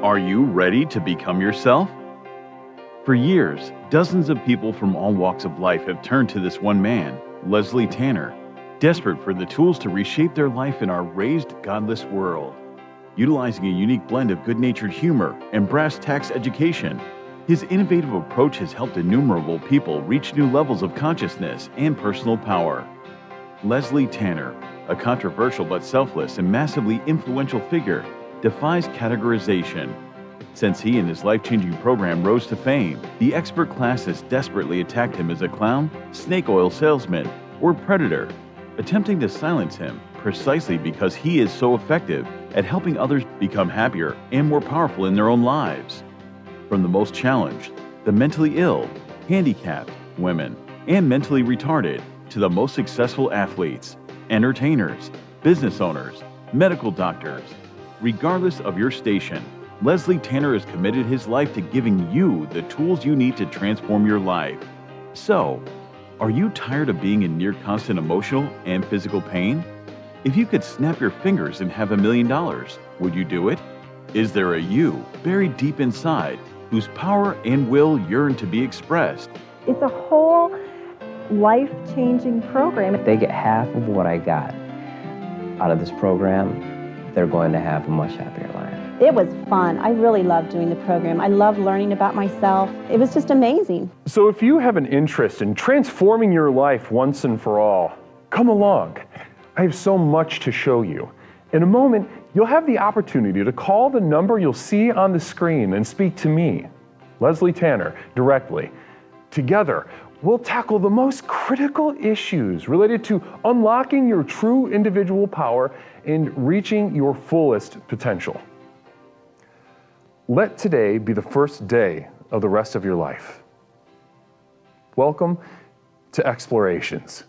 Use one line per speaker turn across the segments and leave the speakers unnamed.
Are you ready to become yourself? For years, dozens of people from all walks of life have turned to this one man, Leslie Tanner, desperate for the tools to reshape their life in our raised, godless world. Utilizing a unique blend of good-natured humor and brass tacks education, his innovative approach has helped innumerable people reach new levels of consciousness and personal power. Leslie Tanner, a controversial but selfless and massively influential figure, defies categorization. Since he and his life-changing program rose to fame, the expert class has desperately attacked him as a clown, snake oil salesman, or predator, attempting to silence him precisely because he is so effective at helping others become happier and more powerful in their own lives. From the most challenged, the mentally ill, handicapped, women, and mentally retarded, to the most successful athletes, entertainers, business owners, medical doctors. Regardless of your station, Leslie Tanner has committed his life to giving you the tools you need to transform your life. So, are you tired of being in near constant emotional and physical pain? If you could snap your fingers and have $1 million, would you do it? Is there a you buried deep inside whose power and will yearn to be expressed?
It's a whole life-changing program.
If they get half of what I got out of this program, they're going to have a much happier life.
It was fun. I really loved doing the program. I loved learning about myself. It was just amazing.
So if you have an interest in transforming your life once and for all, come along. I have so much to show you. In a moment, you'll have the opportunity to call the number you'll see on the screen and speak to me, Leslie Tanner, directly. Together, we'll tackle the most critical issues related to unlocking your true individual power and reaching your fullest potential. Let today be the first day of the rest of your life. Welcome to Explorations.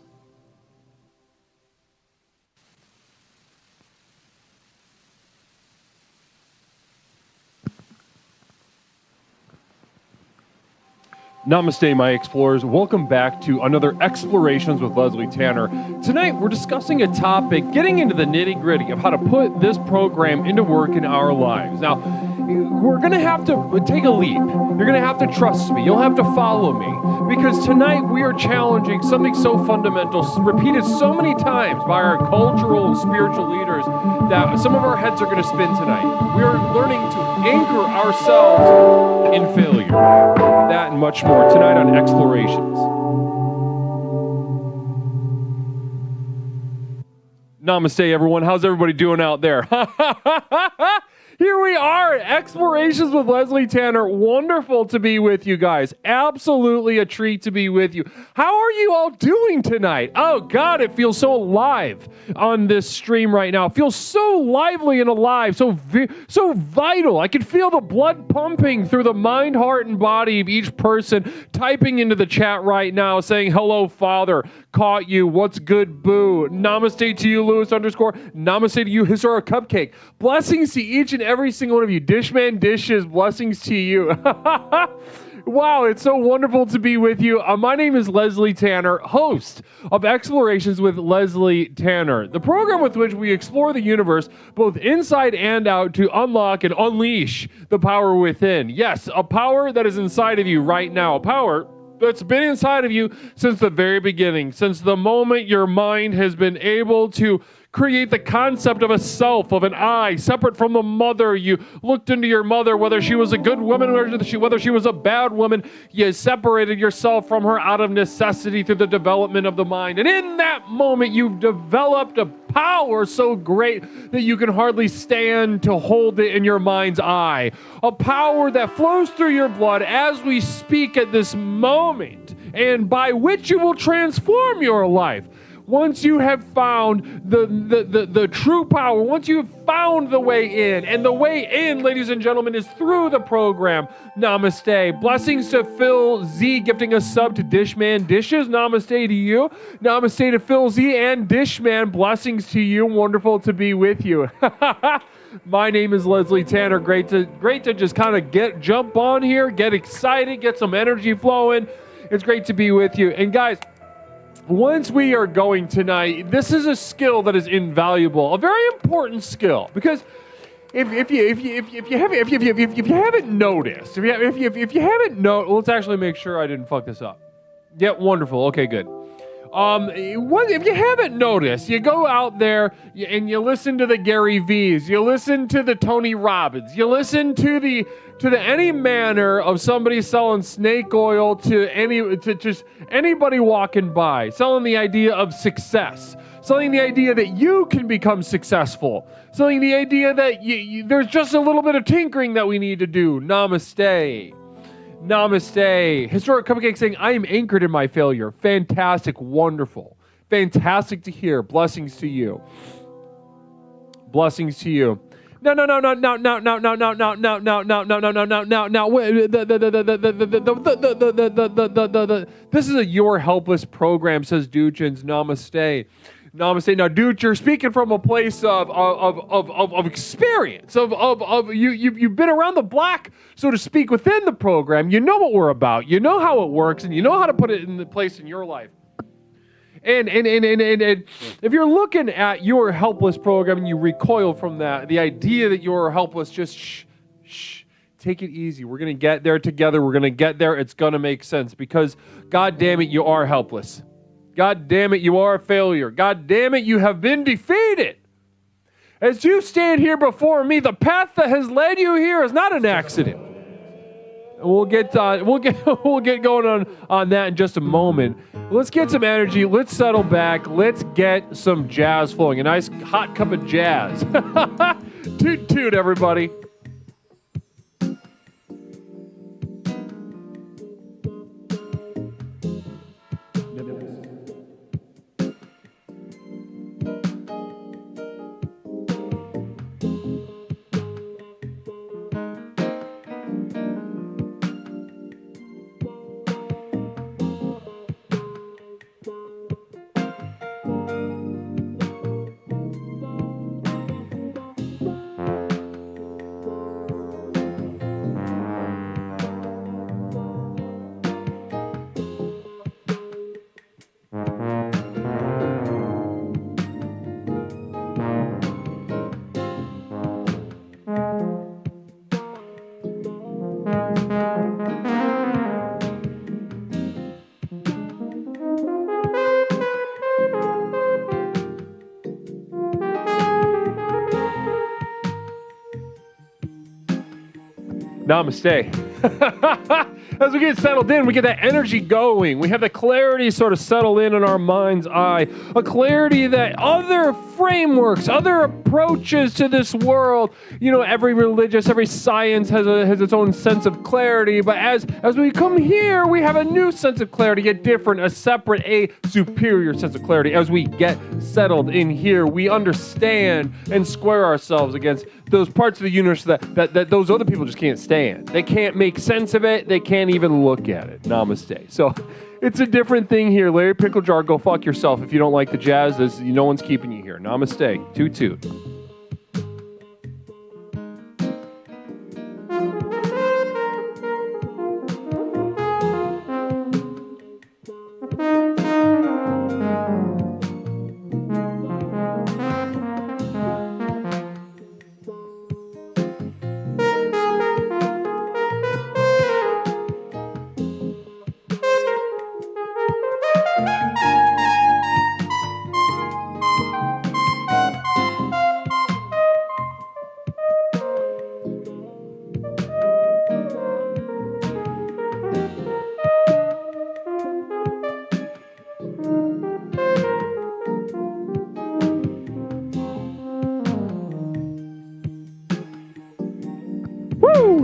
Namaste, my explorers. Welcome back to another Explorations with Leslie Tanner. Tonight, we're discussing a topic, getting into the nitty-gritty of how to put this program into work in our lives. Now, we're going to have to take a leap. You're going to have to trust me. You'll have to follow me. Because tonight, we are challenging something so fundamental, repeated so many times by our cultural and spiritual leaders, that some of our heads are going to spin tonight. We are learning to anchor ourselves in failure. That and much more tonight on Explorations. Namaste, everyone. How's everybody doing out there? Here we are, Explorations with Leslie Tanner. Wonderful to be with you guys. Absolutely a treat to be with you. How are you all doing tonight? Oh, God, it feels so alive on this stream right now. It feels so lively and alive, so vital. I can feel the blood pumping through the mind, heart, and body of each person typing into the chat right now, saying, hello, Father. Caught you. What's good, boo? Namaste to you, Lewis _ Namaste to you, Historic Cupcake. Blessings to each and every single one of you. Dishman Dishes, blessings to you. Wow, it's so wonderful to be with you. My name is Leslie Tanner, host of Explorations with Leslie Tanner, the program with which we explore the universe both inside and out to unlock and unleash the power within. Yes, a power that is inside of you right now. A power that's been inside of you since the very beginning, since the moment your mind has been able to create the concept of a self, of an I, separate from the mother. You looked into your mother, whether she was a good woman, whether she was a bad woman, you separated yourself from her out of necessity through the development of the mind. And in that moment, you've developed a power so great that you can hardly stand to hold it in your mind's eye. A power that flows through your blood as we speak at this moment, and by which you will transform your life. Once you have found the true power, once you have found the way in, and the way in, ladies and gentlemen, is through the program. Namaste. Blessings to Phil Z, gifting a sub to Dishman Dishes. Namaste to you. Namaste to Phil Z and Dishman. Blessings to you. Wonderful to be with you. My name is Leslie Tanner. Great to just kind of jump on here, get excited, get some energy flowing. It's great to be with you. And guys, once we are going tonight, this is a skill that is invaluable, a very important skill, because if you haven't noticed, let's actually make sure I didn't fuck this up. Yeah, wonderful. Okay, good. If you haven't noticed, you go out there and you listen to the Gary V's, you listen to the Tony Robbins, you listen to the any manner of somebody selling snake oil to just anybody walking by, selling the idea of success, selling the idea that you can become successful, selling the idea that there's just a little bit of tinkering that we need to do. Namaste. Namaste. Historic Cupcake saying, I am anchored in my failure. Fantastic. Wonderful. Fantastic to hear. Blessings to you. Blessings to you. No. This is a You're Helpless program, says Duchins. Namaste. Namaste. Now, dude, you're speaking from a place of experience. You've been around the block, so to speak, within the program. You know what we're about. You know how it works, and you know how to put it in the place in your life. And if you're looking at Your Helpless program and you recoil from that, the idea that you're helpless, just shh, take it easy. We're going to get there together. We're going to get there. It's going to make sense because, God damn it, you are helpless. God damn it, you are a failure. God damn it, you have been defeated. As you stand here before me, the path that has led you here is not an accident. We'll get going on that in just a moment. Let's get some energy. Let's settle back. Let's get some jazz flowing. A nice hot cup of jazz. Toot toot, everybody. Namaste. As we get settled in, we get that energy going. We have the clarity sort of settle in our mind's eye. A clarity that other frameworks, other approaches to this world, every religious, every science has its own sense of clarity. But as we come here, we have a new sense of clarity, a different, a separate, a superior sense of clarity. As we get settled in here, we understand and square ourselves against those parts of the universe that those other people just can't stand. They can't make sense of it. They can't even look at it. Namaste. So it's a different thing here. Larry Pickle Jar, go fuck yourself. If you don't like the jazz, no one's keeping you here. Namaste. Toot toot.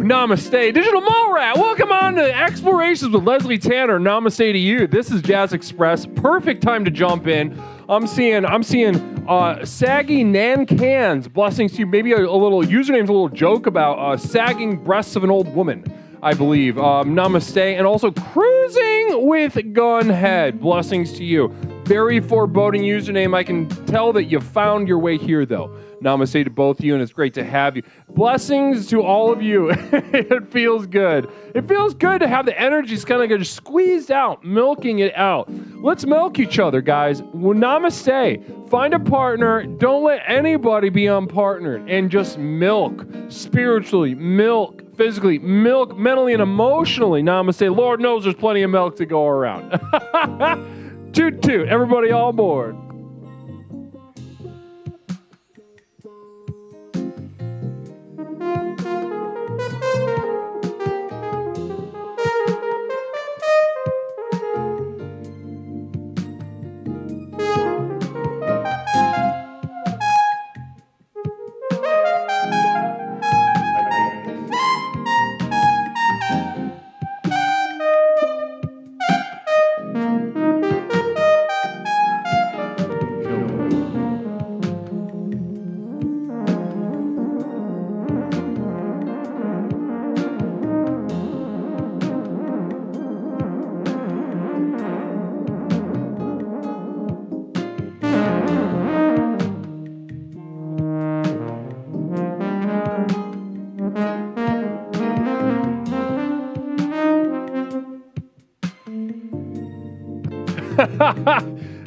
Namaste. Digital Mole Rat, welcome on to Explorations with Leslie Tanner. Namaste to you. This is Jazz Express. Perfect time to jump in. I'm seeing saggy nan cans. Blessings to you. Maybe a little username's a little joke about sagging breasts of an old woman, I believe. Namaste. And also Cruising with Gunhead. Blessings to you. Very foreboding username. I can tell that you found your way here, though. Namaste to both of you, and it's great to have you. Blessings to all of you. It feels good. It feels good to have the energy kind of just squeezed out, milking it out. Let's milk each other, guys. Well, namaste. Find a partner. Don't let anybody be unpartnered, and just milk spiritually, milk physically, milk mentally and emotionally. Namaste. Lord knows there's plenty of milk to go around. Toot toot. Everybody all aboard.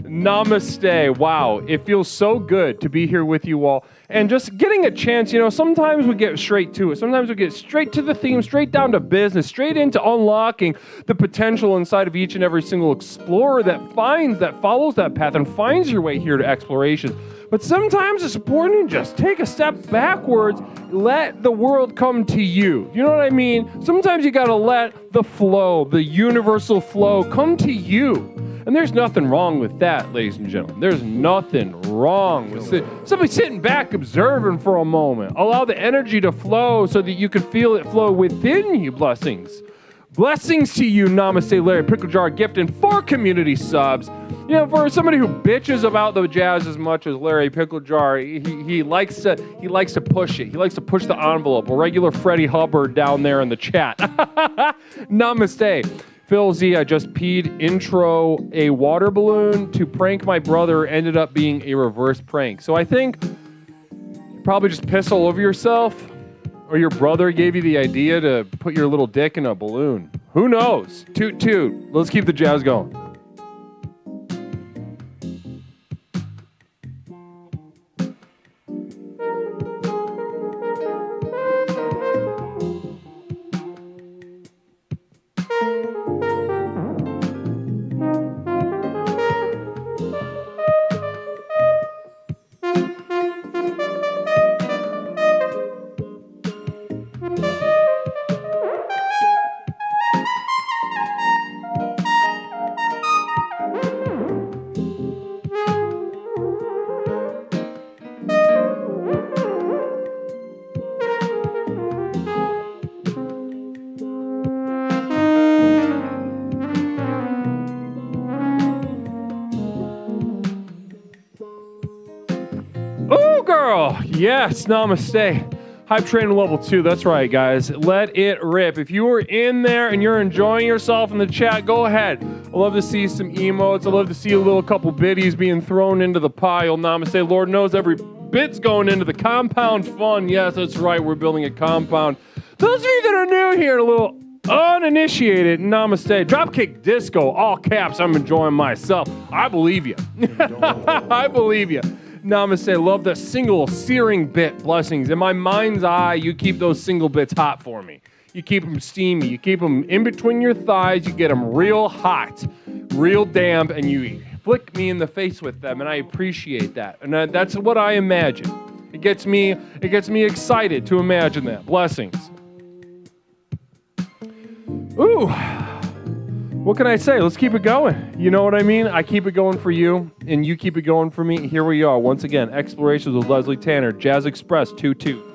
Namaste. Wow. It feels so good to be here with you all. And just getting a chance, sometimes we get straight to it. Sometimes we get straight to the theme, straight down to business, straight into unlocking the potential inside of each and every single explorer that follows that path and finds your way here to exploration. But sometimes it's important to just take a step backwards, let the world come to you. You know what I mean? Sometimes you got to let the flow, the universal flow, come to you. And there's nothing wrong with that, ladies and gentlemen. There's nothing wrong with somebody sitting back observing for a moment. Allow the energy to flow so that you can feel it flow within you. Blessings. Blessings to you, Namaste, Larry Pickle Jar, gifting 4 community subs. For somebody who bitches about the jazz as much as Larry Pickle Jar, he likes to push it. He likes to push the envelope. A regular Freddie Hubbard down there in the chat. Namaste. Phil Z, I just peed. Intro a water balloon to prank my brother ended up being a reverse prank. So I think you probably just piss all over yourself, or your brother gave you the idea to put your little dick in a balloon. Who knows? Toot toot. Let's keep the jazz going. Yes, namaste. Hype train level 2. That's right, guys. Let it rip. If you are in there and you're enjoying yourself in the chat, go ahead. I love to see some emotes. I love to see a little couple biddies being thrown into the pile. Namaste. Lord knows every bit's going into the compound fun. Yes, that's right. We're building a compound. Those of you that are new here, a little uninitiated, namaste. Dropkick disco, all caps. I'm enjoying myself. I believe you. I believe you. Namaste. Love the single searing bit. Blessings. In my mind's eye, you keep those single bits hot for me. You keep them steamy. You keep them in between your thighs. You get them real hot, real damp, and you flick me in the face with them, and I appreciate that. And that's what I imagine. It gets me excited to imagine that. Blessings. Ooh. What can I say? Let's keep it going. You know what I mean? I keep it going for you, and you keep it going for me. Here we are, once again, Explorations with Leslie Tanner, Jazz Express 2-2.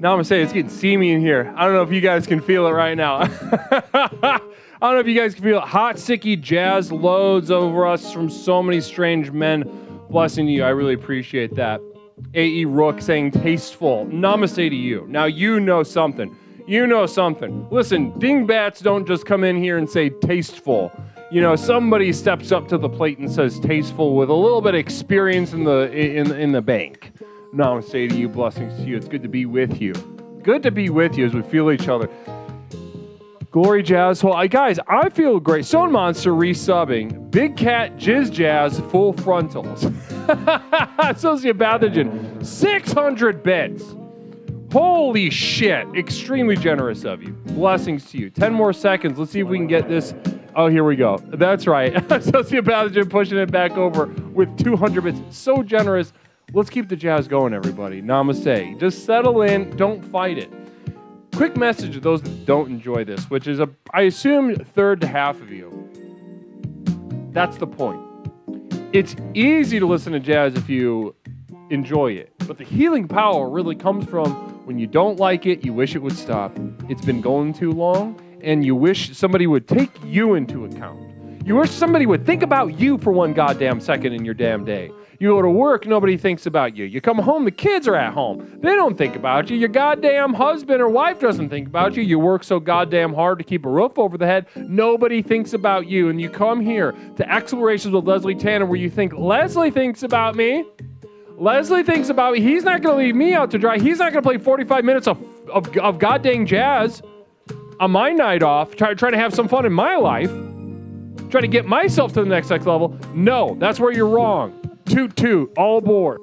Namaste. It's getting steamy in here. I don't know if you guys can feel it right now. I don't know if you guys can feel it. Hot, sticky jazz loads over us from so many strange men. Blessing you. I really appreciate that. A.E. Rook saying tasteful. Namaste to you. Now you know something. You know something. Listen, dingbats don't just come in here and say tasteful. You know, somebody steps up to the plate and says tasteful with a little bit of experience in the bank. Namaste to you. Blessings to you. It's good to be with you. Good to be with you as we feel each other. Glory Jazz. Well, guys, I feel great. Stone Monster resubbing. Big Cat Jizz Jazz full frontals. Sociopathogen. 600 bits. Holy shit. Extremely generous of you. Blessings to you. 10 more seconds. Let's see if we can get this. Oh, here we go. That's right. Sociopathogen pushing it back over with 200 bits. So generous. Let's keep the jazz going, everybody. Namaste. Just settle in. Don't fight it. Quick message to those that don't enjoy this, which is, I assume, third to half of you. That's the point. It's easy to listen to jazz if you enjoy it, but the healing power really comes from when you don't like it, you wish it would stop. It's been going too long, and you wish somebody would take you into account. You wish somebody would think about you for one goddamn second in your damn day. You go to work, nobody thinks about you. You come home, the kids are at home. They don't think about you. Your goddamn husband or wife doesn't think about you. You work so goddamn hard to keep a roof over the head. Nobody thinks about you. And you come here to Explorations with Leslie Tanner where you think, Leslie thinks about me. Leslie thinks about me. He's not going to leave me out to dry. He's not going to play 45 minutes of goddamn jazz on my night off, try to have some fun in my life, try to get myself to the next level. No, that's where you're wrong. Toot toot, all aboard.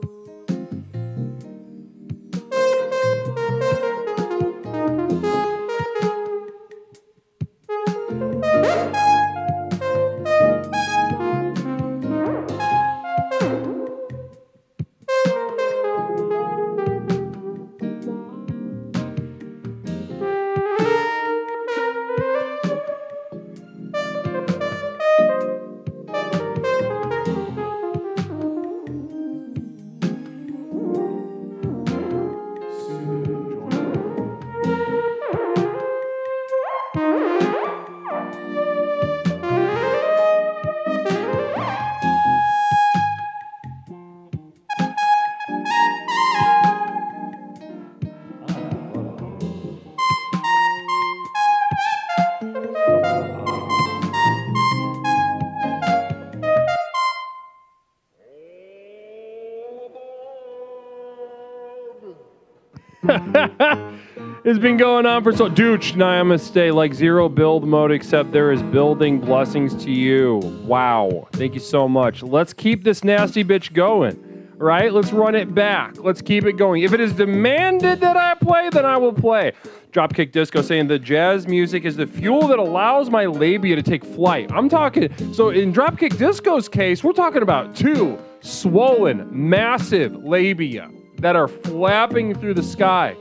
It's been going on for so... Dooch, namaste. Like zero build mode, except there is building. Blessings to you. Wow. Thank you so much. Let's keep this nasty bitch going. Right? Let's run it back. Let's keep it going. If it is demanded that I play, then I will play. Dropkick Disco saying the jazz music is the fuel that allows my labia to take flight. I'm talking... So in Dropkick Disco's case, we're talking about two swollen, massive labia that are flapping through the sky,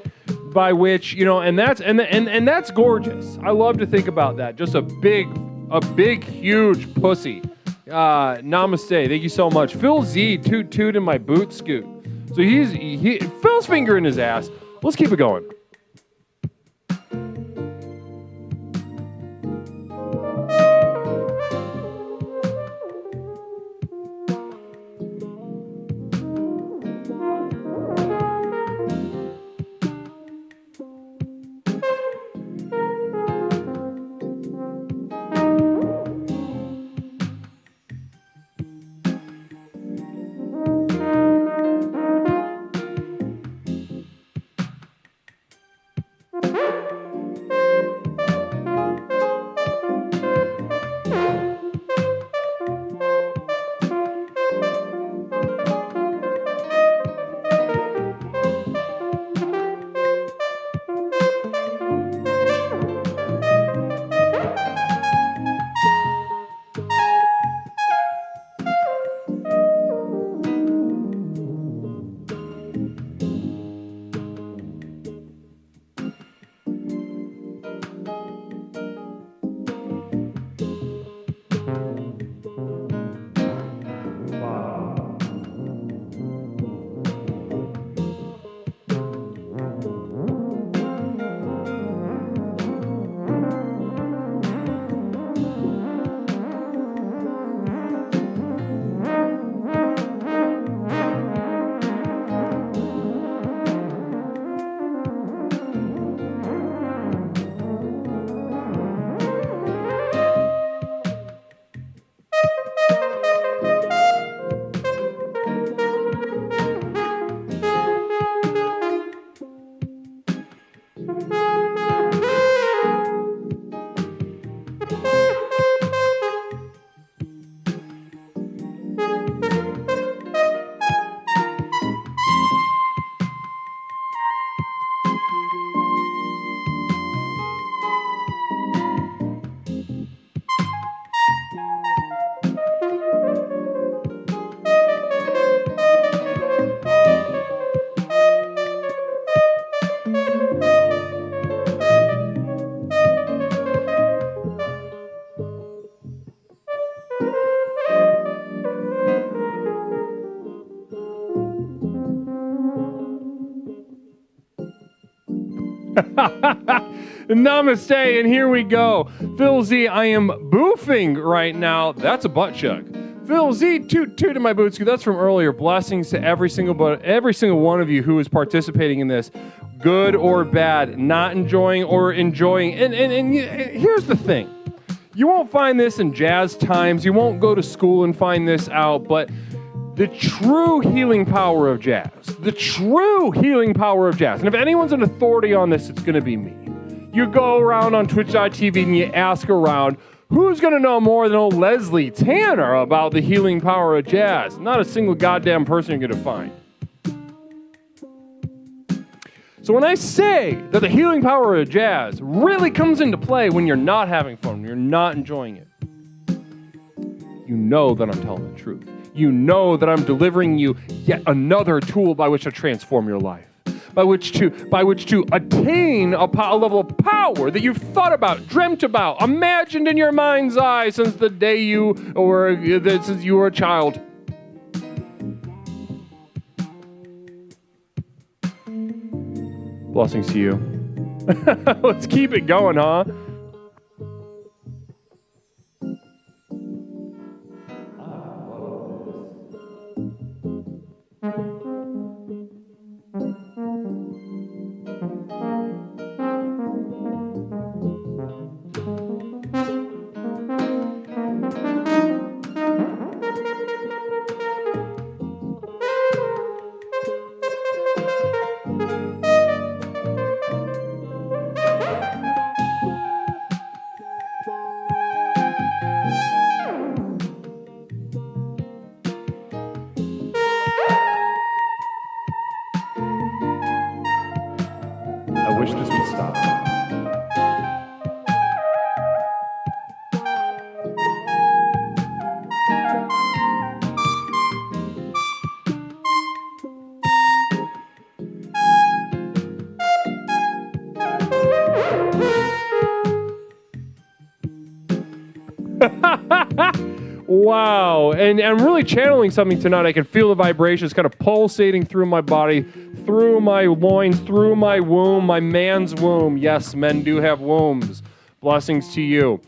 by which, you know, and that's gorgeous. I love to think about that. Just a big, huge pussy. Namaste. Thank you so much. Phil Z, toot toot in my boot scoot. So Phil's finger in his ass. Let's keep it going. Namaste, and here we go. Phil Z, I am boofing right now. That's a butt chug. Phil Z, toot in my boots. That's from earlier. Blessings to every single one of you who is participating in this, good or bad, not enjoying or enjoying. And here's the thing. You won't find this in jazz times. You won't go to school and find this out, but the true healing power of jazz. The true healing power of jazz. And if anyone's an authority on this, it's going to be me. You go around on Twitch.tv and you ask around, who's going to know more than old Leslie Tanner about the healing power of jazz? Not a single goddamn person you're going to find. So when I say that the healing power of jazz really comes into play when you're not having fun, when you're not enjoying it, you know that I'm telling the truth. You know that I'm delivering you yet another tool by which to transform your life, by which to attain a level of power that you've thought about, dreamt about, imagined in your mind's eye since the day since you were a child. Blessings to you. Let's keep it going, huh? I wish this would stop. Wow, and I'm really channeling something tonight. I can feel the vibrations kind of pulsating through my body, through my loins, through my womb, my man's womb. Yes, men do have wombs. Blessings to you.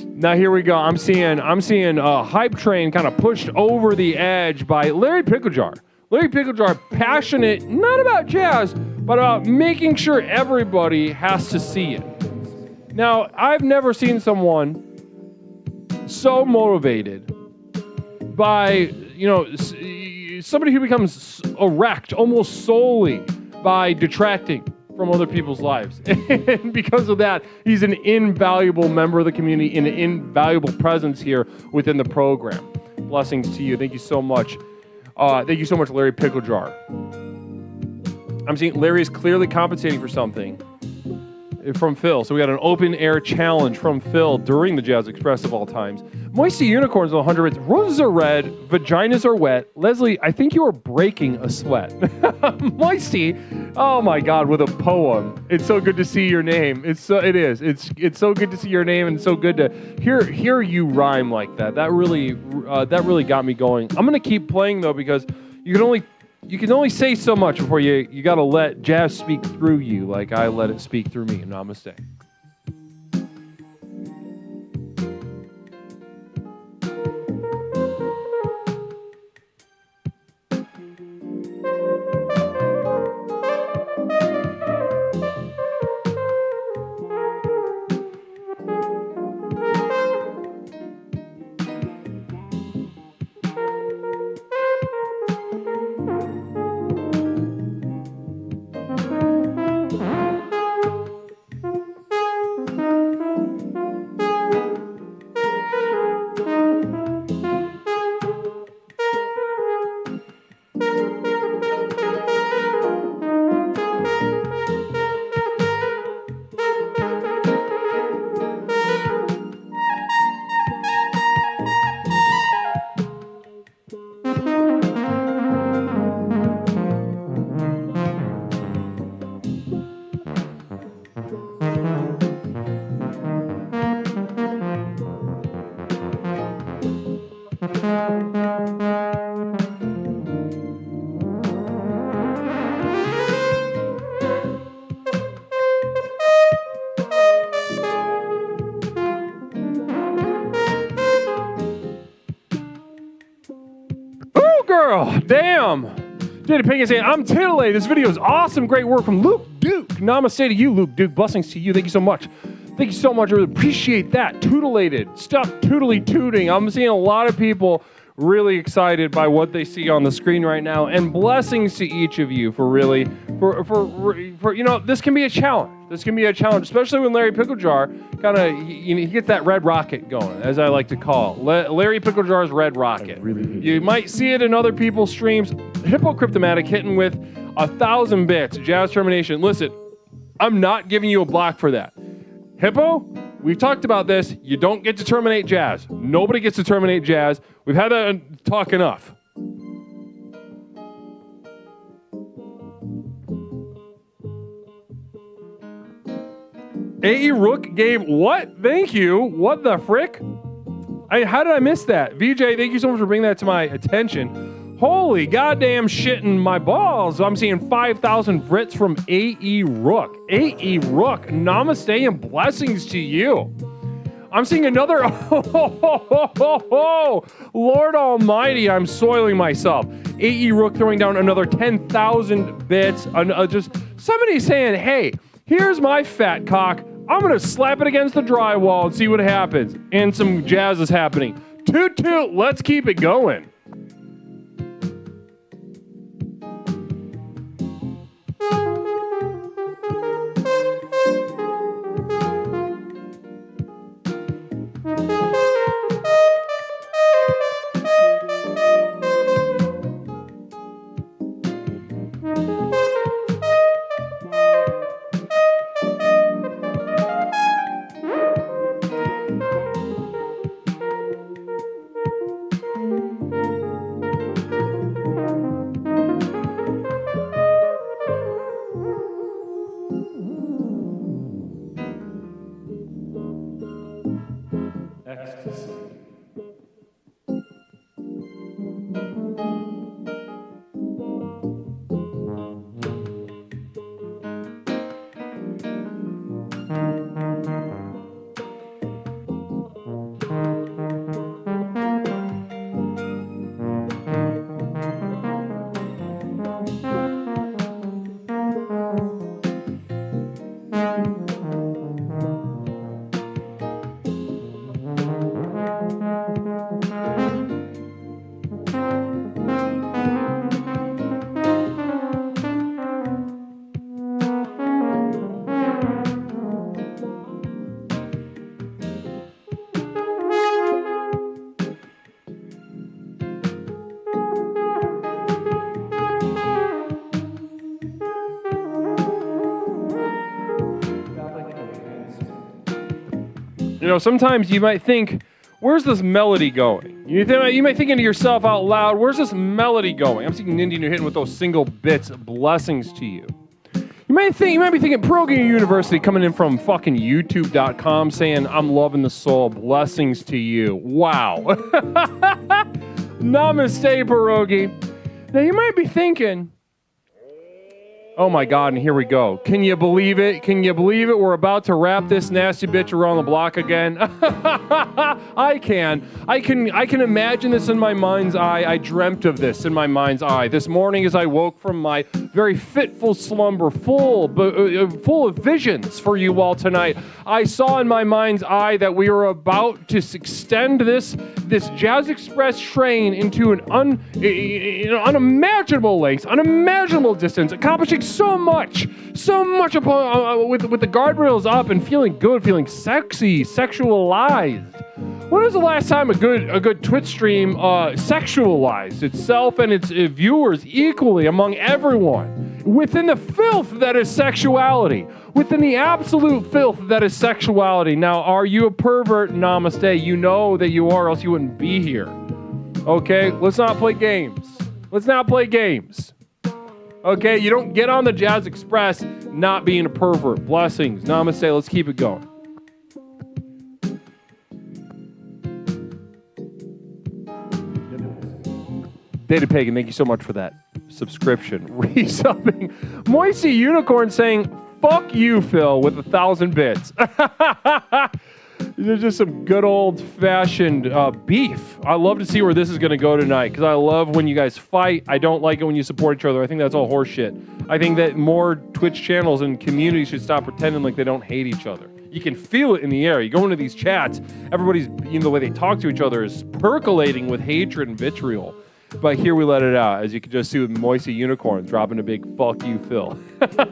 Now here we go. I'm seeing a hype train kind of pushed over the edge by Larry Picklejar. Larry Picklejar, passionate, not about jazz, but about making sure everybody has to see it. Now, I've never seen someone so motivated by, somebody who becomes erect almost solely by detracting from other people's lives. And because of that, he's an invaluable member of the community and an invaluable presence here within the program. Blessings to you. Thank you so much. Thank you so much, Larry Picklejar. I'm seeing Larry is clearly compensating for something from Phil. So we got an open air challenge from Phil during the Jazz Express of all times. Moisty Unicorns 100 bits. Roses are red, vaginas are wet. Leslie, I think you are breaking a sweat. Moisty, oh my God, with a poem. It's so good to see your name. It is. It's so good to see your name, and so good to hear you rhyme like that. That really got me going. I'm gonna keep playing though, because you can only say so much before you got to let jazz speak through you like I let it speak through me. Namaste. girl. Damn. Jada Pink is saying, I'm titillated. This video is awesome. Great work from Luke Duke. Namaste to you, Luke Duke. Blessings to you. Thank you so much. Thank you so much. I really appreciate that. Tutillated. Stop tootly tooting. I'm seeing a lot of people really excited by what they see on the screen right now, and blessings to each of you for really, for you know, this can be a challenge. This can be a challenge, especially when Larry Picklejar kind of, he gets that red rocket going, as I like to call it. Larry Picklejar's red rocket. You might see it in other people's streams. Hypocryptomatic hitting with 1,000 bits, jazz termination. Listen, I'm not giving you a block for that. Hippo, we've talked about this. You don't get to terminate jazz. Nobody gets to terminate jazz. We've had that talk enough. AE Rook gave what? Thank you. What the frick? How did I miss that? VJ, thank you so much for bringing that to my attention. Holy goddamn shit in my balls. I'm seeing 5,000 Brits from AE Rook. AE Rook, namaste and blessings to you. I'm seeing another, Lord Almighty, I'm soiling myself. AE Rook throwing down another 10,000 bits. Just somebody saying, hey, here's my fat cock. I'm going to slap it against the drywall and see what happens. And some jazz is happening. Toot toot, let's keep it going. You know, sometimes you might think, where's this melody going? You might think to yourself out loud, where's this melody going? I'm seeing Nindy New hitting with those single bits. Blessings to you. You might be thinking Burgeoning University coming in from fucking YouTube.com saying, I'm loving the soul. Blessings to you. Wow. Namaste, Pierogi. Now you might be thinking, oh my God, and here we go. Can you believe it? Can you believe it? We're about to wrap this nasty bitch around the block again. I can imagine this in my mind's eye. I dreamt of this in my mind's eye. This morning as I woke from my very fitful slumber, full of visions for you all tonight, I saw in my mind's eye that we were about to extend this Jazz Express train into an unimaginable length, unimaginable distance, accomplishing so much with the guardrails up and feeling good, feeling sexy, sexualized. When was the last time a good Twitch stream sexualized itself and its viewers equally among everyone within the filth that is sexuality, within the absolute filth that is sexuality? Now, are you a pervert? Namaste. You know that you are, else you wouldn't be here. Okay, let's not play games. Let's not play games. Okay, you don't get on the Jazz Express not being a pervert. Blessings. Namaste. Let's keep it going. Data Pagan, thank you so much for that subscription. Resubbing. Moisty Unicorn saying, fuck you, Phil, with 1,000 bits. There's just some good old-fashioned beef. I love to see where this is going to go tonight because I love when you guys fight. I don't like it when you support each other. I think that's all horseshit. I think that more Twitch channels and communities should stop pretending like they don't hate each other. You can feel it in the air. You go into these chats, everybody's, the way they talk to each other is percolating with hatred and vitriol. But here we let it out, as you can just see with Moisty Unicorn dropping a big fuck you, Phil.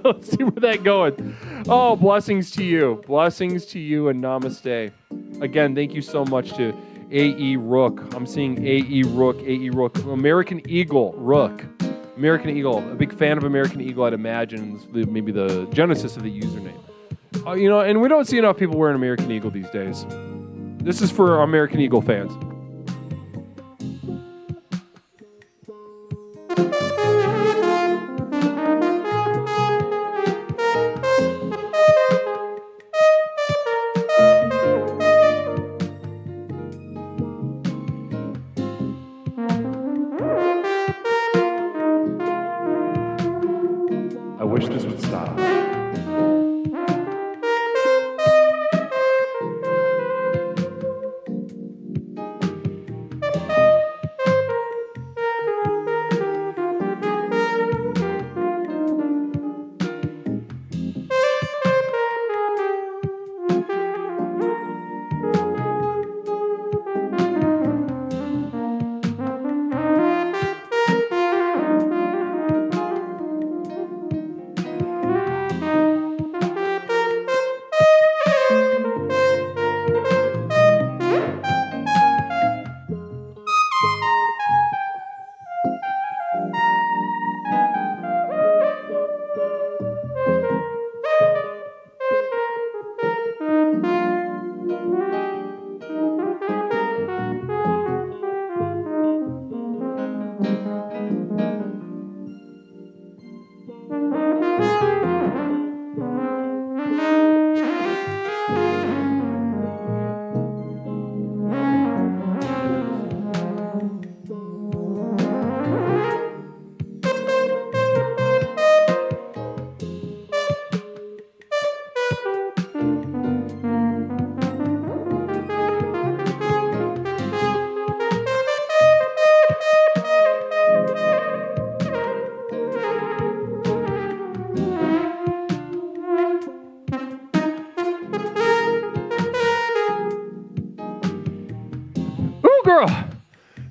Let's see where that going. Oh, blessings to you. Blessings to you and namaste. Again, thank you so much to A.E. Rook. I'm seeing A.E. Rook, A.E. Rook, American Eagle, Rook. American Eagle, a big fan of American Eagle, I'd imagine, maybe the genesis of the username. And we don't see enough people wearing American Eagle these days. This is for American Eagle fans. I wish this would stop.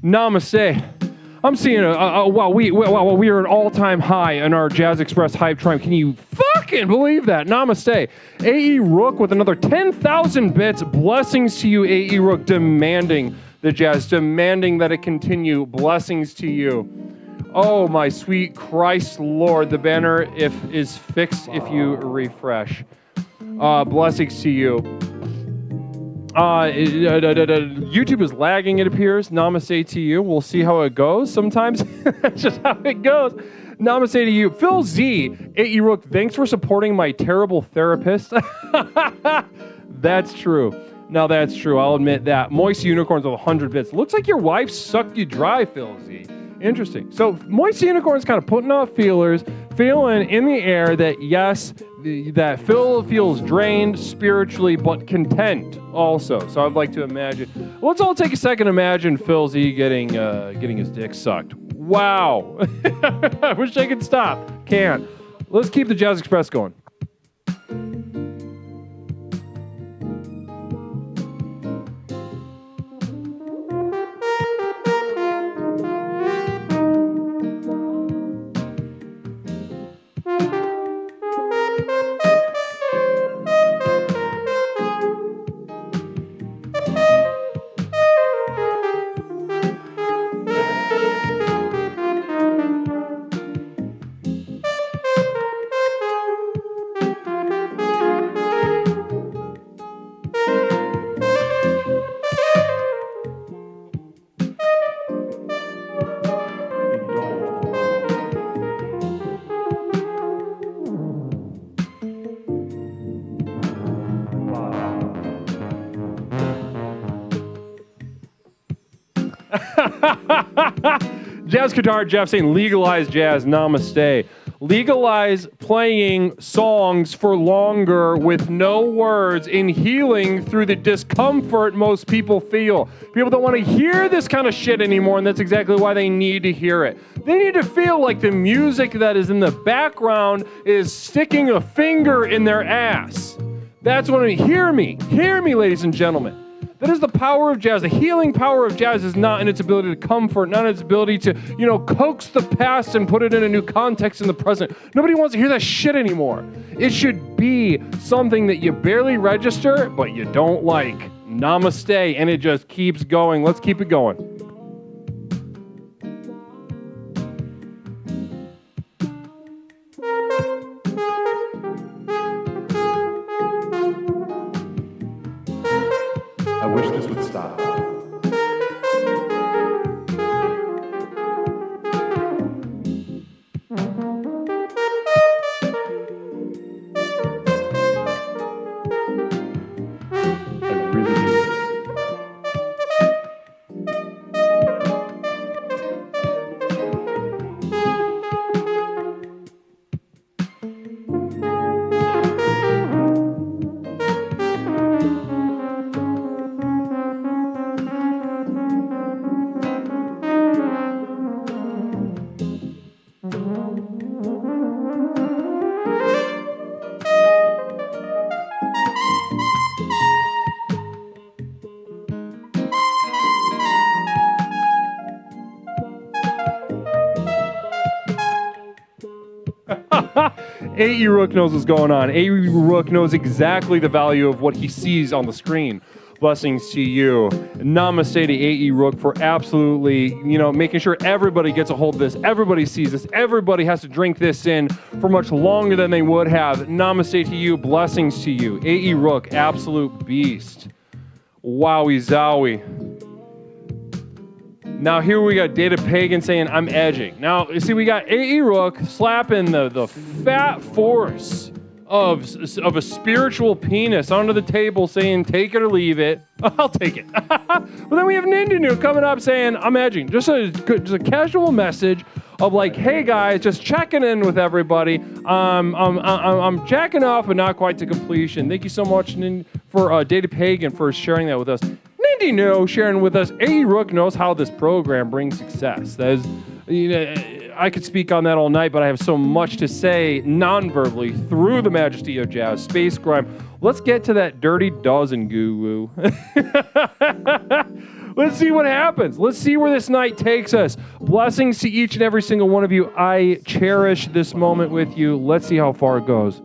Namaste. I'm seeing we are an all-time high in our Jazz Express hype tribe. Can you fucking believe that? Namaste. A.E. Rook with another 10,000 bits. Blessings to you, A.E. Rook, demanding the jazz, demanding that it continue. Blessings to you. Oh, my sweet Christ Lord. The banner is fixed if you refresh. Blessings to you. YouTube is lagging, it appears. Namaste to you. We'll see how it goes. Sometimes that's just how it goes. Namaste to you. Phil Z, A.E. Rook, thanks for supporting my terrible therapist. That's true. No, that's true. I'll admit that. Moist Unicorns with 100 bits. Looks like your wife sucked you dry, Phil Z. Interesting. So Moist Unicorn's kind of putting off feelers, feeling in the air that yes, that Phil feels drained spiritually, but content also. So I'd like to imagine. Let's all take a second to imagine Phil Z getting his dick sucked. Wow. I wish I could stop. Can't. Let's keep the Jazz Express going. Jazz Qatar Jeff saying legalize jazz. Namaste. legalize playing songs for longer with no words in healing through the discomfort most people feel. People don't want to hear this kind of shit anymore, and that's exactly why they need to hear it. They need to feel like the music that is in the background is sticking a finger in their ass. That's what I mean. Hear me, ladies and gentlemen. That is the power of jazz. The healing power of jazz is not in its ability to comfort, not in its ability to, coax the past and put it in a new context in the present. Nobody wants to hear that shit anymore. It should be something that you barely register, but you don't like. Namaste, and it just keeps going. Let's keep it going.
I wish this would stop. I really need this.
A.E. Rook knows what's going on. A.E. Rook knows exactly the value of what he sees on the screen. Blessings to you. Namaste to A.E. Rook for absolutely, making sure everybody gets a hold of this. Everybody sees this. Everybody has to drink this in for much longer than they would have. Namaste to you. Blessings to you. A.E. Rook, absolute beast. Wowie zowie. Now here we got Data Pagan saying, I'm edging. Now, you see, we got A.E. Rook slapping the fat force of a spiritual penis onto the table saying, take it or leave it. I'll take it. But then we have Nindinu coming up saying, I'm edging. Just a casual message of like, hey guys, just checking in with everybody. I'm jacking off, but not quite to completion. Thank you so much for Data Pagan for sharing that with us. Nindinu sharing with us, A.E. Rook knows how this program brings success. That is, I could speak on that all night, but I have so much to say non-verbally through the majesty of jazz, space grime. Let's get to that dirty dozen goo-woo. Let's see what happens. Let's see where this night takes us. Blessings to each and every single one of you. I cherish this moment with you. Let's see how far it goes.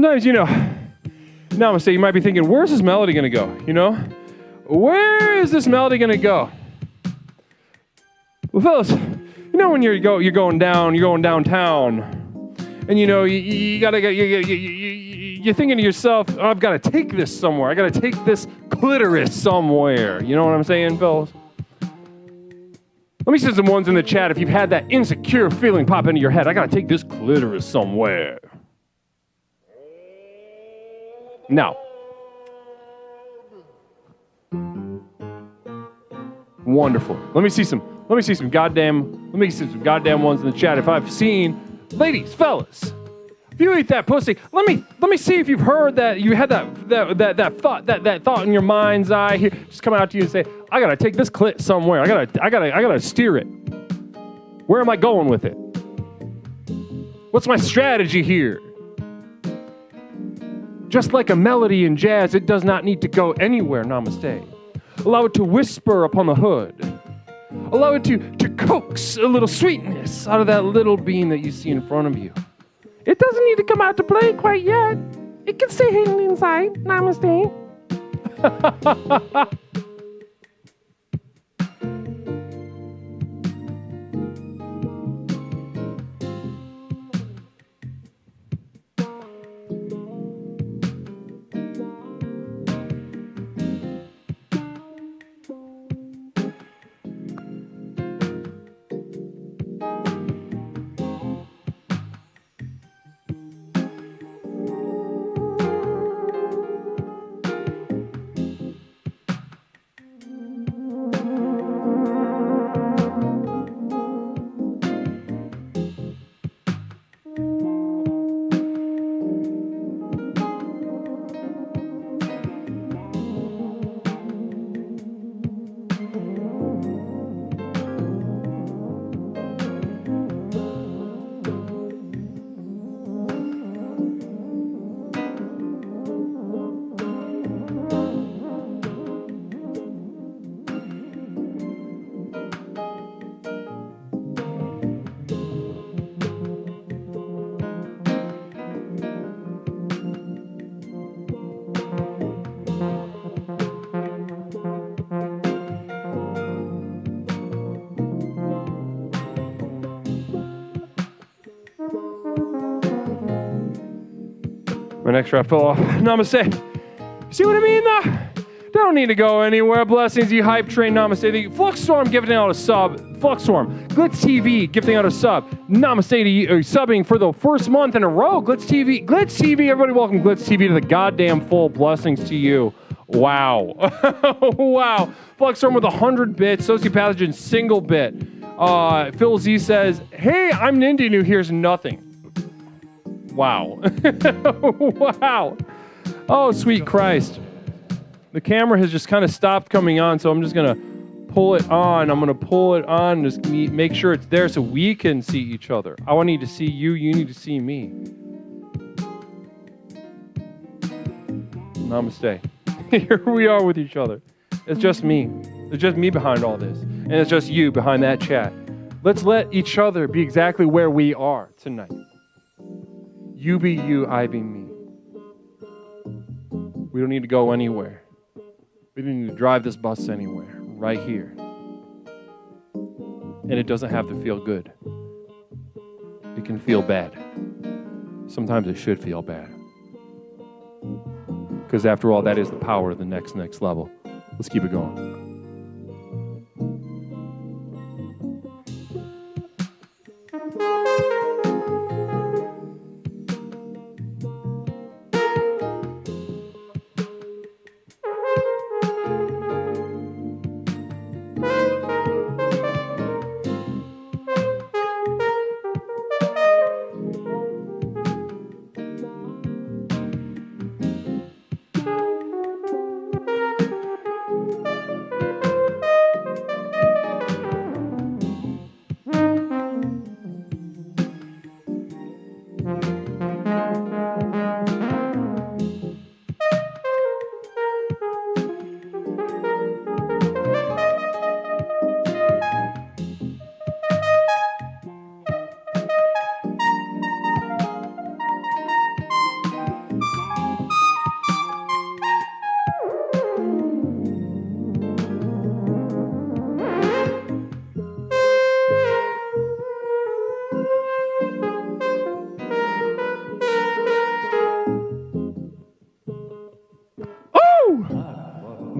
sometimes, Namaste, you might be thinking, where's this melody going to go? Where is this melody going to go? Well, fellas, when you're going downtown, and you're thinking to yourself, oh, I've got to take this somewhere. I got to take this clitoris somewhere. You know what I'm saying, fellas? Let me send some ones in the chat if you've had that insecure feeling pop into your head. I got to take this clitoris somewhere. Now, wonderful. Let me see some goddamn ones in the chat. If I've seen, ladies, fellas, if you eat that pussy, let me see if you've heard that you had that thought in your mind's eye here, just come out to you and say, I gotta take this clit somewhere. I gotta steer it. Where am I going with it? What's my strategy here? Just like a melody in jazz, it does not need to go anywhere, namaste. Allow it to whisper upon the hood. Allow it to coax a little sweetness out of that little bean that you see in front of you. It doesn't need to come out to play quite yet. It can stay hidden inside. Namaste. My next rap fell off. Namaste. See what I mean, though? Don't need to go anywhere. Blessings, you hype train. Namaste. The Fluxstorm gifting out a sub. Fluxstorm. Glitz TV gifting out a sub. Namaste to you, subbing for the first month in a row. Glitz TV. Everybody welcome Glitz TV to the goddamn full. Blessings to you. Wow. Wow. Fluxstorm with 100 bits. Sociopathogen single bit. Phil Z says, hey, I'm an Indian who hears nothing. Wow. Wow. Oh, sweet Christ. The camera has just kind of stopped coming on, so I'm just going to pull it on. I'm going to pull it on, just make sure it's there so we can see each other. I need to see you. You need to see me. Namaste. Here we are with each other. It's just me. It's just me behind all this. And it's just you behind that chat. Let's let each other be exactly where we are tonight. You be you, I be me. We don't need to go anywhere. We don't need to drive this bus anywhere. Right here. And it doesn't have to feel good. It can feel bad. Sometimes it should feel bad. Because after all, that is the power of the next level. Let's keep it going.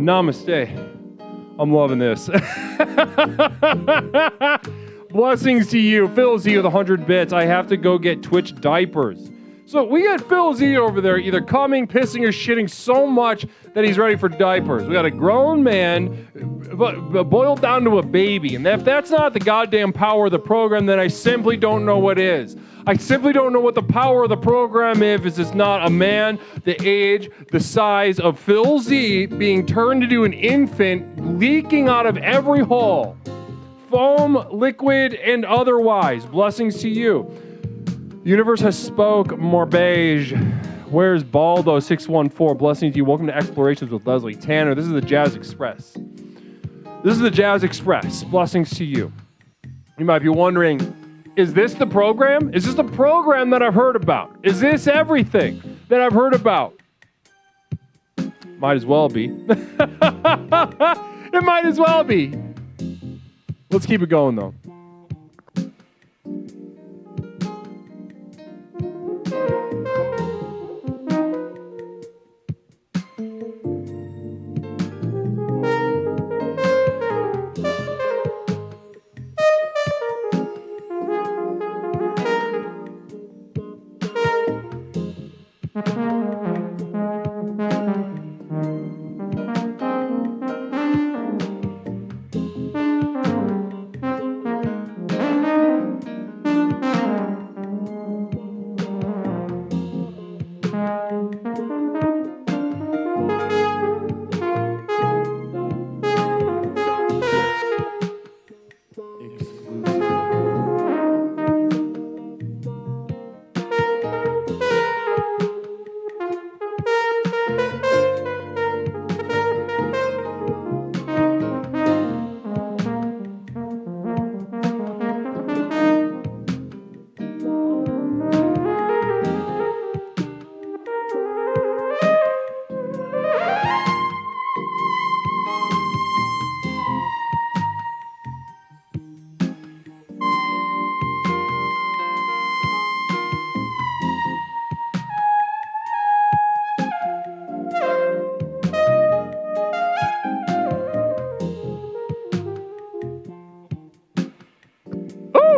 Namaste. I'm loving this. Blessings to you. Phil Z with 100 bits. I have to go get Twitch diapers. So we got Phil Z over there either coming, pissing, or shitting so much that he's ready for diapers. We got a grown man boiled down to a baby. And if that's not the goddamn power of the program, then I simply don't know what is. I simply don't know what the power of the program is. If it's not a man the age, the size of Phil Z being turned into an infant, leaking out of every hole. Foam, liquid, and otherwise. Blessings to you. Universe has spoke, more beige. Where's Baldo 614? Blessings to you. Welcome to Explorations with Leslie Tanner. This is the Jazz Express. This is the Jazz Express. Blessings to you. You might be wondering, is this the program? Is this the program that I've heard about? Is this everything that I've heard about? Might as well be. It might as well be. Let's keep it going, though.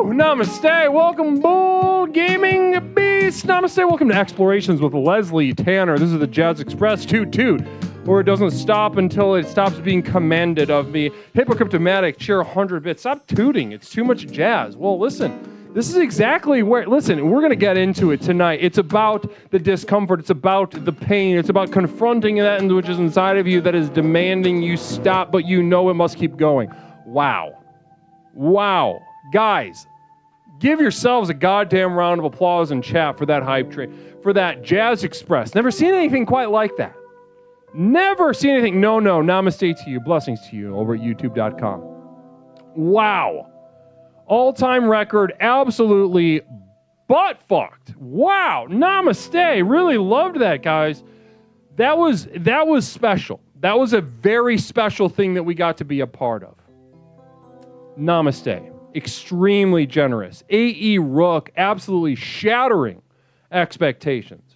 Namaste, welcome Bull Gaming Beast. Namaste, welcome to Explorations with Leslie Tanner. This is the Jazz Express toot, where it doesn't stop until it stops being commanded of me. Hypocryptomatic, cheer 100 bits. Stop tooting, it's too much jazz. Well, listen, this is exactly where, listen, we're going to get into it tonight. It's about the discomfort, it's about the pain, it's about confronting that which is inside of you that is demanding you stop, but you know it must keep going. Wow. Guys, give yourselves a goddamn round of applause and chat for that hype train, for that Jazz Express. Never seen anything quite like that. Never seen anything. No, namaste to you. Blessings to you over at youtube.com. Wow. All-time record, absolutely butt-fucked. Wow. Namaste. Really loved that, guys. That was special. That was a very special thing that we got to be a part of. Namaste. Extremely generous. A.E. Rook, absolutely shattering expectations.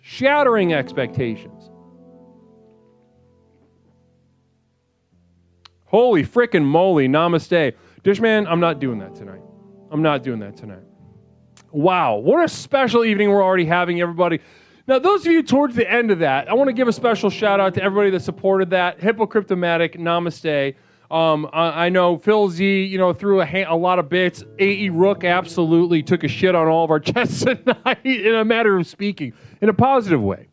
Holy frickin' moly, namaste. Dishman, I'm not doing that tonight. Wow, what a special evening we're already having, everybody. Now, those of you towards the end of that, I want to give a special shout out to everybody that supported that. Hypocryptomatic, namaste. I know Phil Z, threw a lot of bits. A.E. Rook absolutely took a shit on all of our chests tonight, in a matter of speaking, in a positive way.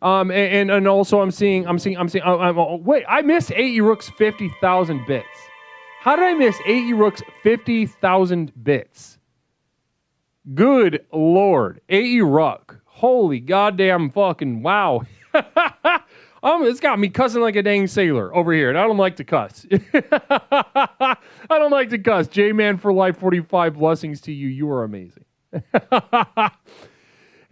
And also I'm seeing. Wait, I missed A.E. Rook's 50,000 bits. How did I miss A.E. Rook's 50,000 bits? Good Lord, A.E. Rook, holy goddamn fucking wow. It's got me cussing like a dang sailor over here, and I don't like to cuss. J-Man for Life 45, blessings to you. You are amazing.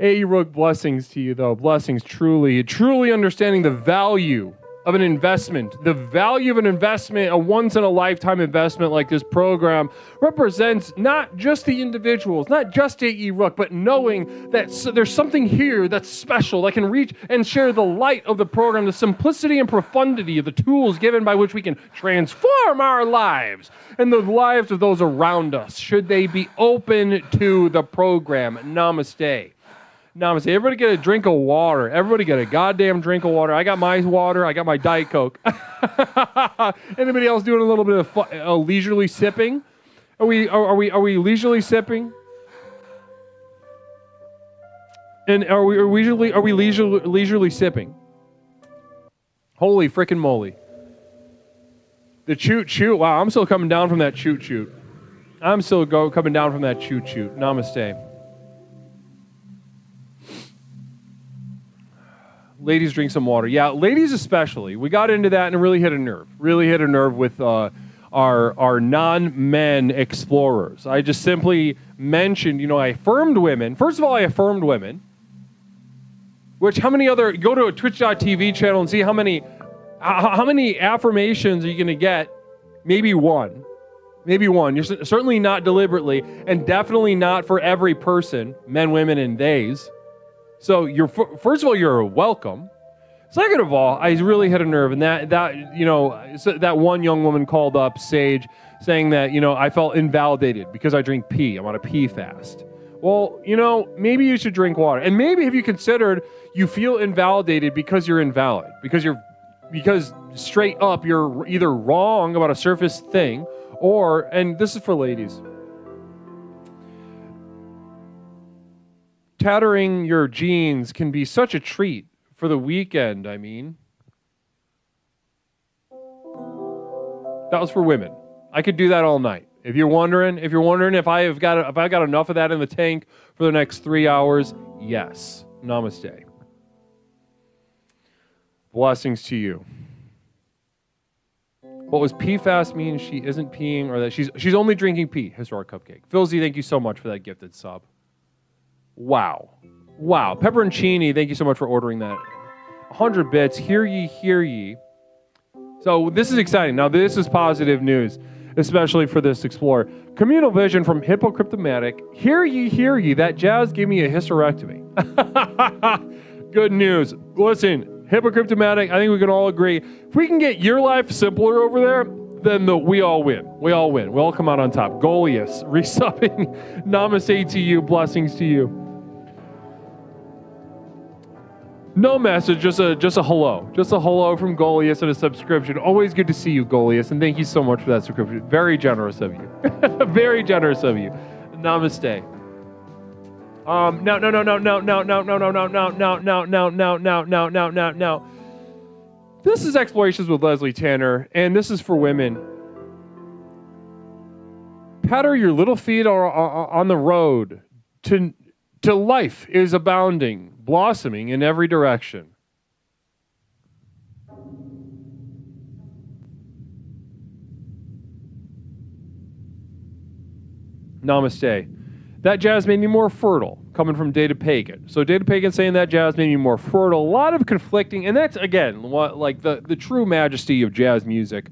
A. Rook, blessings to you, though. Blessings, truly understanding the value of an investment, the value of an investment, a once-in-a-lifetime investment like this program represents not just the individuals, not just A.E. Rook, but knowing that there's something here that's special that can reach and share the light of the program, the simplicity and profundity of the tools given by which we can transform our lives and the lives of those around us, should they be open to the program. Namaste. Namaste. Everybody get a drink of water. Everybody get a goddamn drink of water. I got my water. I got my Diet Coke. Anybody else doing a little bit of leisurely sipping? Are we leisurely sipping? And are we leisurely sipping? Holy frickin' moly! The choot. Wow, I'm still coming down from that choot. I'm still coming down from that choot. Namaste. Ladies, drink some water. Yeah, ladies especially. We got into that and it really hit a nerve. Really hit a nerve with our non-men explorers. I just simply mentioned, I affirmed women. First of all, I affirmed women. Which, go to a twitch.tv channel and see how many affirmations are you going to get? Maybe one. You're certainly not deliberately, and definitely not for every person, men, women, and theys. So first of all, you're welcome. Second of all, I really hit a nerve, and that one young woman called up Sage saying that, I felt invalidated because I drink pee. I'm on a pee fast. Well, maybe you should drink water. And maybe have you considered you feel invalidated because you're invalid, because straight up you're either wrong about a surface thing, and this is for ladies, tattering your jeans can be such a treat for the weekend. I mean, that was for women. I could do that all night. If you're wondering if I've got enough of that in the tank for the next 3 hours, yes. Namaste. Blessings to you. What was pee fast mean? She isn't peeing, or that she's only drinking pee. Historic Cupcake. Phil Z, thank you so much for that gifted sub. Wow. Pepperoncini, thank you so much for ordering that. 100 bits. Hear ye. So this is exciting. Now this is positive news, especially for this explorer. Communal vision from Hippocryptomatic. Hear ye. That jazz gave me a hysterectomy. Good news. Listen, Hippocryptomatic, I think we can all agree. If we can get your life simpler over there, then we all win. We all come out on top. Goliath, resubbing. Namaste to you. Blessings to you. No message, just a hello. Just a hello from Goliath and a subscription. Always good to see you, Goliath, and thank you so much for that subscription. Very generous of you. Very generous of you. Namaste. Now. This is Explorations with Leslie Tanner, and this is for women. Patter your little feet on the road to life is abounding, blossoming in every direction. Namaste. That jazz made me more fertile, coming from Data Pagan. So Data Pagan saying that jazz made me more fertile. A lot of conflicting, and that's, again, like the true majesty of jazz music.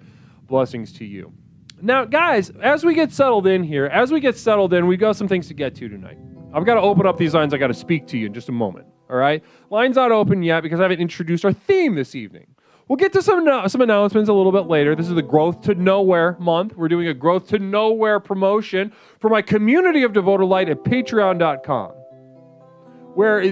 Blessings to you. Now, guys, as we get settled in, we've got some things to get to tonight. I've got to open up these lines. I've got to speak to you in just a moment, all right? Line's not open yet because I haven't introduced our theme this evening. We'll get to some announcements a little bit later. This is the Growth to Nowhere month. We're doing a Growth to Nowhere promotion for my community of devoted light at patreon.com, where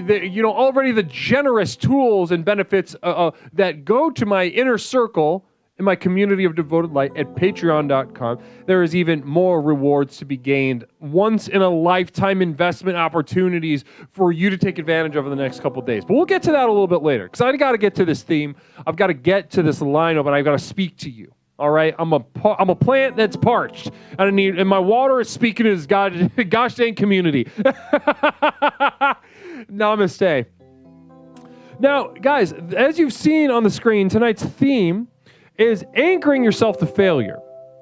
already the generous tools and benefits that go to my inner circle in my community of devoted light at patreon.com. There is even more rewards to be gained, once in a lifetime investment opportunities for you to take advantage of in the next couple of days. But we'll get to that a little bit later, because I got to get to this theme. I've got to get to this lineup, and I've got to speak to you. All right, I'm a plant that's parched, and my water is speaking to this gosh dang community. Namaste. Now, guys, as you've seen on the screen, tonight's theme is anchoring yourself to failure.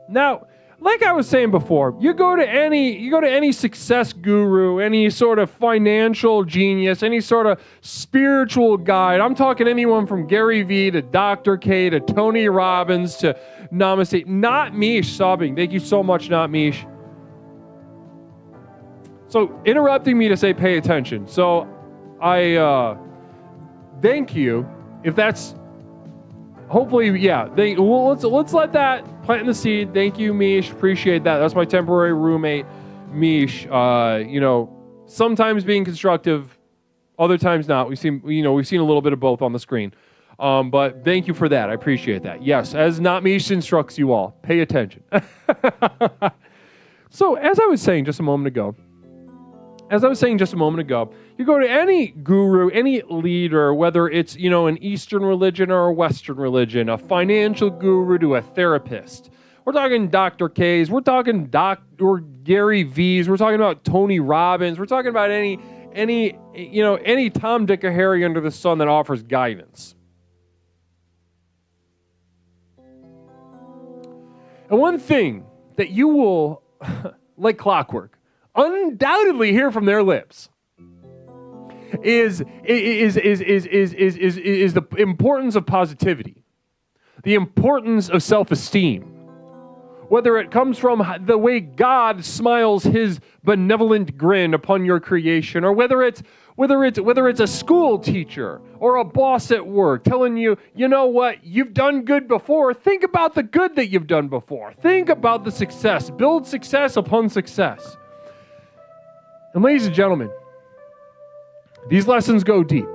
Now, like I was saying before, you go to any success guru, any sort of financial genius, any sort of spiritual guide. I'm talking anyone from Gary Vee to Dr. K to Tony Robbins to Namaste. Not Mish sobbing. Thank you so much, Not Mish. So interrupting me to say pay attention. So I thank you. If that's hopefully, yeah. Let's let that plant the seed. Thank you, Mish. Appreciate that. That's my temporary roommate, Mish. Sometimes being constructive, other times not. We've seen a little bit of both on the screen. But thank you for that. I appreciate that. Yes, as Not Mish instructs you all, pay attention. So as I was saying just a moment ago, you go to any guru, any leader, whether it's, an Eastern religion or a Western religion, a financial guru to a therapist. We're talking Dr. K's, we're talking or Gary V's, we're talking about Tony Robbins, we're talking about any Tom, Dick, or Harry under the sun that offers guidance. And one thing that you will, like clockwork, undoubtedly hear from their lips is the importance of positivity, the importance of self-esteem. Whether it comes from the way God smiles his benevolent grin upon your creation, or whether it's a school teacher or a boss at work telling you, you know what, you've done good before. Think about the good that you've done before. Think about the success. Build success upon success. And ladies and gentlemen, these lessons go deep.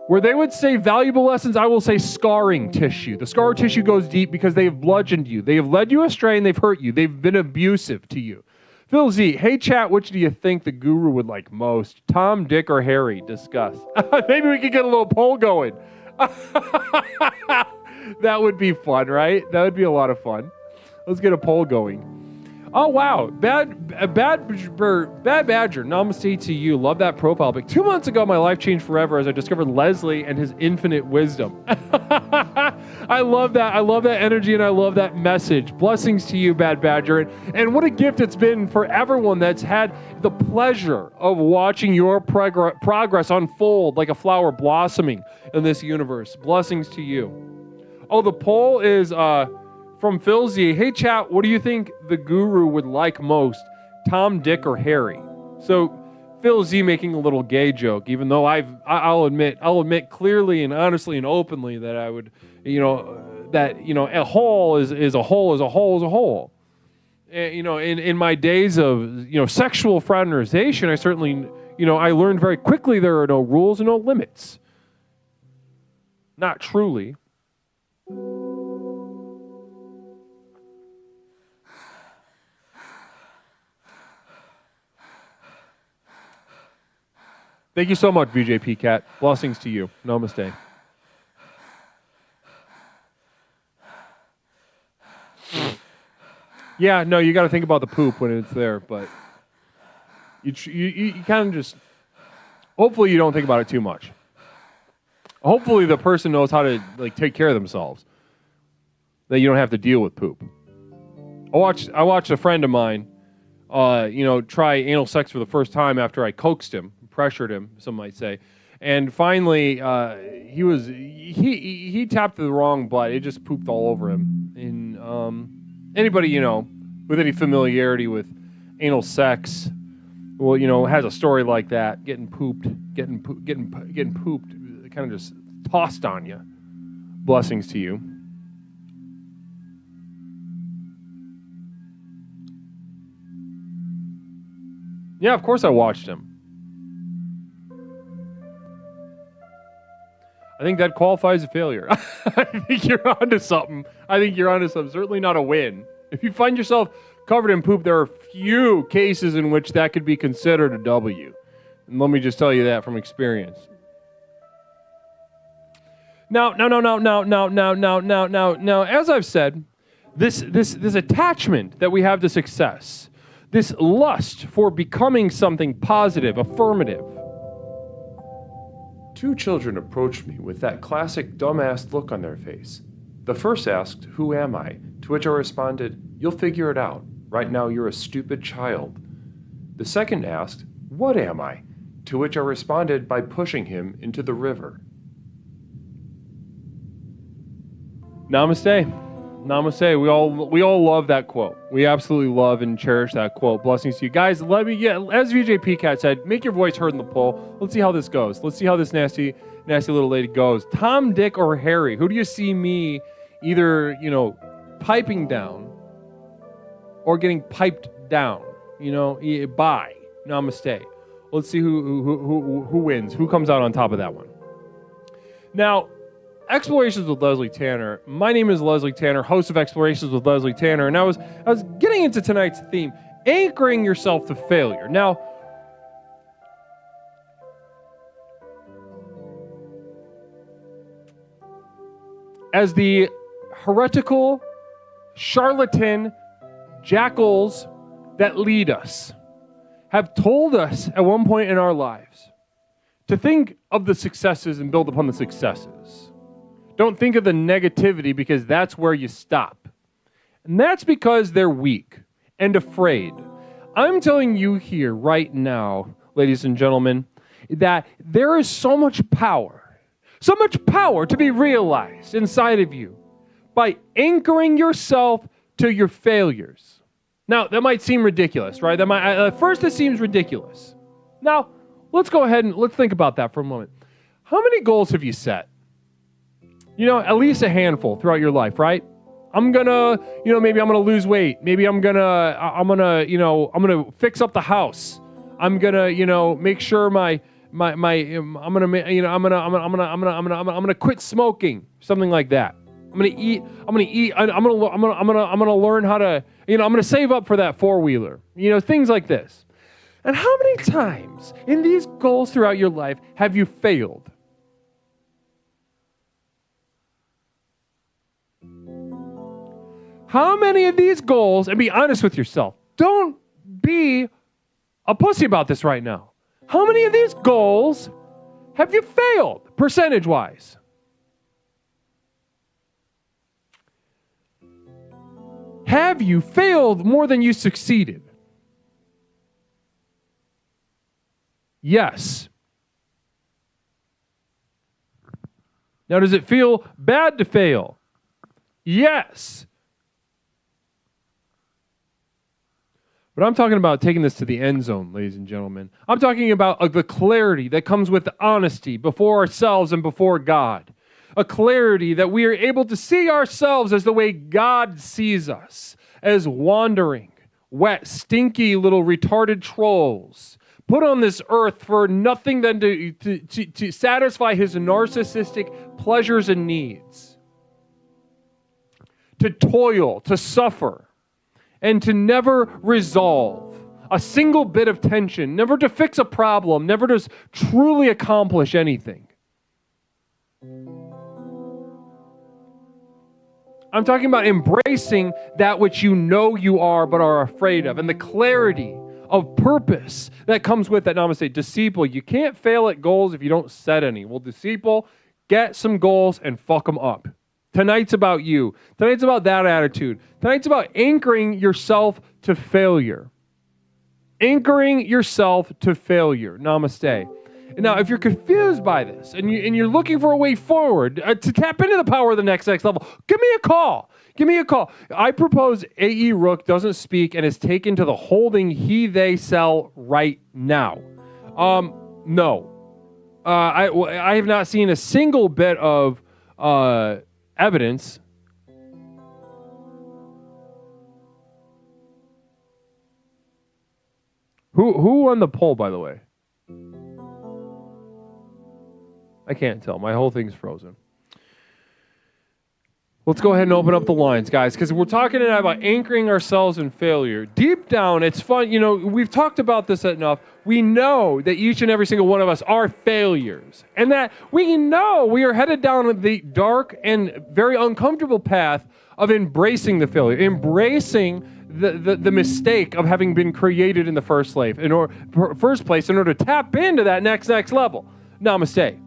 Where they would say valuable lessons, I will say scarring tissue. The scar tissue goes deep because they have bludgeoned you. They have led you astray and they've hurt you. They've been abusive to you. Phil Z, hey chat, which do you think the guru would like most? Tom, Dick, or Harry? Discuss. Maybe we could get a little poll going. That would be fun, right? That would be a lot of fun. Let's get a poll going. Oh, wow. Bad Badger, namaste to you. Love that profile pic. 2 months ago, my life changed forever as I discovered Leslie and his infinite wisdom. I love that. I love that energy and I love that message. Blessings to you, Bad Badger. And what a gift it's been for everyone that's had the pleasure of watching your progress unfold like a flower blossoming in this universe. Blessings to you. Oh, the poll is... from Phil Z, hey chat, what do you think the guru would like most, Tom, Dick, or Harry? So Phil Z making a little gay joke, even though I'll admit clearly and honestly and openly that I would, a hole is a hole is a hole is a hole. And, in my days of sexual fraternization, I certainly I learned very quickly there are no rules and no limits. Not truly. Thank you so much, BJP Cat. Blessings to you. Namaste. Yeah, no, you got to think about the poop when it's there, but you kind of just, hopefully you don't think about it too much. Hopefully the person knows how to take care of themselves, that you don't have to deal with poop. I watched a friend of mine, try anal sex for the first time after I coaxed him. Pressured him, some might say, and finally he tapped the wrong butt. It just pooped all over him. And anybody with any familiarity with anal sex, has a story like that, getting pooped, kind of just tossed on you. Blessings to you. Yeah, of course I watched him. I think that qualifies a failure. I think you're onto something. Certainly not a win. If you find yourself covered in poop, there are few cases in which that could be considered a W. And let me just tell you that from experience. Now, as I've said, this attachment that we have to success, this lust for becoming something positive, affirmative. Two children approached me with that classic dumbass look on their face. The first asked, "Who am I?" To which I responded, "You'll figure it out. Right now you're a stupid child." The second asked, "What am I?" To which I responded by pushing him into the river. Namaste. Namaste. We all love that quote. We absolutely love and cherish that quote. Blessings to you guys. As VJ PCAT said, make your voice heard in the poll. Let's see how this goes. Let's see how this nasty little lady goes. Tom, Dick, or Harry? Who do you see me either, piping down or getting piped down? Bye. Namaste. Let's see who wins. Who comes out on top of that one? Now, Explorations with Leslie Tanner. My name is Leslie Tanner, host of Explorations with Leslie Tanner, and I was getting into tonight's theme, anchoring yourself to failure. Now, as the heretical, charlatan jackals that lead us have told us at one point in our lives to think of the successes and build upon the successes. Don't think of the negativity, because that's where you stop. And that's because they're weak and afraid. I'm telling you here right now, ladies and gentlemen, that there is so much power to be realized inside of you by anchoring yourself to your failures. Now, that might seem ridiculous, right? At first it seems ridiculous. Now, let's go ahead and let's think about that for a moment. How many goals have you set? At least a handful throughout your life, right? I'm gonna, maybe I'm gonna lose weight. Maybe I'm gonna fix up the house. I'm gonna, make sure I'm gonna quit smoking, something like that. I'm gonna eat. I'm gonna learn how to, I'm gonna save up for that 4-wheeler. Things like this. And how many times in these goals throughout your life have you failed? How many of these goals, and be honest with yourself, don't be a pussy about this right now. How many of these goals have you failed, percentage-wise? Have you failed more than you succeeded? Yes. Now, does it feel bad to fail? Yes. But I'm talking about taking this to the end zone, ladies and gentlemen. I'm talking about the clarity that comes with the honesty before ourselves and before God. A clarity that we are able to see ourselves as the way God sees us, as wandering, wet, stinky little retarded trolls, put on this earth for nothing than to satisfy his narcissistic pleasures and needs. To toil, to suffer, and to never resolve a single bit of tension, never to fix a problem, never to truly accomplish anything. I'm talking about embracing that which you know you are but are afraid of, and the clarity of purpose that comes with that. Namaste. Disciple, you can't fail at goals if you don't set any. Well, disciple, get some goals and fuck them up. Tonight's about you. Tonight's about that attitude. Tonight's about anchoring yourself to failure. Anchoring yourself to failure. Namaste. And now, if you're confused by this and you're looking for a way forward to tap into the power of the next level, give me a call. Give me a call. I propose A.E. Rook doesn't speak and is taken to the holding they sell right now. No. I have not seen a single bit of evidence Who won the poll, by the way? I can't tell. My whole thing's frozen. Let's go ahead and open up the lines, guys, because we're talking tonight about anchoring ourselves in failure. Deep down, it's fun. We've talked about this enough. We know that each and every single one of us are failures, and that we know we are headed down the dark and very uncomfortable path of embracing the failure, embracing the mistake of having been created in the first place in order to tap into that next level. Namaste.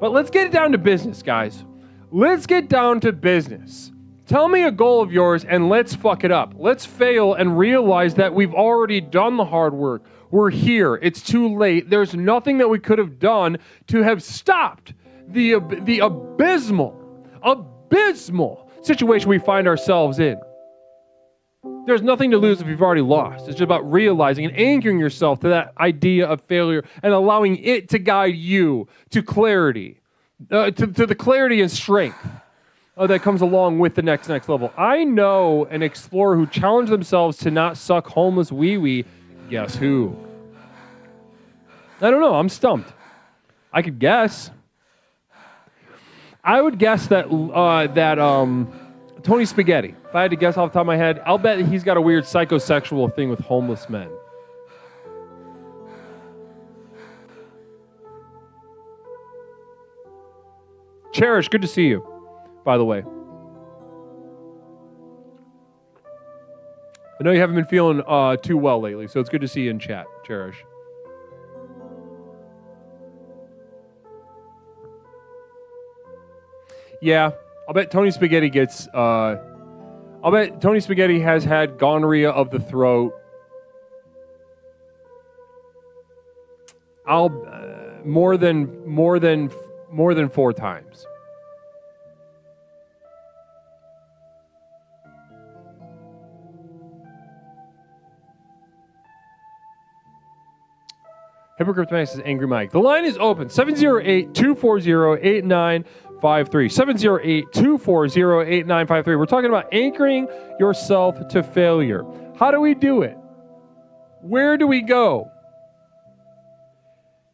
But let's get down to business, guys. Let's get down to business. Tell me a goal of yours and let's fuck it up. Let's fail and realize that we've already done the hard work. We're here. It's too late. There's nothing that we could have done to have stopped the abysmal situation we find ourselves in. There's nothing to lose if you've already lost. It's just about realizing and anchoring yourself to that idea of failure and allowing it to guide you to clarity, to the clarity and strength that comes along with the next level. I know an explorer who challenged themselves to not suck homeless wee-wee. Guess who? I don't know. I'm stumped. I could guess. I would guess that Tony Spaghetti. If I had to guess off the top of my head, I'll bet he's got a weird psychosexual thing with homeless men. Cherish, good to see you, by the way. I know you haven't been feeling too well lately, so it's good to see you in chat, Cherish. Yeah, I'll bet Tony Spaghetti gets... I'll bet Tony Spaghetti has had gonorrhea of the throat. More than 4 times. Hypocrite Man says Angry Mike. The line is open. 708-240-8953. 708-240-8953. We're talking about anchoring yourself to failure. How do we do it? Where do we go?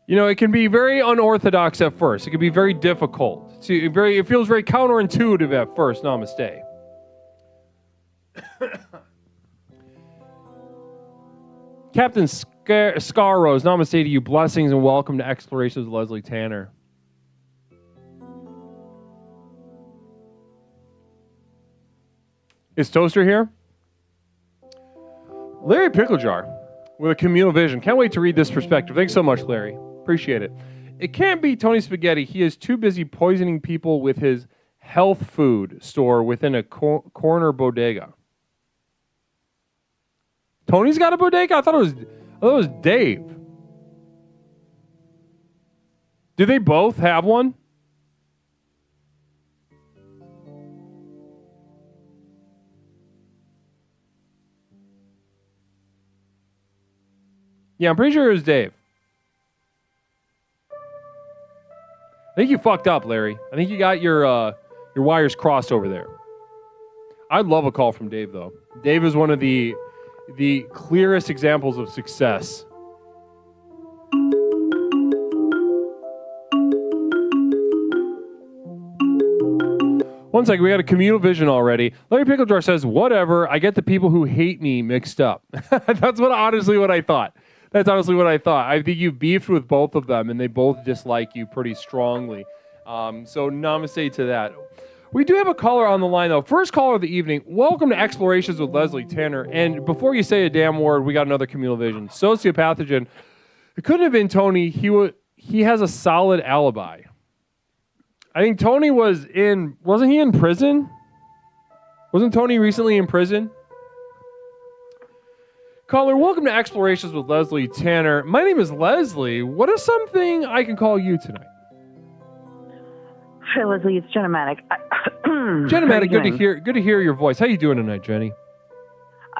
You know, it can be very unorthodox at first. It can be very difficult. It feels very counterintuitive at first. Namaste. Captain Scarrose, namaste to you. Blessings and welcome to Explorations with Leslie Tanner. Is Toaster here? Larry Picklejar with a communal vision. Can't wait to read this perspective. Thanks so much, Larry. Appreciate it. It can't be Tony Spaghetti. He is too busy poisoning people with his health food store within a corner bodega. Tony's got a bodega? I thought it was Dave. Do they both have one? Yeah, I'm pretty sure it was Dave. I think you fucked up, Larry. I think you got your wires crossed over there. I'd love a call from Dave, though. Dave is one of the clearest examples of success. One second, we got a communal vision already. Larry Picklejar says, whatever, I get the people who hate me mixed up. That's honestly what I thought. That's honestly what I thought. I think you beefed with both of them, and they both dislike you pretty strongly. So namaste to that. We do have a caller on the line, though. First caller of the evening. Welcome to Explorations with Leslie Tanner. And before you say a damn word, we got another communal vision. Sociopathogen. It couldn't have been Tony. He has a solid alibi. I think Tony wasn't he in prison? Wasn't Tony recently in prison? Caller, welcome to Explorations with Leslie Tanner. My name is Leslie. What is something I can call you tonight?
Hi, Leslie. It's Jenna Maddock.
Jenna Maddock, good to hear your voice. How you doing tonight, Jenny?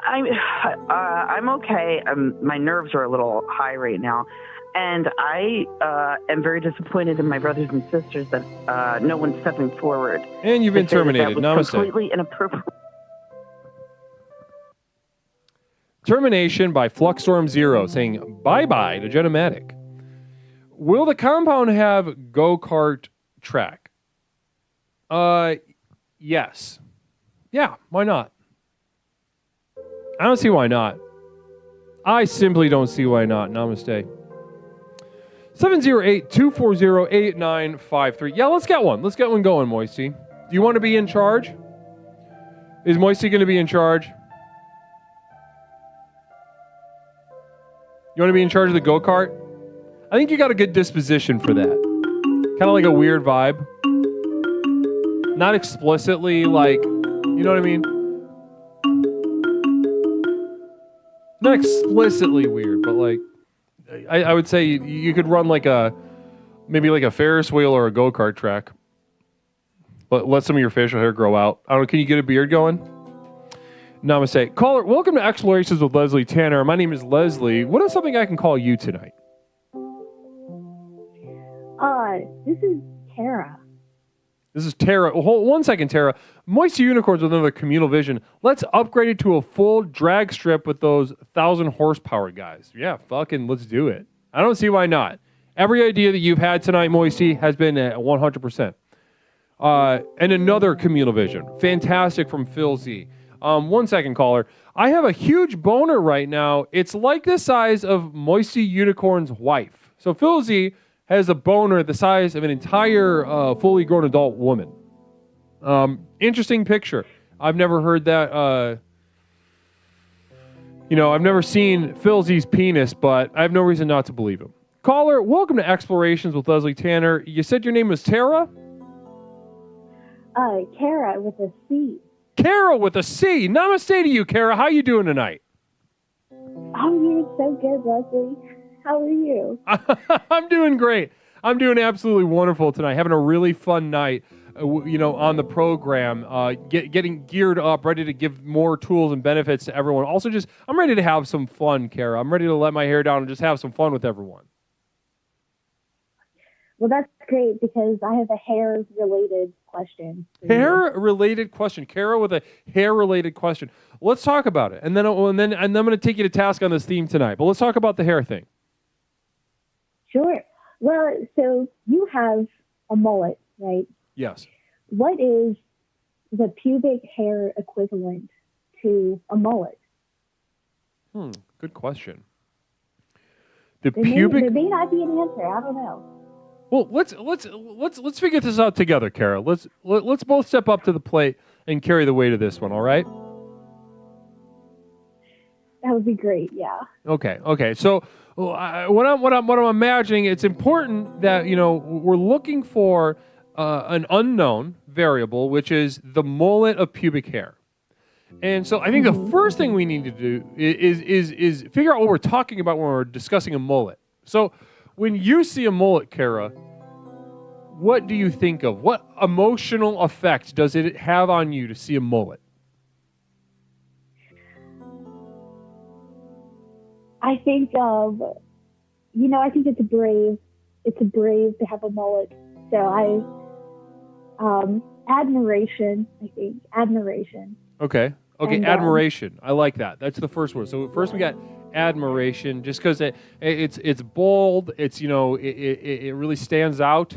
I'm okay. My nerves are a little high right now, and I am very disappointed in my brothers and sisters that no one's stepping forward.
And you've been terminated.
That was
Namaste.
Completely inappropriate.
Termination by Fluxstorm Zero, saying bye-bye to Jenna Maddock. Will the compound have go-kart track? Yes. Yeah, why not? I don't see why not. I simply don't see why not. Namaste. 708-240-8953. Yeah, let's get one. Let's get one going, Moisty. Do you want to be in charge? Is Moisty going to be in charge? You want to be in charge of the go-kart? I think you got a good disposition for that. Kind of like a weird vibe. Not explicitly like, you know what I mean? Not explicitly weird, but like, I would say you could run like maybe like a Ferris wheel or a go-kart track. But let some of your facial hair grow out. I don't know, can you get a beard going? Namaste. Caller, welcome to Explorations with Leslie Tanner. My name is Leslie. What is something I can call you tonight?
This is Tara.
This is Tara. Hold 1 second, Tara. Moisty Unicorns with another communal vision. Let's upgrade it to a full drag strip with those 1,000 horsepower guys. Yeah, fucking let's do it. I don't see why not. Every idea that you've had tonight, Moisty, has been at 100%. And another communal vision. Fantastic from Phil Z. 1 second, caller. I have a huge boner right now. It's like the size of Moisty Unicorn's wife. So Phil Z has a boner the size of an entire fully grown adult woman. Interesting picture. I've never heard that. I've never seen Phil Z's penis, but I have no reason not to believe him. Caller, welcome to Explorations with Leslie Tanner. You said your name was Tara?
Kara with a C.
Kara with a C. Namaste to you, Kara. How you doing tonight?
I'm doing so good, Leslie. How are you?
I'm doing great. I'm doing absolutely wonderful tonight. Having a really fun night, on the program. Getting geared up, ready to give more tools and benefits to everyone. Also, I'm ready to have some fun, Kara. I'm ready to let my hair down and just have some fun with everyone.
Well, that's great because I have a hair-related question.
Hair-related question. Kara with a hair-related question. Let's talk about it. And then I'm going to take you to task on this theme tonight. But let's talk about the hair thing.
Sure. Well, so you have a mullet, right?
Yes.
What is the pubic hair equivalent to a mullet?
Good question.
There may not be an answer. I don't know.
Well, let's figure this out together, Kara. Let's both step up to the plate and carry the weight of this one. All right?
That would be great. Yeah.
Okay. So what I'm imagining, it's important that we're looking for an unknown variable, which is the mullet of pubic hair. And so I think the first thing we need to do is figure out what we're talking about when we're discussing a mullet. So when you see a mullet, Kara, what do you think of? What emotional effect does it have on you to see a mullet?
I think I think it's brave to have a mullet. So admiration.
Okay.
And,
Admiration. I like that. That's the first word. So first we got admiration, just because it's bold. It's it really stands out.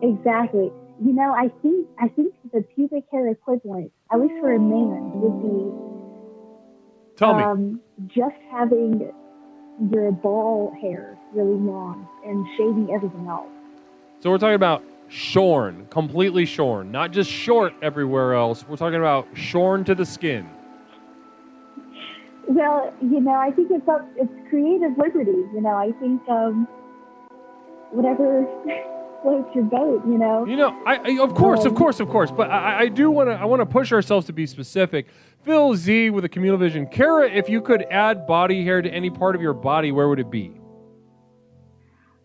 Exactly. I think the pubic hair equivalent, at least for a man, would be
Tell me.
Just having your ball hair really long and shaving everything else.
So we're talking about shorn, completely shorn, not just short everywhere else. We're talking about shorn to the skin.
Well, I think it's creative liberty. I think whatever floats your boat.
Of course. But I want to push ourselves to be specific. Phil Z with a communal vision. Kara, if you could add body hair to any part of your body, where would it be?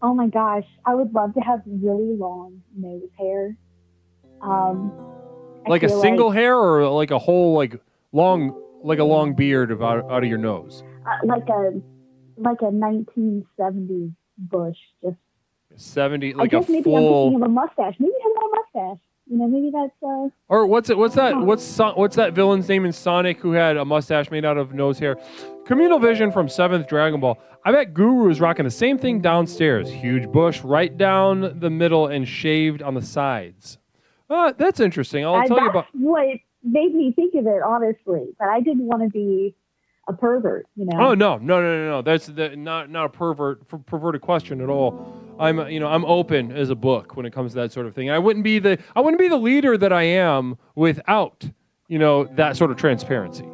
Oh my gosh, I would love to have really long nose hair.
Like a single hair, or like a whole long beard out of your nose?
Like a 1970s bush, just
70, like
I guess
a
maybe
full.
I'm thinking of a mustache. Maybe have a mustache. Maybe that's.
Or what's that villain's name in Sonic who had a mustache made out of nose hair? Communal vision from 7th Dragon Ball. I bet Guru is rocking the same thing downstairs. Huge bush right down the middle and shaved on the sides. That's interesting. I'll tell you about.
What made me think of it, honestly. But I didn't want to be a pervert,
Oh no. That's not a perverted question at all. I'm open as a book when it comes to that sort of thing. I wouldn't be the leader that I am without that sort of transparency.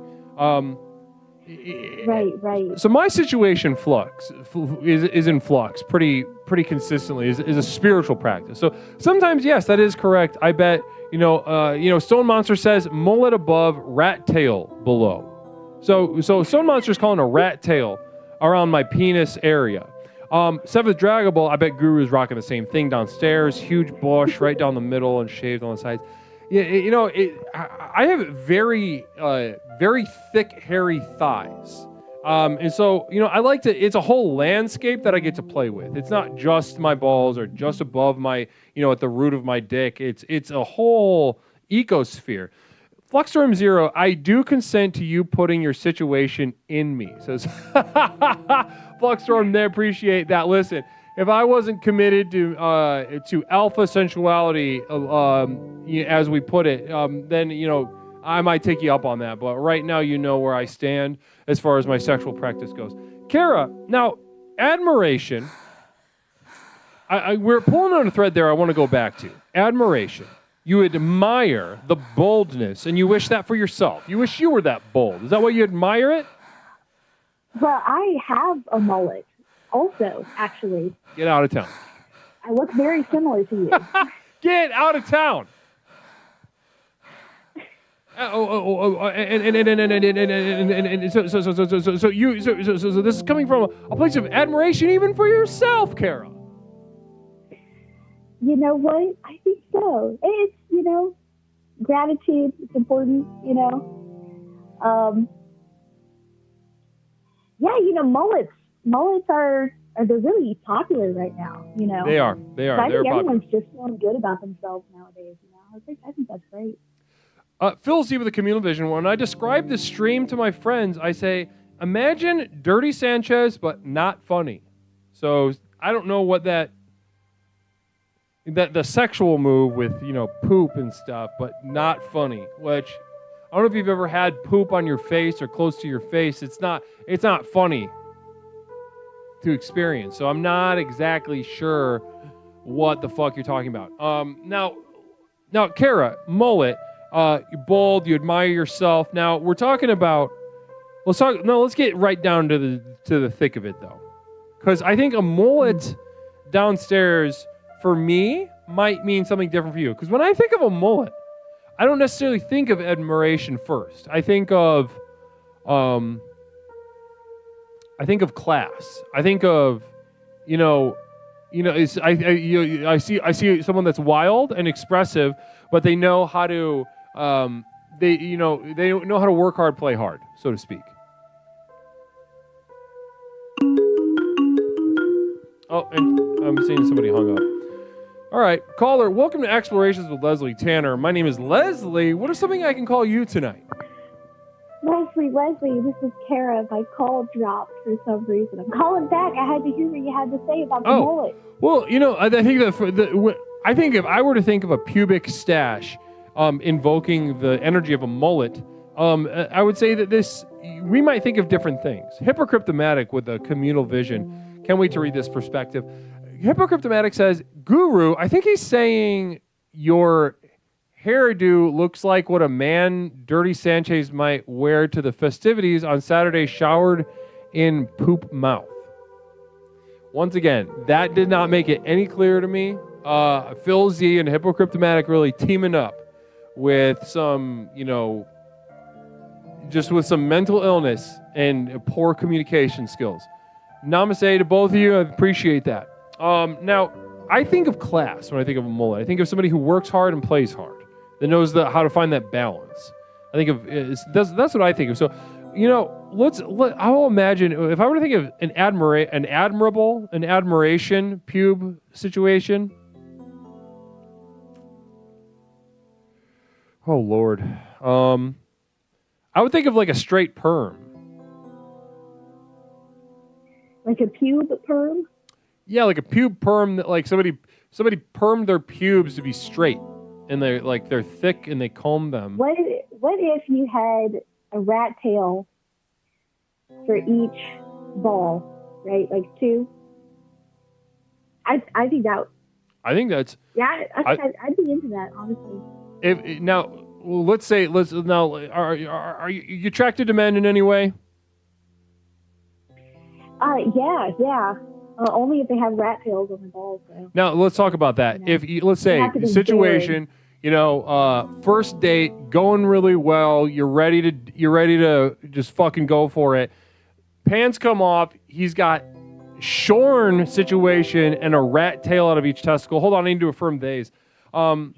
Right.
So my situation is in flux pretty consistently. Is a spiritual practice. So sometimes, yes, that is correct. I bet Stone Monster says mullet above, rat tail below. So Stone Monster's calling a rat tail around my penis area. Seventh Dragon Ball, I bet Guru's rocking the same thing downstairs, huge bush right down the middle and shaved on the sides. Yeah, I have very thick, hairy thighs. And so, I like to, it's a whole landscape that I get to play with. It's not just my balls or just above my, at the root of my dick. It's a whole ecosphere. Fluxstorm Zero, I do consent to you putting your situation in me. Says Fluxstorm, they appreciate that. Listen, if I wasn't committed to alpha sensuality, as we put it, then I might take you up on that. But right now, you know where I stand as far as my sexual practice goes. Kara, now admiration. We're pulling on a thread there. I want to go back to admiration. You admire the boldness, and you wish that for yourself. You wish you were that bold. Is that why you admire it?
Well, I have a mullet also, actually.
Get out of town.
I look very similar to you.
Get out of town. So this is coming from a place of admiration even for yourself, Kara.
You know what? I think so. It's, gratitude. It's important, Mullets are they're really popular right now,
They are.
So I think everyone's just feeling good about themselves nowadays, I think that's great.
Phil Z with the Communal Vision. When I describe this stream to my friends, I say, imagine Dirty Sanchez, but not funny. So I don't know what that the sexual move with, poop and stuff, but not funny, which I don't know if you've ever had poop on your face or close to your face. It's not funny to experience. So I'm not exactly sure what the fuck you're talking about. Now, Kara, mullet, you're bold, you admire yourself. Now we're talking about, let's get right down to the thick of it though. Because I think a mullet downstairs for me might mean something different for you. Because when I think of a mullet, I don't necessarily think of admiration first. I think of class. I think of, I see someone that's wild and expressive, but they know how to, they know how to work hard, play hard, so to speak. Oh, and I'm seeing somebody hung up. All right, caller, welcome to Explorations with Leslie Tanner. My name is Leslie. What is something I can call you tonight?
Leslie, this is Kara. My call dropped for some reason. I'm calling back. I had to hear what you had to say about the mullet.
Well, I think if I were to think of a pubic stash invoking the energy of a mullet, I would say that we might think of different things. Hypocryptomatic with a communal vision. Can't wait to read this perspective. Hypocryptomatic says, Guru, I think he's saying your hairdo looks like what a man, Dirty Sanchez, might wear to the festivities on Saturday, showered in poop mouth. Once again, that did not make it any clearer to me. Phil Z and Hypocryptomatic really teaming up with some, just with some mental illness and poor communication skills. Namaste to both of you. I appreciate that. Now, I think of class when I think of a mullet. I think of somebody who works hard and plays hard, that knows how to find that balance. I think of that's what I think of. So, I'll imagine if I were to think of an admiration pube situation. Oh Lord, I would think of like a straight perm.
Like a pube perm?
Yeah, like a pube perm that like somebody permed their pubes to be straight, and they're thick and they comb them.
What if you had a rat tail for each ball, right? Like two. I think that's. Yeah, I'd be into that, honestly.
Let's say are you attracted to men in any way?
Yeah. Only if they have rat tails on their balls, though.
Now, let's talk about that. If let's say situation, first date going really well, you're ready to just fucking go for it. Pants come off. He's got shorn situation and a rat tail out of each testicle. Hold on, I need to affirm these. Climbing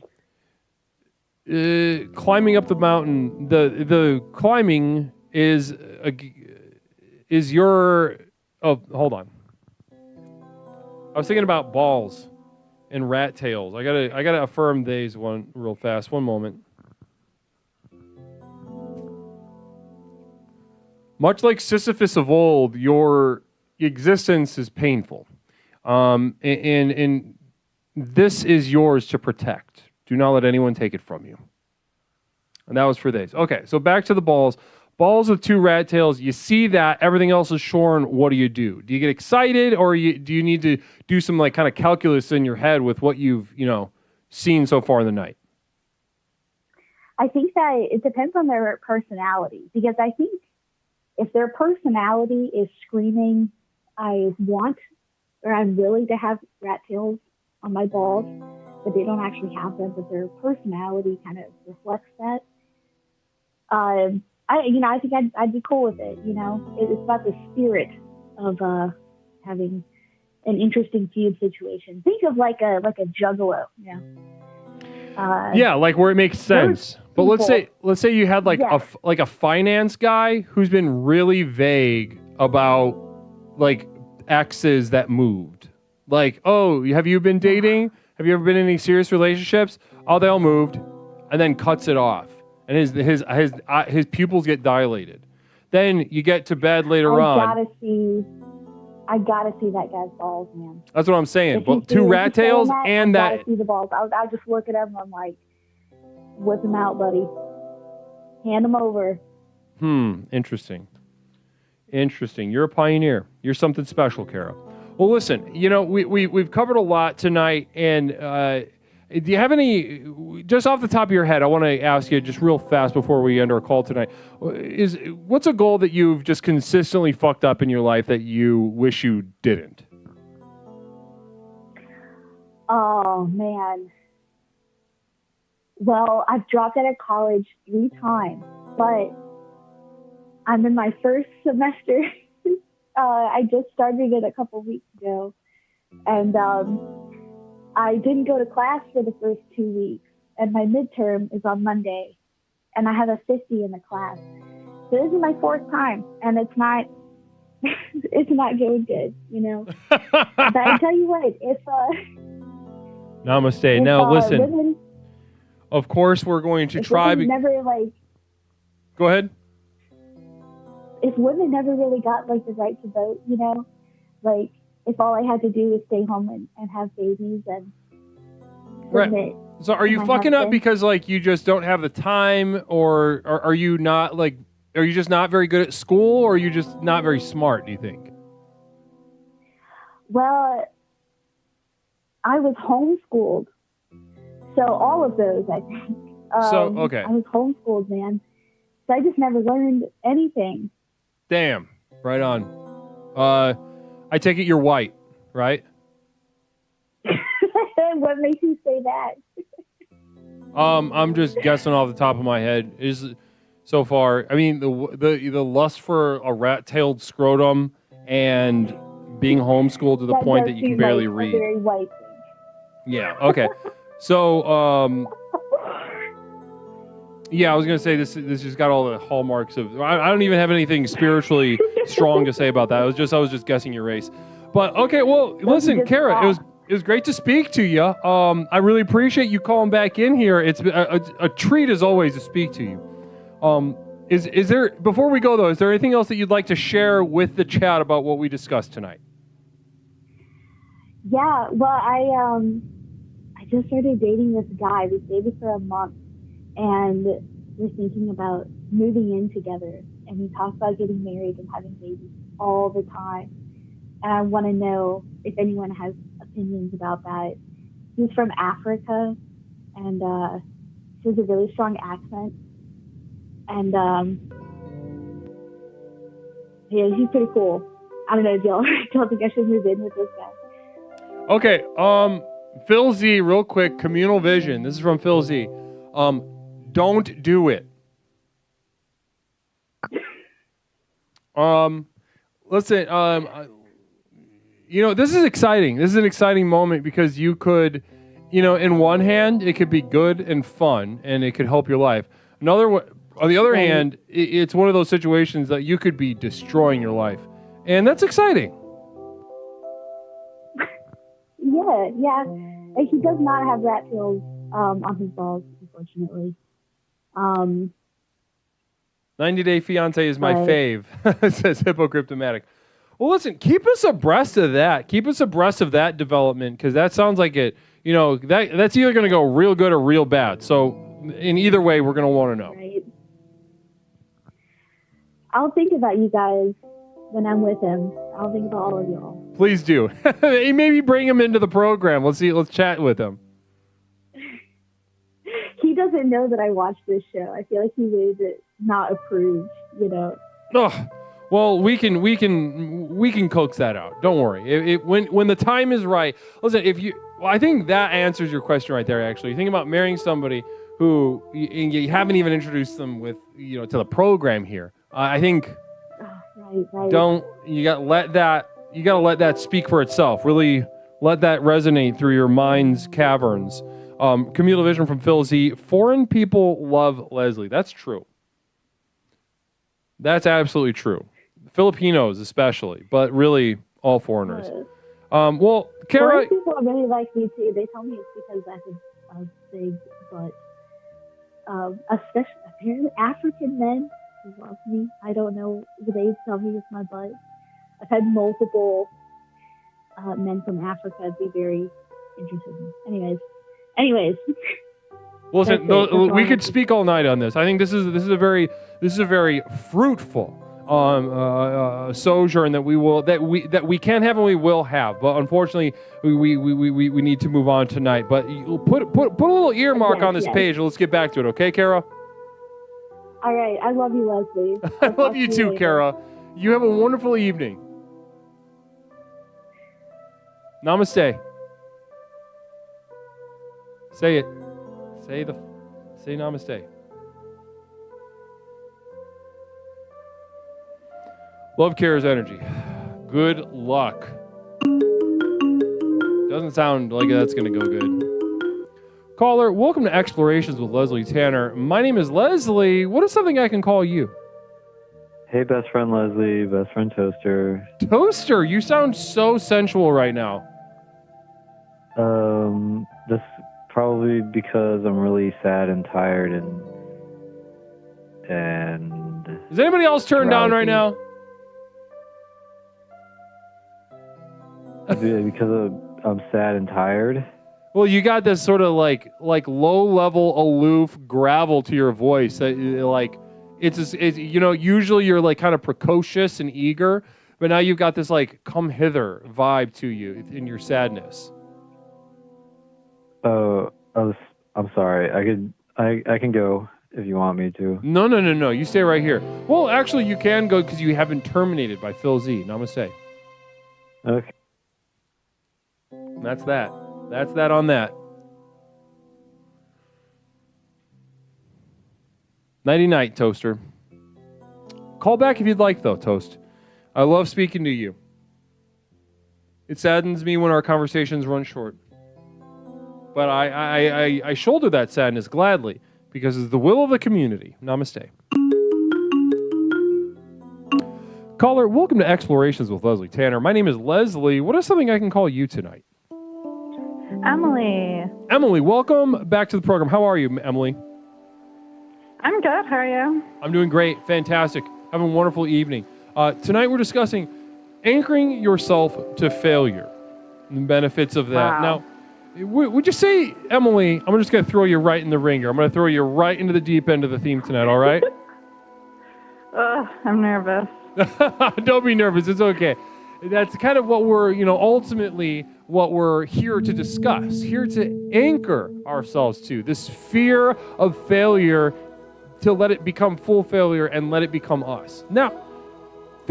up the mountain. The climbing is your. Oh, hold on. I was thinking about balls and rat tails. I gotta affirm these one real fast. One moment. Much like Sisyphus of old, your existence is painful, and this is yours to protect. Do not let anyone take it from you. And that was for these. Okay, so back to the balls. Balls with 2 rat tails. You see that everything else is shorn. What do? Do you get excited, or do you need to do some like kind of calculus in your head with what you've seen so far in the night?
I think that it depends on their personality, because I think if their personality is screaming, I want or I'm willing to have rat tails on my balls, but they don't actually have them, but their personality kind of reflects that. I think I'd be cool with it. It's about the spirit of having an interesting feud situation. Think of like a juggalo.
Yeah, like where it makes sense. But let's say you had like a finance guy who's been really vague about like exes that moved. Like, oh, have you been dating? Have you ever been in any serious relationships? Oh, they all moved, and then cuts it off, and his pupils get dilated. Then you get to bed later on.
I gotta see that guy's balls, man.
That's what I'm saying. Well, 2 rat tails and that.
I gotta see the balls. I'll just look at him and I'm like, whip him out, buddy. Hand him over.
Interesting. You're a pioneer. You're something special, Kara. Well, listen, we've covered a lot tonight, and do you have any, just off the top of your head, I want to ask you just real fast before we end our call tonight, what's a goal that you've just consistently fucked up in your life that you wish you didn't?
Oh, man. Well, I've dropped out of college 3 times, but I'm in my first semester. I just started it a couple weeks ago, and I didn't go to class for the first 2 weeks, and my midterm is on Monday, and I have a 50 in the class. So this is my 4th time, and it's not going good, But I tell you what,
Namaste. Now listen. Women, of course, we're going to try. Go ahead.
If women never really got like the right to vote, like if all I had to do was stay home and have babies and
right. So are you fucking up because like you just don't have the time, or are you not like, are you just not very good at school, or are you just not very smart, do you think?
Well, I was homeschooled. So all of those, I think.
Okay.
I was homeschooled, man. So I just never learned anything.
Damn. Right on. I take it you're white, right?
What makes you say that?
I'm just guessing off the top of my head. So far, I mean, the lust for a rat-tailed scrotum and being homeschooled to the point that you can barely read.
Very white thing.
Yeah. Okay. So, yeah, I was gonna say this just got all the hallmarks of. I don't even have anything spiritually strong to say about that. I was just guessing your race. But okay, well, listen, Kara, it was great to speak to you. I really appreciate you calling back in here. It's a treat as always to speak to you. Is there, before we go though, is there anything else that you'd like to share with the chat about what we discussed tonight?
Yeah, well, I just started dating this guy. We dated for a month, and we're thinking about moving in together. And we talk about getting married and having babies all the time. And I want to know if anyone has opinions about that. He's from Africa, and he has a really strong accent. And yeah, he's pretty cool. I don't know, do y'all think I should move in with this guy?
Okay, Phil Z, real quick, communal vision. This is from Phil Z. Don't do it. Listen, this is exciting. This is an exciting moment because you could, in one hand, it could be good and fun and it could help your life. On the other hand, it's one of those situations that you could be destroying your life. And that's exciting.
Yeah. Like, he does not have rat tails on his balls, unfortunately.
90 Day Fiance is my fave, says Hippocryptomatic. Well, listen, keep us abreast of that. Keep us abreast of that development, because that sounds like it, that's either going to go real good or real bad. So in either way, we're going to want to know.
Right. I'll think about you guys when I'm with him. I'll think about all of y'all.
Please do. Maybe bring him into the program. Let's chat with him.
He doesn't know that I watched this show. I feel like he would not approve,
Oh, well, we can coax that out. Don't worry. When the time is right. Listen, I think that answers your question right there. Actually, you think about marrying somebody who you haven't even introduced them with, to the program here. I think.
Right.
You gotta let that speak for itself. Really let that resonate through your mind's caverns. Communal vision from Phil Z. Foreign people love Leslie. That's true. That's absolutely true. Filipinos especially, but really all foreigners. Well, Kara.
Foreign people really like me too. They tell me it's because I have a big butt. Especially apparently African men love me. I don't know. They tell me it's my butt. I've had multiple men from Africa be very interested in me. Anyways.
Listen, we could speak all night on this. I think this is a very fruitful sojourn that we can have and we will have. But unfortunately, we need to move on tonight. But you put a little earmark on this page and let's get back to it, okay, Kara?
All right. I love you, Leslie.
I love you too, Kara. You have a wonderful evening. Namaste. Say it. Say namaste. Love Kara's energy. Good luck. Doesn't sound like that's going to go good. Caller, welcome to Explorations with Leslie Tanner. My name is Leslie. What is something I can call you?
Hey, best friend Leslie, best friend Toaster.
Toaster, you sound so sensual right now.
This probably because I'm really sad and tired and
is anybody else turned down right now?
Because I'm sad and tired.
Well, you got this sort of like low-level, aloof gravel to your voice. It's usually you're like kind of precocious and eager, but now you've got this like come hither vibe to you in your sadness.
I'm sorry. I can go if you want me to.
No. You stay right here. Well, actually, you can go because you have been terminated by Phil Z. Namaste.
Okay.
That's that. That's that on that. Nighty night, Toaster. Call back if you'd like, though, Toast. I love speaking to you. It saddens me when our conversations run short. But I shoulder that sadness gladly because it's the will of the community. Namaste. Caller, welcome to Explorations with Leslie Tanner. My name is Leslie. What is something I can call you tonight?
Emily.
Emily, welcome back to the program. How are you, Emily?
I'm good. How are you?
I'm doing great. Fantastic. Having a wonderful evening. Tonight we're discussing anchoring yourself to failure and the benefits of that.
Wow.
Now, would you say, Emily, I'm just going to throw you right in the ringer. I'm going to throw you right into the deep end of the theme tonight, all right?
I'm nervous.
Don't be nervous. It's okay. That's kind of what we're, ultimately what we're here to discuss, here to anchor ourselves to, this fear of failure, to let it become full failure and let it become us. Now,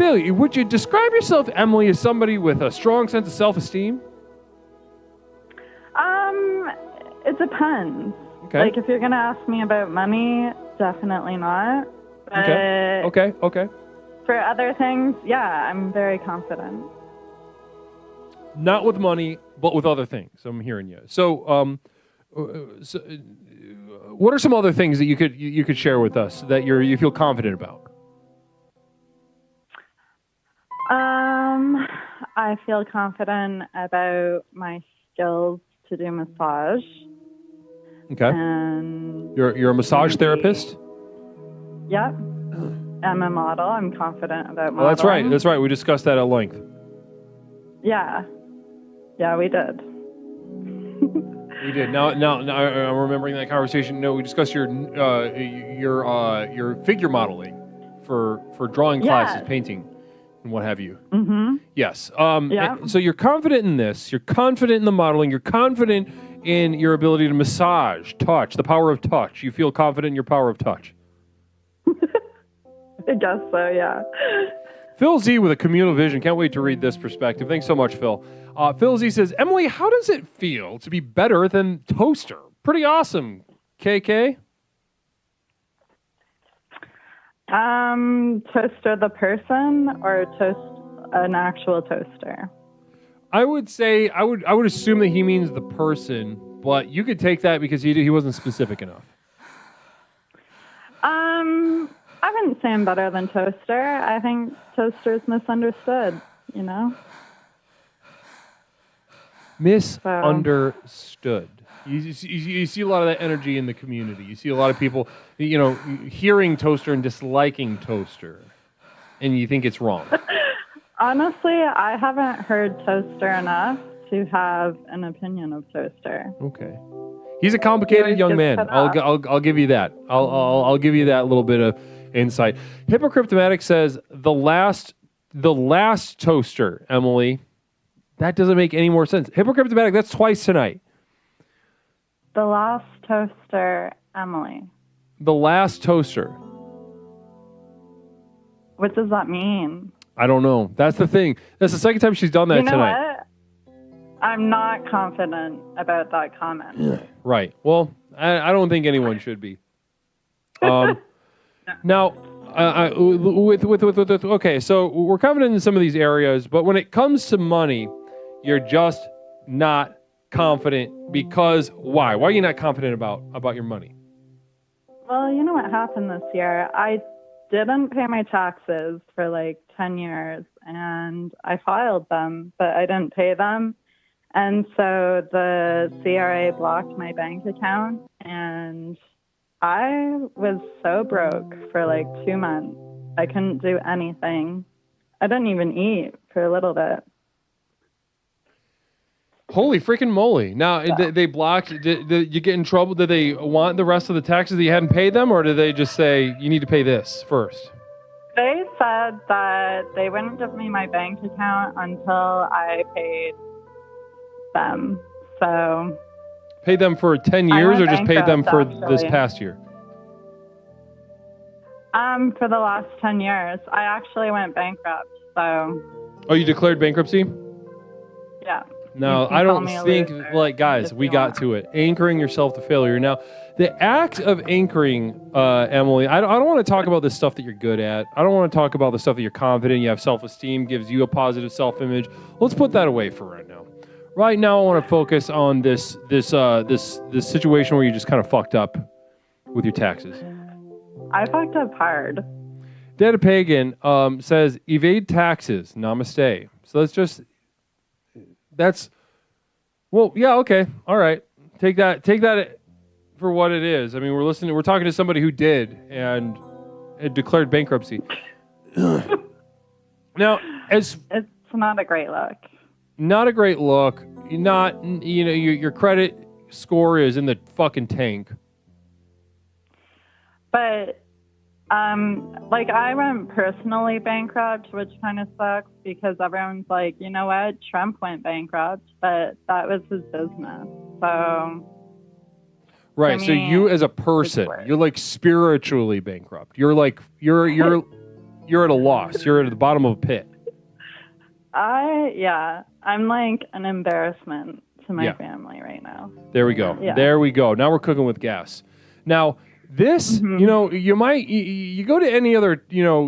Phil, would you describe yourself, Emily, as somebody with a strong sense of self-esteem?
It depends.
Okay.
Like, if you're going to ask me about money, definitely not. But
Okay.
for other things, yeah, I'm very confident.
Not with money, but with other things. I'm hearing you. So, what are some other things that you could share with us that you feel confident about?
I feel confident about my skills to do massage.
Okay.
And
You're a massage therapist?
Yep. I'm a model. I'm confident about modeling.
Well, that's right. We discussed that at length.
Yeah, we did.
We did. Now I'm remembering that conversation. No, we discussed your figure modeling for drawing classes, painting, and what have you.
Mm-hmm.
Yes. So you're confident in this. You're confident in the modeling. You're confident in your ability to massage, touch, the power of touch. You feel confident in your power of touch.
I guess so, yeah.
Phil Z with a communal vision. Can't wait to read this perspective. Thanks so much, Phil. Phil Z says, Emily, how does it feel to be better than Toaster? Pretty awesome. KK?
Toaster the person or an actual toaster?
I would say I would assume that he means the person, but you could take that because he wasn't specific enough.
I wouldn't say I'm better than Toaster. I think Toaster's misunderstood, you know?
Misunderstood. You see a lot of that energy in the community. You see a lot of people, hearing Toaster and disliking Toaster, and you think it's wrong.
Honestly, I haven't heard Toaster enough to have an opinion of Toaster.
Okay. He's a complicated young man. I'll give you that. I'll give you that little bit of insight. Hypocryptomatic says the last Toaster, Emily. That doesn't make any more sense. Hypocryptomatic, that's twice tonight.
The last Toaster, Emily.
The last Toaster.
What does that mean?
I don't know. That's the thing. That's the second time she's done that tonight.
What? I'm not confident about that comment.
Yeah. Right. Well, I don't think anyone should be. Now, okay, so we're confident in some of these areas, but when it comes to money, you're just not confident because why? Why are you not confident about your money?
Well, you know what happened this year? I didn't pay my taxes for like 10 years, and I filed them, but I didn't pay them. And so the CRA blocked my bank account, and I was so broke for like 2 months. I couldn't do anything. I didn't even eat for a little bit.
Holy freaking moly. Now, they blocked, did you get in trouble? Did they want the rest of the taxes that you hadn't paid them, or did they just say, you need to pay this first?
They said that they wouldn't give me my bank account until I paid them. So...
Paid them for 10 years or just paid them for this past year?
For the last 10 years. I actually went bankrupt, so...
Oh, you declared bankruptcy?
Yeah.
No, I don't think, guys, we got to it. Anchoring yourself to failure. Now, the act of anchoring, Emily, I don't want to talk about the stuff that you're good at. I don't want to talk about the stuff that you're confident, you have self-esteem, gives you a positive self-image. Let's put that away for right now. Right now, I want to focus on this situation where you just kind of fucked up with your taxes.
I fucked up hard.
Dead Pagan says, evade taxes, namaste. So yeah, okay, all right. Take that for what it is. I mean, we're talking to somebody who did and declared bankruptcy. Now, it's
not a great look.
Not a great look. Your credit score is in the fucking tank.
But, I went personally bankrupt, which kind of sucks because everyone's like, you know what? Trump went bankrupt, but that was his business. So.
Right. So you as a person, you're like spiritually bankrupt. You're you're at a loss. You're at the bottom of a pit.
I'm like an embarrassment to my
Yeah.
family right now.
There we go.
Yeah.
There we go. Now we're cooking with gas. Now, this, you know, you go to any other, you know,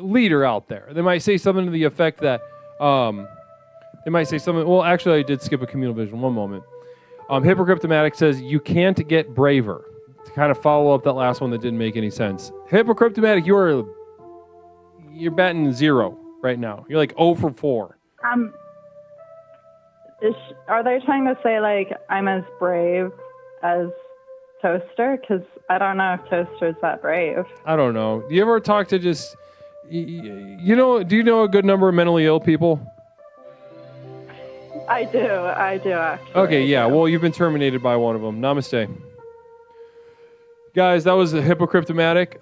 leader out there. They might say something to the effect that, they might say something. Well, actually, I did skip a communal vision. One moment. Hypocryptomatic says, you can't get braver. To kind of follow up that last one that didn't make any sense. Hypocryptomatic, you're batting 0 right now. You're like 0 for 4.
Are they trying to say, like, I'm as brave as Toaster? Because I don't know if Toaster's that brave.
I don't know. Do you ever talk to just, you know, do you know a good number of mentally ill people?
I do actually.
Okay, yeah. Well, you've been terminated by one of them. Namaste. Guys, that was a Hypocryptomatic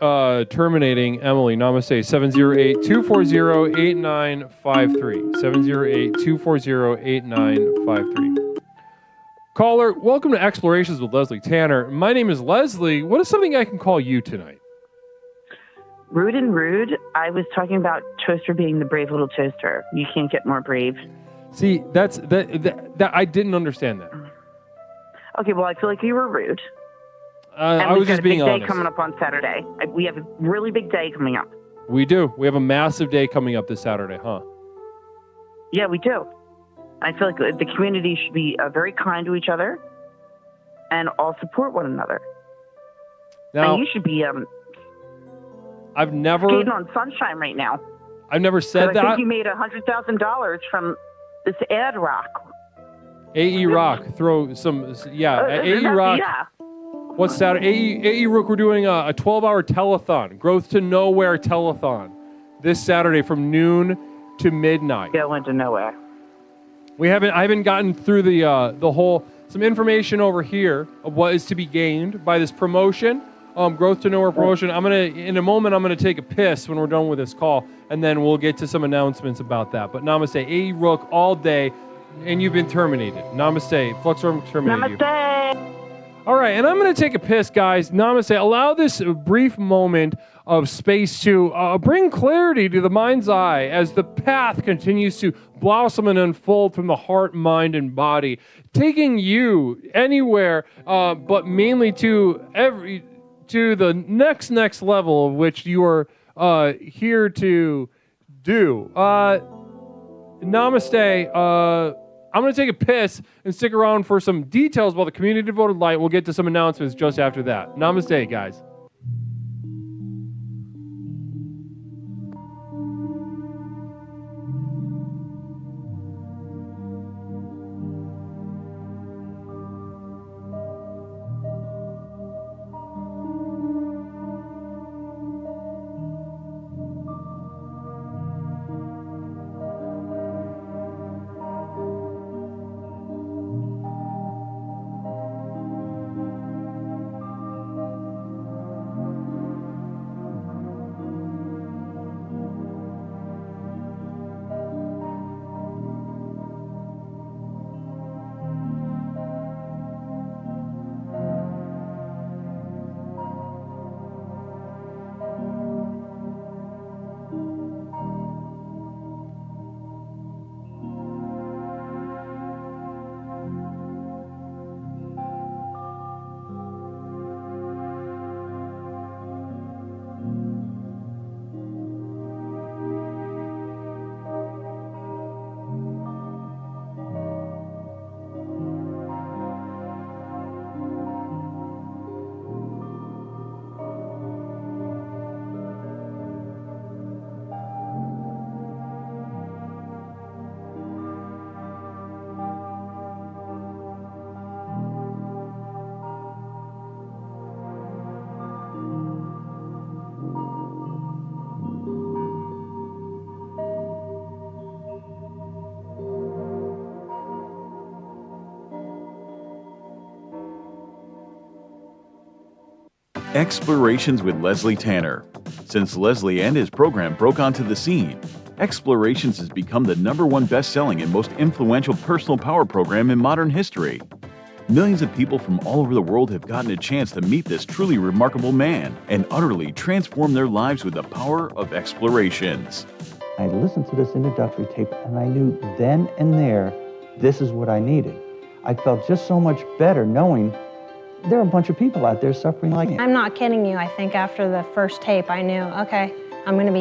terminating Emily. Namaste. 708-240-8953. 708-240-8953. Caller, welcome to Explorations with Leslie Tanner. My name is Leslie. What is something I can call you tonight?
Rude and rude. I was talking about Toaster being the brave little toaster. You can't get more brave.
See, that I didn't understand that.
Okay, well, I feel like you were rude.
I was just being
honest. We have a big day
honest.
coming up on Saturday. We have a really big day coming up.
We do. We have a massive day coming up this Saturday, huh?
Yeah, we do. I feel like the community should be very kind to each other and all support one another.
Now,
and you should be
I've never
skating on sunshine right now.
I've never said that.
I think you made $100,000 from this ad rock.
AE Rock, throw some, AE Rock.
Yeah.
What's Saturday? AE Rook, we're doing a 12-hour telethon, Growth to Nowhere telethon, this Saturday from noon to midnight.
Going to nowhere.
I haven't gotten through the whole, some information over here of what is to be gained by this promotion, Growth to Nowhere promotion. In a moment, I'm gonna take a piss when we're done with this call, and then we'll get to some announcements about that. But namaste, AE Rook all day, and you've been terminated. Namaste, Fluxorm terminated you.
Namaste.
All right, and I'm going to take a piss, guys. Namaste. Allow this brief moment of space to bring clarity to the mind's eye as the path continues to blossom and unfold from the heart, mind, and body, taking you anywhere, but mainly to the next level of which you are here to do. Namaste. I'm going to take a piss and stick around for some details about the community devoted light. We'll get to some announcements just after that. Namaste, guys.
Explorations with Leslie Tanner. Since Leslie and his program broke onto the scene, Explorations has become the #1 best-selling and most influential personal power program in modern history. Millions of people from all over the world have gotten a chance to meet this truly remarkable man and utterly transform their lives with the power of explorations.
I listened to this introductory tape and I knew then and there, this is what I needed. I felt just so much better knowing there are a bunch of people out there suffering like me.
I'm not kidding you. I think after the first tape, I knew, okay, I'm gonna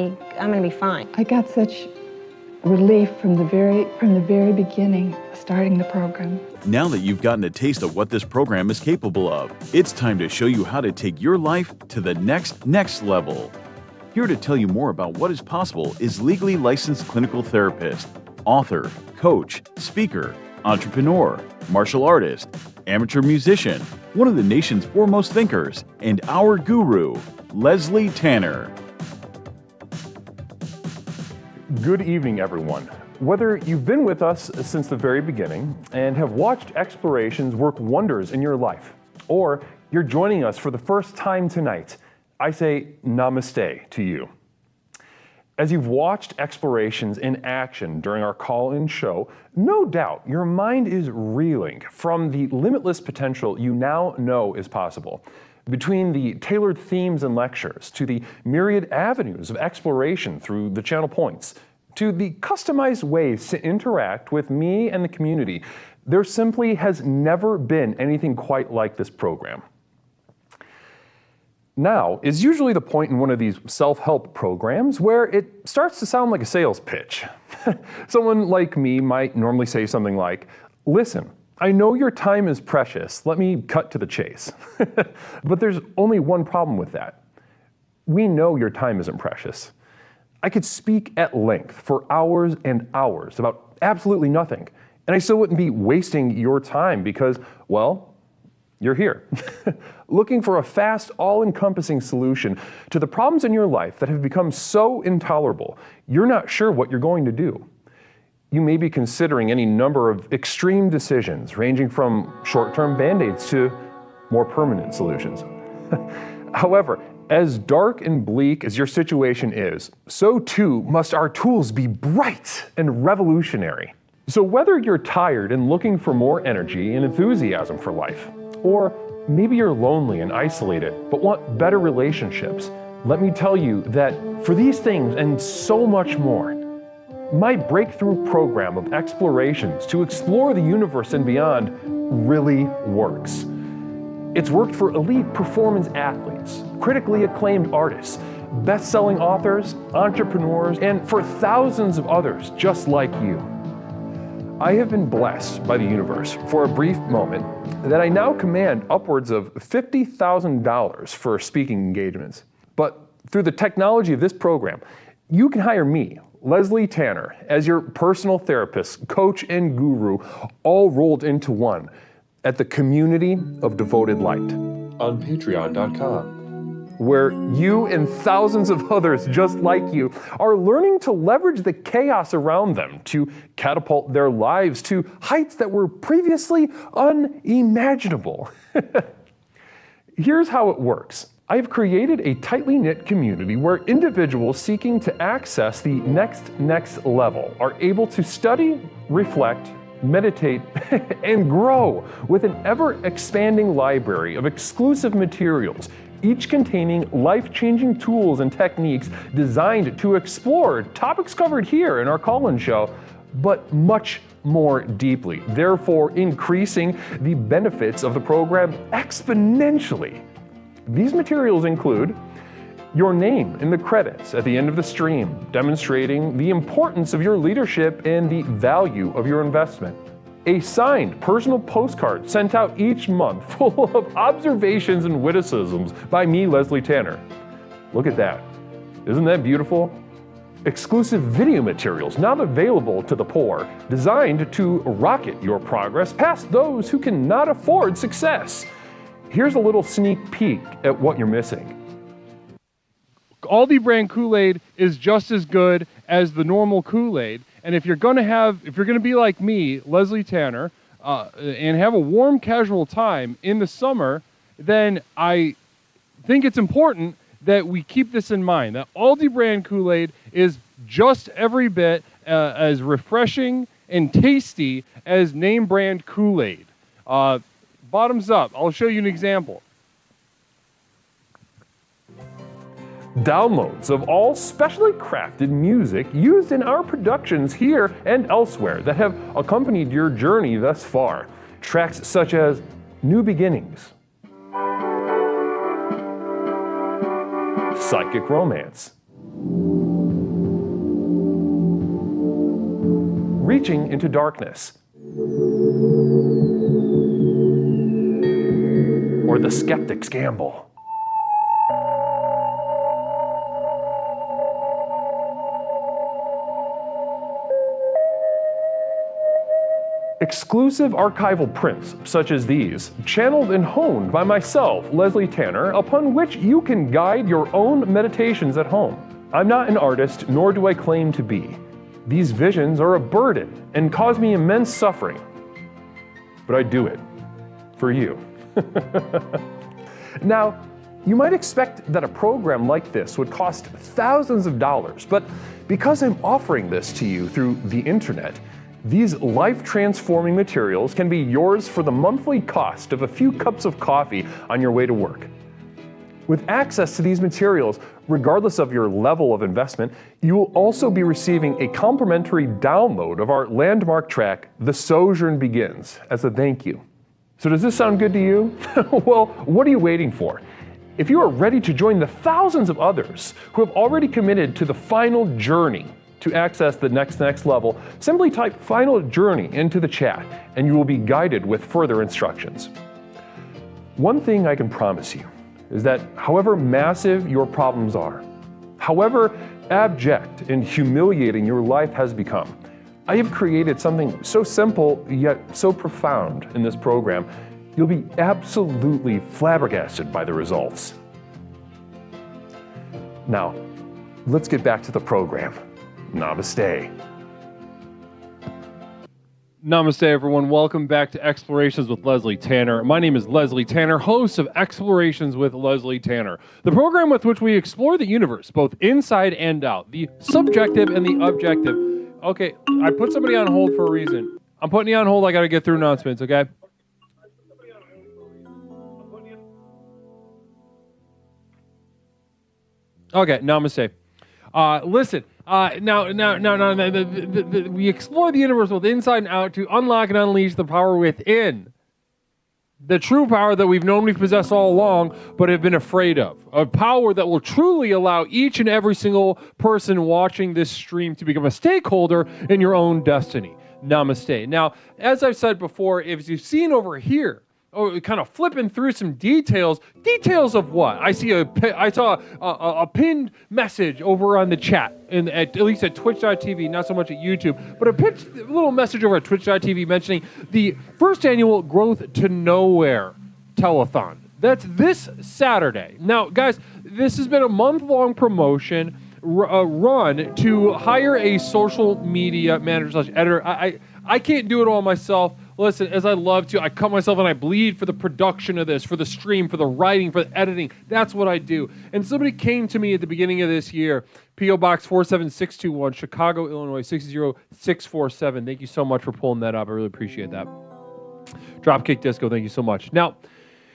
be fine.
I got such relief from the very beginning of starting the program.
Now that you've gotten a taste of what this program is capable of, it's time to show you how to take your life to the next level. Here to tell you more about what is possible is legally licensed clinical therapist, author, coach, speaker, entrepreneur, martial artist, amateur musician, one of the nation's foremost thinkers, and our guru, Leslie Tanner.
Good evening, everyone. Whether you've been with us since the very beginning and have watched explorations work wonders in your life, or you're joining us for the first time tonight, I say namaste to you. As you've watched explorations in action during our call-in show, no doubt your mind is reeling from the limitless potential you now know is possible. Between the tailored themes and lectures, to the myriad avenues of exploration through the channel points, to the customized ways to interact with me and the community, there simply has never been anything quite like this program. Now is usually the point in one of these self-help programs where it starts to sound like a sales pitch. Someone like me might normally say something like, listen, I know your time is precious, let me cut to the chase. But there's only one problem with that. We know your time isn't precious. I could speak at length for hours and hours about absolutely nothing, and I still wouldn't be wasting your time because, well, you're here, looking for a fast, all-encompassing solution to the problems in your life that have become so intolerable, you're not sure what you're going to do. You may be considering any number of extreme decisions, ranging from short-term band-aids to more permanent solutions. However, as dark and bleak as your situation is, so too must our tools be bright and revolutionary. So whether you're tired and looking for more energy and enthusiasm for life, or maybe you're lonely and isolated but want better relationships, let me tell you that for these things and so much more, my breakthrough program of explorations to explore the universe and beyond really works. It's worked for elite performance athletes, critically acclaimed artists, best-selling authors, entrepreneurs, and for thousands of others just like you. I have been blessed by the universe for a brief moment that I now command upwards of $50,000 for speaking engagements. But through the technology of this program, you can hire me, Leslie Tanner, as your personal therapist, coach, and guru, all rolled into one at the Community of Devoted Light on patreon.com. Where you and thousands of others just like you are learning to leverage the chaos around them to catapult their lives to heights that were previously unimaginable. Here's how it works. I've created a tightly knit community where individuals seeking to access the next level are able to study, reflect, meditate, and grow with an ever-expanding library of exclusive materials, each containing life-changing tools and techniques designed to explore topics covered here in our call-in show, but much more deeply, therefore increasing the benefits of the program exponentially. These materials include your name in the credits at the end of the stream, demonstrating the importance of your leadership and the value of your investment. A signed personal postcard sent out each month full of observations and witticisms by me, Leslie Tanner. Look at that. Isn't that beautiful? Exclusive video materials now available to the poor, designed to rocket your progress past those who cannot afford success. Here's a little sneak peek at what you're missing.
Aldi brand Kool-Aid is just as good as the normal Kool-Aid. And if you're going to be like me, Leslie Tanner, and have a warm, casual time in the summer, then I think it's important that we keep this in mind, that Aldi brand Kool-Aid is just every bit as refreshing and tasty as name brand Kool-Aid. Bottoms up. I'll show you an example.
Downloads of all specially crafted music used in our productions here and elsewhere that have accompanied your journey thus far. Tracks such as New Beginnings, Psychic Romance, Reaching into Darkness, or The Skeptic's Gamble. Exclusive archival prints such as these, channeled and honed by myself, Leslie Tanner, upon which you can guide your own meditations at home. I'm not an artist, nor do I claim to be. These visions are a burden and cause me immense suffering. But I do it for you. Now, you might expect that a program like this would cost thousands of dollars, but because I'm offering this to you through the internet, these life-transforming materials can be yours for the monthly cost of a few cups of coffee on your way to work. With access to these materials, regardless of your level of investment, you will also be receiving a complimentary download of our landmark track, The Sojourn Begins, as a thank you. So does this sound good to you? Well, what are you waiting for? If you are ready to join the thousands of others who have already committed to the final journey to access the next level, simply type Final Journey into the chat and you will be guided with further instructions. One thing I can promise you is that however massive your problems are, however abject and humiliating your life has become, I have created something so simple yet so profound in this program, you'll be absolutely flabbergasted by the results. Now, let's get back to the program. Namaste.
Namaste, everyone. Welcome back to Explorations with Leslie Tanner. My name is Leslie Tanner, host of Explorations with Leslie Tanner, the program with which we explore the universe, both inside and out, the subjective and the objective. Okay, I put somebody on hold for a reason. I'm putting you on hold. I got to get through announcements, okay? Okay, namaste. Listen. We explore the universe both inside and out to unlock and unleash the power within. The true power that we've known we possess all along, but have been afraid of. A power that will truly allow each and every single person watching this stream to become a stakeholder in your own destiny. Namaste. Now, as I've said before, if you've seen over here, kind of flipping through some details of what? I saw a pinned message over on the chat, at least at twitch.tv, not so much at YouTube, but a little message over at twitch.tv mentioning the first annual Growth to Nowhere telethon. That's this Saturday. Now, guys, this has been a month-long promotion run to hire a social media manager/editor. I can't do it all myself. Listen, as I love to, I cut myself and I bleed for the production of this, for the stream, for the writing, for the editing. That's what I do. And somebody came to me at the beginning of this year, P.O. Box 47621, Chicago, Illinois, 60647. Thank you so much for pulling that up. I really appreciate that. Dropkick Disco, thank you so much. Now,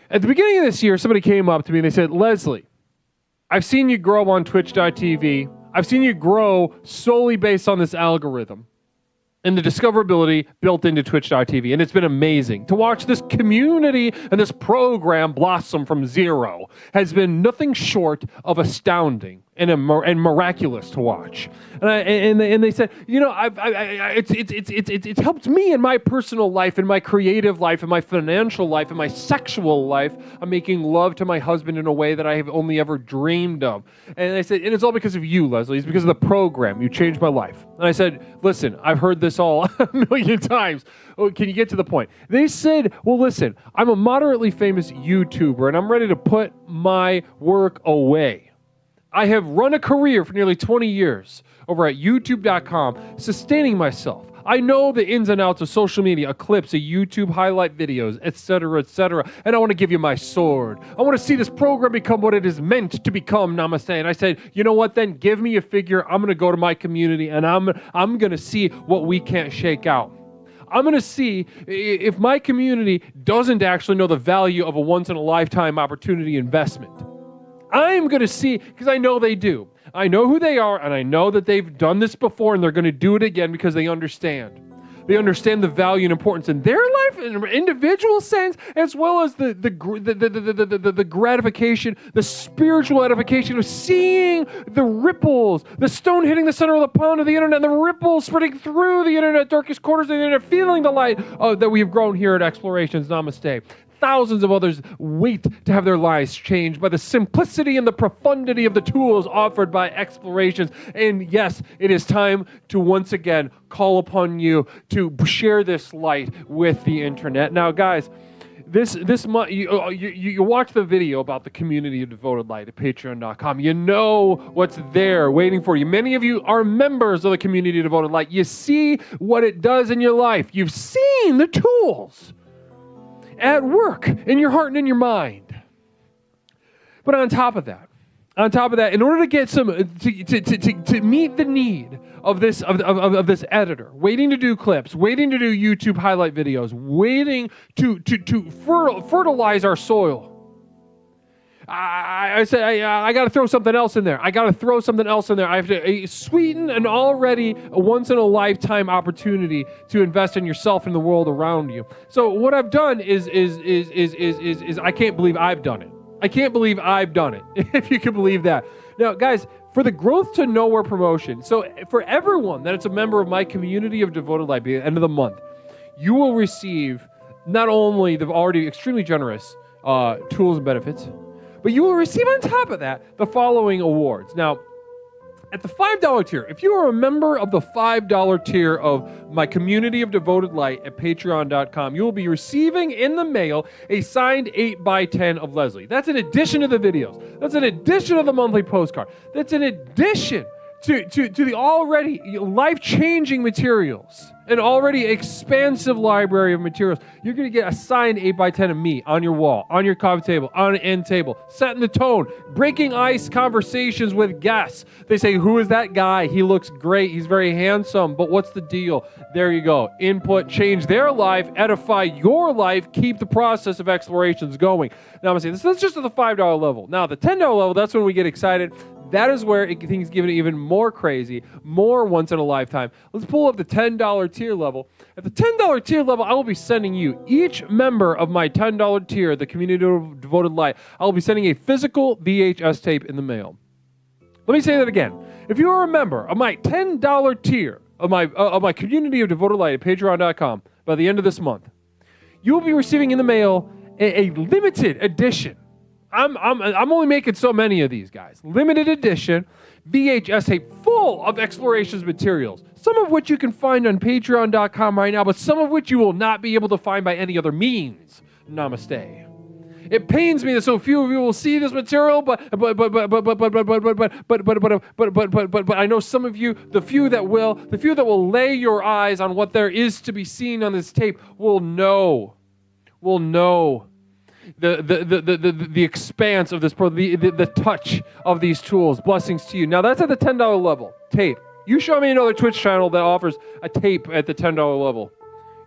at the beginning of this year, somebody came up to me and they said, Leslie, I've seen you grow on twitch.tv. I've seen you grow solely based on this algorithm and the discoverability built into twitch.tv. And it's been amazing. To watch this community and this program blossom from zero has been nothing short of astounding and miraculous to watch. And they said, you know, it's helped me in my personal life, in my creative life, in my financial life, in my sexual life. I'm making love to my husband in a way that I have only ever dreamed of. And they said, and it's all because of you, Leslie. It's because of the program. You changed my life. And I said, listen, I've heard this all a million times. Oh, can you get to the point? They said, well, listen, I'm a moderately famous YouTuber and I'm ready to put my work away. I have run a career for nearly 20 years over at youtube.com, sustaining myself. I know the ins and outs of social media, clips of YouTube highlight videos, etc., and I want to give you my sword. I want to see this program become what it is meant to become, namaste. And I said, you know what, then give me a figure. I'm going to go to my community and I'm going to see what we can't shake out. I'm going to see if my community doesn't actually know the value of a once-in-a-lifetime opportunity investment. I'm going to see, because I know they do. I know who they are, and I know that they've done this before, and they're going to do it again because they understand. They understand the value and importance in their life in an individual sense, as well as the gratification, the spiritual edification of seeing the ripples, the stone hitting the center of the pond of the internet, and the ripples spreading through the internet, darkest corners of the internet, feeling the light that we have grown here at Explorations. Namaste. Thousands of others wait to have their lives changed by the simplicity and the profundity of the tools offered by Explorations. And yes, it is time to once again call upon you to share this light with the internet. Now, guys, this month you watch the video about the community of devoted light at patreon.com. You know what's there waiting for you. Many of you are members of the community of devoted light. You see what it does in your life. You've seen the tools at work in your heart and in your mind. But on top of that, in order to get some to meet the need of this editor, waiting to do clips, waiting to do YouTube highlight videos, waiting to fertilize our soil, I said I got to throw something else in there. I have to sweeten an already once in a lifetime opportunity to invest in yourself and the world around you. So what I've done is I can't believe I've done it. If you can believe that. Now, guys, for the Growth to Nowhere promotion, so for everyone that is a member of my community of devoted light, at the end of the month, you will receive not only the already extremely generous tools and benefits, but you will receive on top of that the following awards. Now, at the $5 tier, if you are a member of the $5 tier of my community of devoted light at patreon.com, you will be receiving in the mail a signed 8x10 of Leslie. That's in addition to the videos. That's in addition to the monthly postcard. That's in addition to the already life-changing materials, an already expansive library of materials. You're going to get a signed 8x10 of me on your wall, on your coffee table, on an end table, setting the tone, breaking ice conversations with guests. They say, who is that guy? He looks great. He's very handsome, but what's the deal? There you go. Input, change their life, edify your life, keep the process of explorations going. Now, I'm going to say this is just at the $5 level. Now, the $10 level, that's when we get excited. That is where things get even more crazy, more once in a lifetime. Let's pull up the $10 tier level. At the $10 tier level, I will be sending you, each member of my $10 tier, the Community of Devoted Light, I will be sending a physical VHS tape in the mail. Let me say that again. If you are a member of my $10 tier of my Community of Devoted Light at patreon.com by the end of this month, you will be receiving in the mail a limited edition. I'm only making so many of these, guys. Limited edition VHS tape full of Explorations materials, some of which you can find on patreon.com right now, but some of which you will not be able to find by any other means. Namaste. It pains me that so few of you will see this material, but I know some of you, the few that will lay your eyes on what there is to be seen on this tape will know the expanse of this, the touch of these tools. Blessings to you. Now that's at the $10 level. Tape. You show me another Twitch channel that offers a tape at the $10 level.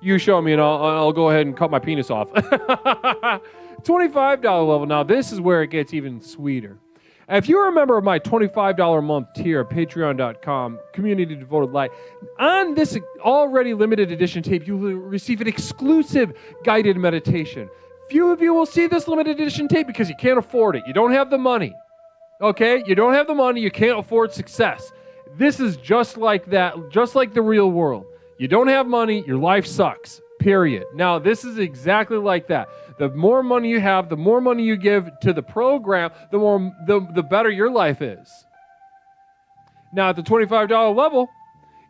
You show me and I'll go ahead and cut my penis off. $25 level. Now this is where it gets even sweeter. If you're a member of my $25 a month tier at patreon.com, Community Devoted Light, on this already limited edition tape, you will receive an exclusive guided meditation. Few of you will see this limited edition tape because you can't afford it. You don't have the money. Okay? You don't have the money. You can't afford success. This is just like that, just like the real world. You don't have money, your life sucks. Period. Now, this is exactly like that. The more money you have, the more money you give to the program, the better your life is. Now, at the $25 level,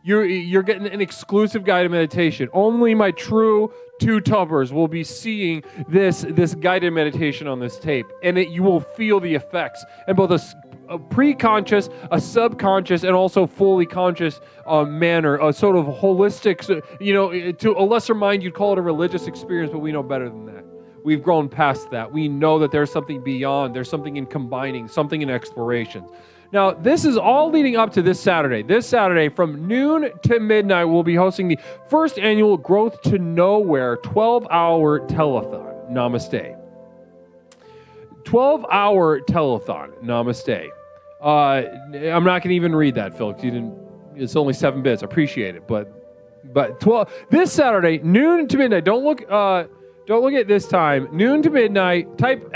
you're getting an exclusive guided meditation. Only my true two-tubbers will be seeing this guided meditation on this tape, and you will feel the effects in both a pre-conscious, a subconscious, and also fully conscious manner, a sort of holistic, to a lesser mind, you'd call it a religious experience, but we know better than that. We've grown past that. We know that there's something beyond. There's something in combining, something in exploration. Now, this is all leading up to this Saturday. This Saturday from noon to midnight, we'll be hosting the first annual Growth to Nowhere 12-hour telethon. Namaste. 12-hour telethon. Namaste. I'm not going to even read that, Phil, because it's only 7 bits. I appreciate it, but 12 this Saturday, noon to midnight. Don't look at this time. Noon to midnight. Type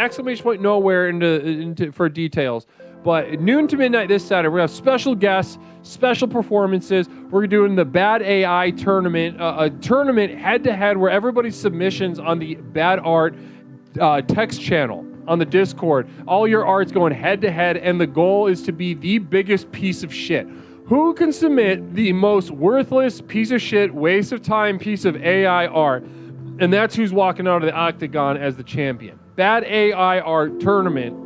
!nowhere into for details. But noon to midnight this Saturday, we have special guests, special performances. We're doing the Bad AI tournament, a tournament head-to-head where everybody's submissions on the Bad Art text channel on the Discord. All your art's going head-to-head, and the goal is to be the biggest piece of shit. Who can submit the most worthless piece of shit, waste of time piece of AI art? And that's who's walking out of the octagon as the champion. Bad AI art tournament.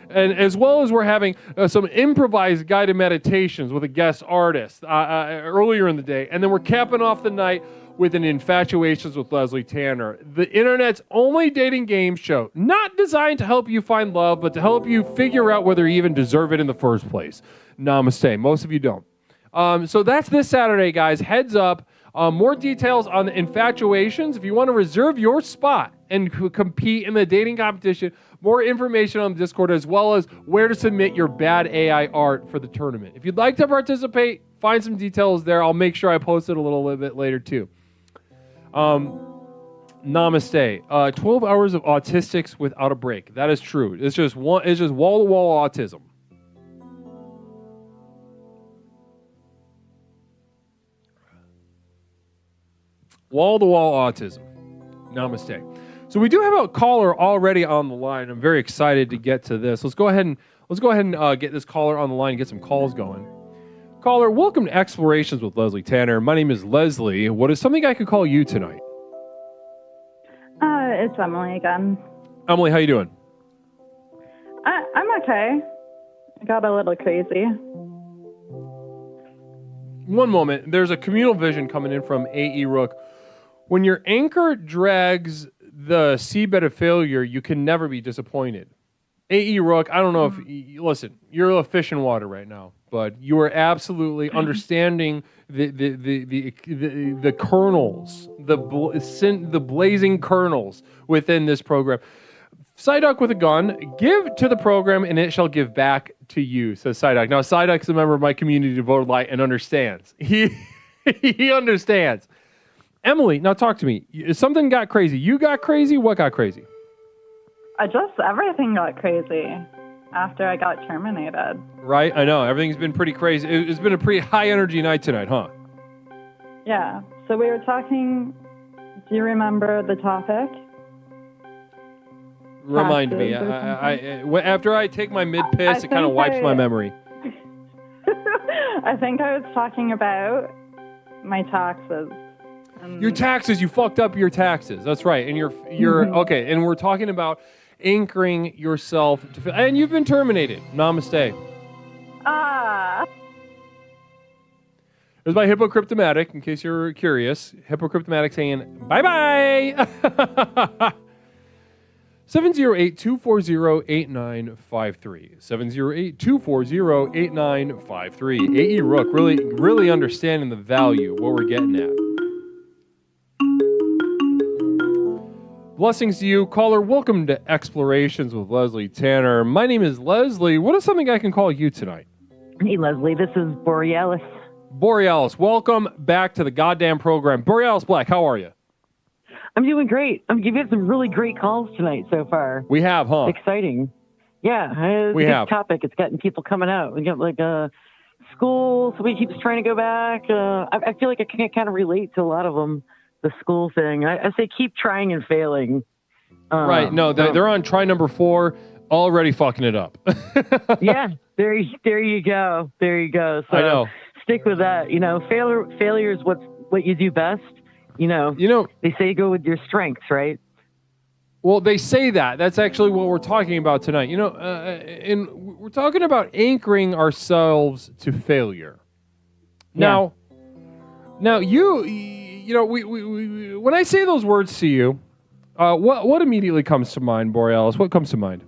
And as well as we're having some improvised guided meditations with a guest artist earlier in the day. And then we're capping off the night with an Infatuations with Leslie Tanner. The internet's only dating game show. Not designed to help you find love, but to help you figure out whether you even deserve it in the first place. Namaste. Most of you don't. So that's this Saturday, guys. Heads up. More details on the Infatuations. If you want to reserve your spot and compete in the dating competition, more information on the Discord, as well as where to submit your bad AI art for the tournament. If you'd like to participate, find some details there. I'll make sure I post it a little bit later too. Namaste. 12 hours of autistics without a break. That is true. It's just wall-to-wall autism. Wall-to-wall autism. Namaste. So we do have a caller already on the line. I'm very excited to get to this. Let's go ahead and get this caller on the line and get some calls going. Caller, welcome to Explorations with Leslie Tanner. My name is Leslie. What is something I could call you tonight?
It's Emily again.
Emily, how you doing?
I'm okay. I got a little crazy.
One moment. There's a communal vision coming in from A.E. Rook. When your anchor drags the seabed of failure, you can never be disappointed. A.E. Rook, I don't know if... Listen, you're a fish in water right now, but you are absolutely understanding the kernels, the blazing kernels within this program. Psyduck with a gun, give to the program and it shall give back to you, says Psyduck. Now, Psyduck's a member of my community, Devoted Light, and understands. He understands. Emily, now talk to me. Something got crazy. You got crazy? What got crazy?
Everything got crazy after I got terminated.
Right? I know. Everything's been pretty crazy. It's been a pretty high energy night tonight, huh?
Yeah. So we were talking, do you remember the topic?
Remind me. After I take my mid-piss, it kind of wipes my memory.
I think I was talking about my taxes.
Your taxes, you fucked up your taxes. That's right. And you're okay. And we're talking about anchoring yourself and you've been terminated. Namaste. There's my Hippocryptomatic, in case you're curious. Hippocryptomatic saying bye-bye. 708-240-8953. 708-240-8953. A.E. Rook, really understanding the value of what we're getting at. Blessings to you. Caller, welcome to Explorations with Leslie Tanner. My name is Leslie. What is something I can call you tonight?
Hey, Leslie. This is Borealis.
Borealis, welcome back to the goddamn program. Borealis Black, how are you?
I'm doing great. You've had some really great calls tonight so far.
We have, huh?
Exciting. Yeah.
We have.
Topic. It's getting people coming out. We got school. Somebody keeps trying to go back. I feel like I can't kind of relate to a lot of them. The school thing. I say keep trying and failing.
Right. No, they're on try number 4, already fucking it up.
Yeah. There you go. There you go. So
I know.
Stick with that. Failure is what you do best. They say go with your strengths, right?
Well, they say that. That's actually what we're talking about tonight. And we're talking about anchoring ourselves to failure.
Yeah.
Now we when I say those words to you, what immediately comes to mind, Borealis? What comes to mind?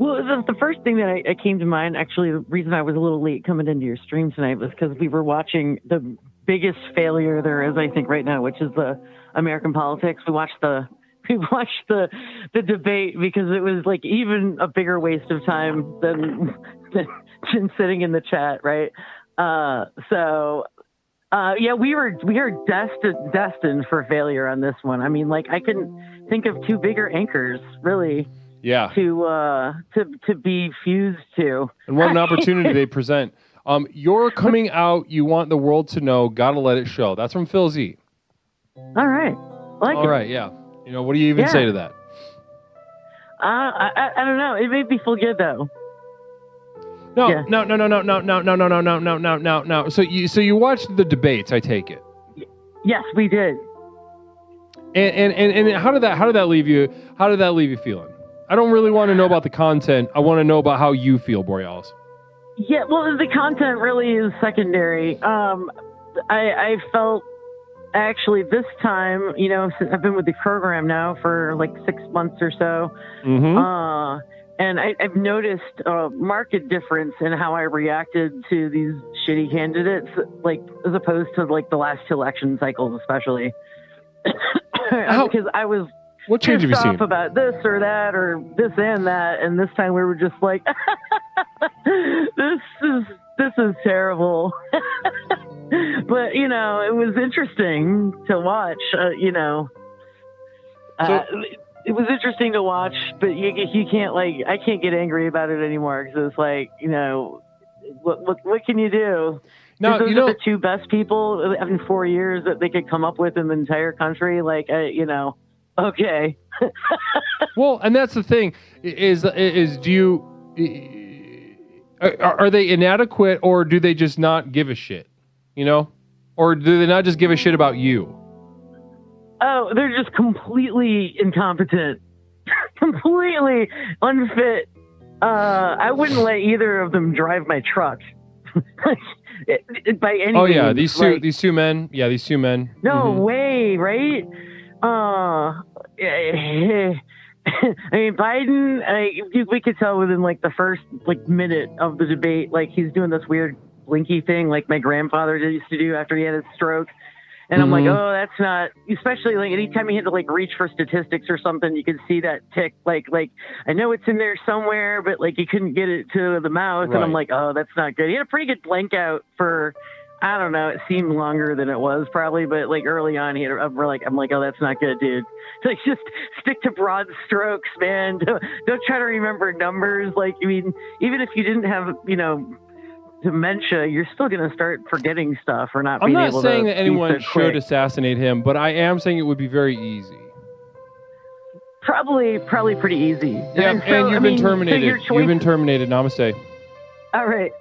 Well, the first thing that I came to mind, actually, the reason I was a little late coming into your stream tonight was because we were watching the biggest failure there is, I think, right now, which is the American politics. We watched the debate because it was like even a bigger waste of time than sitting in the chat, right? Yeah, we are destined for failure on this one. I mean, like I couldn't think of two bigger anchors, really.
Yeah.
To be fused to.
And what an opportunity they present. You're coming out. You want the world to know. Gotta let it show. That's from Phil Z.
All right.
All right. Yeah. You know, what do you even say to that?
I don't know. It made me feel good though.
No. So you watched the debates, I take it.
Yes, we did.
And how did that leave you? How did that leave you feeling? I don't really want to know about the content. I want to know about how you feel, Borealis.
Yeah, well, the content really is secondary. I felt actually this time, you know, since I've been with the program now for like 6 months or so.
Mm-hmm.
And I've noticed a marked difference in how I reacted to these shitty candidates, like as opposed to like the last two election cycles, especially. Because I was
what change have you seen
about this or that or this and that, and this time we were just like, this is terrible. But you know, it was interesting to watch. You know. It was interesting to watch, but you can't I can't get angry about it anymore because it's like, you know, what can you do?
No,
those
you know,
are the two best people in 4 years that they could come up with in the entire country. Like, you know, okay.
Well, and that's the thing is do you are they inadequate or do they just not give a shit? You know, or do they not just give a shit about you?
Oh, they're just completely incompetent, completely unfit. I wouldn't let either of them drive my truck by any means.
Oh yeah, these two men. Yeah, these two men.
No way, right? I mean, Biden. We could tell within like the first minute of the debate, like he's doing this weird blinky thing, like my grandfather used to do after he had his stroke. And I'm like, oh, that's not, especially like anytime he had to like reach for statistics or something, you could see that tick. Like I know it's in there somewhere, but like he couldn't get it to the mouth. Right. And I'm like, oh, that's not good. He had a pretty good blank out for, I don't know, it seemed longer than it was probably, but like early on, he had, I'm like, oh, that's not good, dude. Like just stick to broad strokes, man. Don't try to remember numbers. Like, I mean, even if you didn't have, you know, dementia, you're still going to start forgetting stuff or not being able to.
I'm not saying that anyone should assassinate him, but I am saying it would be very easy.
Probably pretty easy.
Yeah, and you've been terminated. You've been terminated. Namaste.
All right.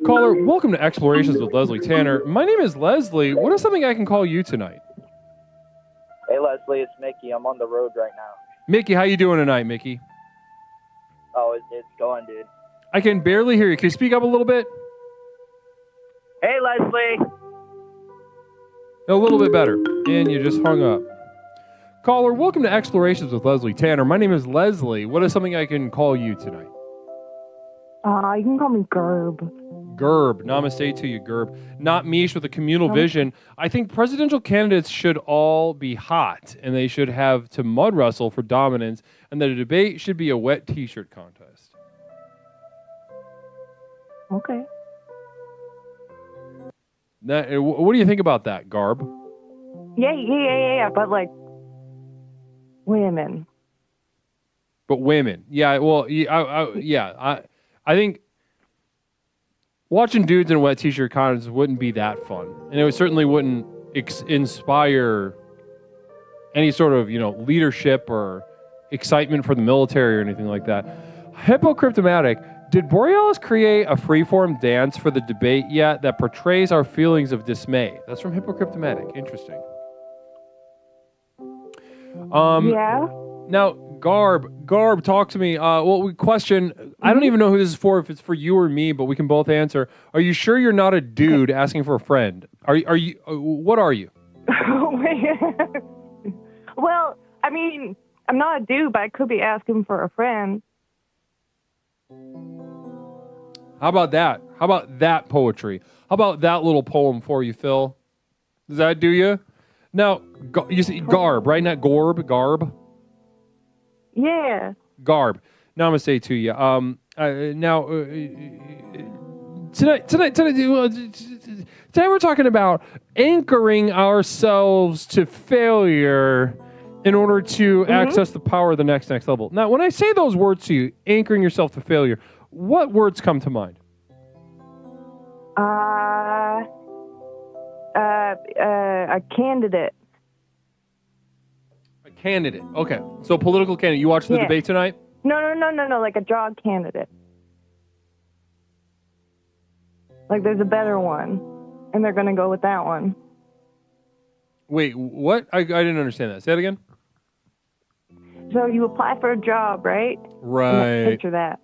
Caller, welcome to Explorations with Leslie Tanner. My name is Leslie. What is something I can call you tonight?
Hey, Leslie, it's Mickey. I'm on the road right now.
Mickey, how you doing tonight, Mickey?
Oh, it's going, dude.
I can barely hear you. Can you speak up a little bit?
Hey, Leslie.
A little bit better. And you just hung up. Caller, welcome to Explorations with Leslie Tanner. My name is Leslie. What is something I can call you tonight?
You can call me Gerb.
Gerb. Namaste to you, Gerb. Not Mish with a communal vision. I think presidential candidates should all be hot, and they should have to mud wrestle for dominance, and that a debate should be a wet t-shirt contest.
Okay.
Now, what do you think about that, Garb?
Yeah. But like, women.
But women. Yeah, well, I think watching dudes in a wet t-shirt contest wouldn't be that fun. And it certainly wouldn't inspire any sort of, leadership or excitement for the military or anything like that. Hypocryptomatic, did Borealis create a freeform dance for the debate yet that portrays our feelings of dismay? That's from Hypocryptomatic. Interesting.
Yeah.
Now, Garb, talk to me. Question. I don't even know who this is for, if it's for you or me, but we can both answer. Are you sure you're not a dude asking for a friend? Are you? What are you?
Well, I mean, I'm not a dude, but I could be asking for a friend.
How about that? How about that poetry? How about that little poem for you, Phil? Does that do you? Now, you see Garb, right? Not Gorb, Garb.
Yeah.
Garb. Now I'm gonna say to you. Tonight we're talking about anchoring ourselves to failure in order to access the power of the next level. Now, when I say those words to you, anchoring yourself to failure, what words come to mind?
A candidate.
A candidate. Okay. So a political candidate. You watched the debate tonight?
No, like a job candidate. Like there's a better one, and they're going to go with that one.
Wait, what? I didn't understand that. Say that again?
So you apply for a job, right?
Right.
Picture that.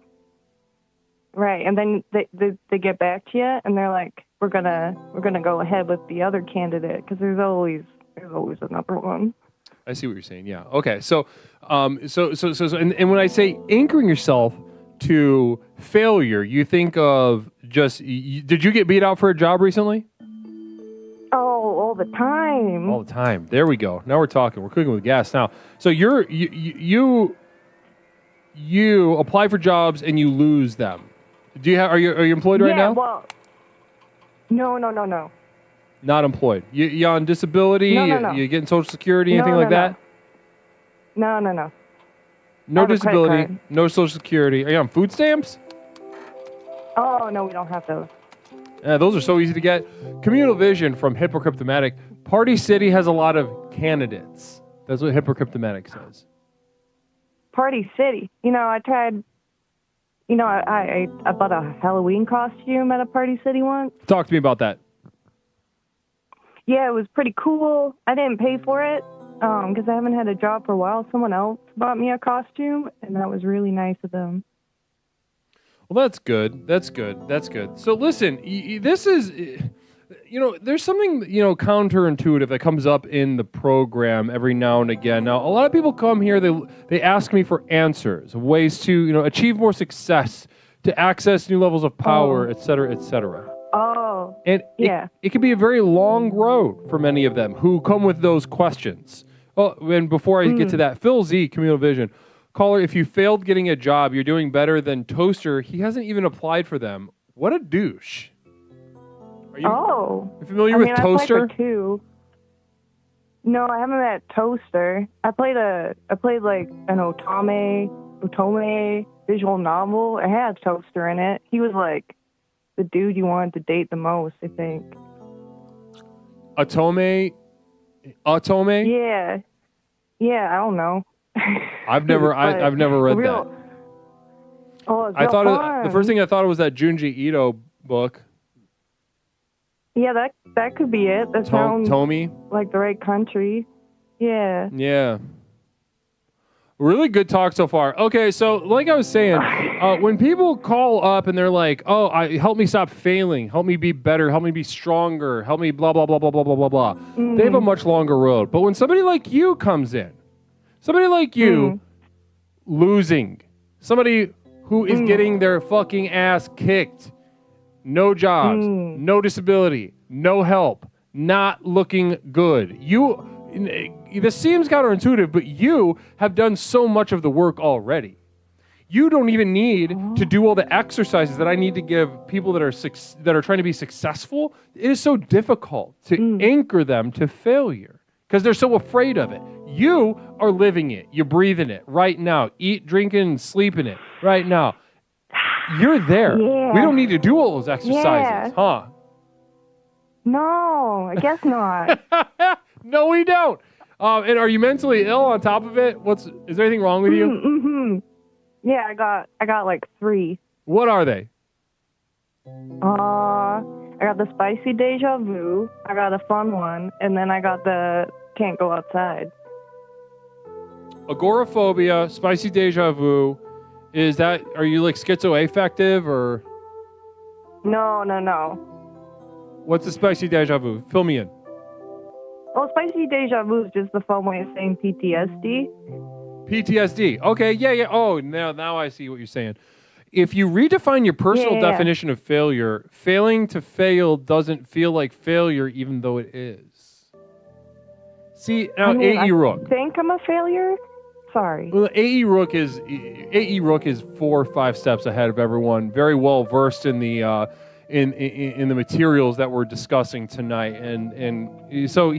Right, and then they get back to you, and they're like, "We're gonna go ahead with the other candidate because there's always another one."
I see what you're saying. Yeah. Okay. So and when I say anchoring yourself to failure, you think of just. Did you get beat out for a job recently?
Oh, all the time.
All the time. There we go. Now we're talking. We're cooking with gas now. So you apply for jobs and you lose them. Are you employed right now?
Well, no.
Not employed. You on disability?
No.
You getting Social Security? Anything like that?
No.
No disability. No Social Security. Are you on food stamps?
Oh no, we don't have those.
Those are so easy to get. Communal Vision from Hippocryptomatic. Party City has a lot of candidates. That's what Hippocryptomatic says.
Party City. I tried. I bought a Halloween costume at a Party City once.
Talk to me about that.
Yeah, it was pretty cool. I didn't pay for it because I haven't had a job for a while. Someone else bought me a costume, and that was really nice of them.
Well, that's good. So listen, this is, there's something, counterintuitive that comes up in the program every now and again. Now, a lot of people come here, they ask me for answers, ways to, achieve more success, to access new levels of power, et cetera, et cetera.
Oh,
and it can be a very long road for many of them who come with those questions. Oh, and before I get to that, Phil Z, Communal Vision. Caller, if you failed getting a job, you're doing better than Toaster. He hasn't even applied for them. What a douche. Are you familiar with Toaster?
I applied for 2. No, I haven't met Toaster. I played like an otome visual novel. It had Toaster in it. He was like the dude you wanted to date the most, I think.
Otome?
Yeah, I don't know.
I've never read that.
Oh, it's
I thought
fun.
the first thing I thought was that Junji Ito book.
Yeah, that could be it. That sounds
Tomy?
like the right country. Yeah.
Yeah. Really good talk so far. Okay, so like I was saying, when people call up and they're like, help me stop failing, help me be better, help me be stronger, help me blah, blah, blah, blah, blah, blah, blah, blah. They have a much longer road. But when somebody like you comes in, somebody like you losing, somebody who is getting their fucking ass kicked, no jobs, no disability, no help, not looking good. This seems counterintuitive, but you have done so much of the work already. You don't even need to do all the exercises that I need to give people that are trying to be successful. It is so difficult to anchor them to failure because they're so afraid of it. You are living it. You're breathing it right now. Eat, drinking, and sleeping it right now. You're there.
Yeah.
We don't need to do all those exercises, huh?
No, I guess not.
No, we don't. And are you mentally ill on top of it? Is there anything wrong with you?
Mm-hmm. Yeah, I got like 3.
What are they?
I got the spicy deja vu, I got a fun one, and then I got the can't go outside.
Agoraphobia, spicy deja vu. Are you like schizoaffective or?
No.
What's the spicy deja vu? Fill me in.
Well, spicy deja vu is just the fun way of saying PTSD.
PTSD. Okay, yeah. Oh, now I see what you're saying. If you redefine your personal definition of failure, failing to fail doesn't feel like failure, even though it is. See, now A.E. Rook.
I think I'm a failure. Sorry.
Well, A.E. Rook is 4 or 5 steps ahead of everyone. Very well versed in the in the materials that we're discussing tonight, and so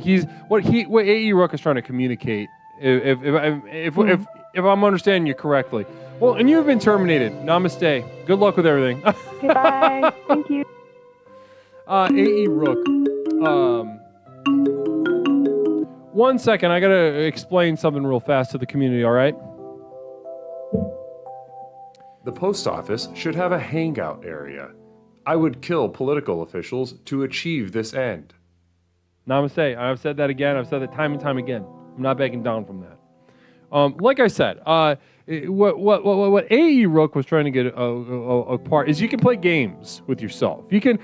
what A.E. Rook is trying to communicate. If I'm understanding you correctly. Well, and you've been terminated. Namaste. Good luck with everything.
Goodbye. Thank you.
A.E. Rook. 1 second. I got to explain something real fast to the community, all right?
The post office should have a hangout area. I would kill political officials to achieve this end.
Namaste. I've said that again. I've said that time and time again. I'm not backing down from that. Like I said, what A.E. Rook was trying to get apart is you can play games with yourself. You can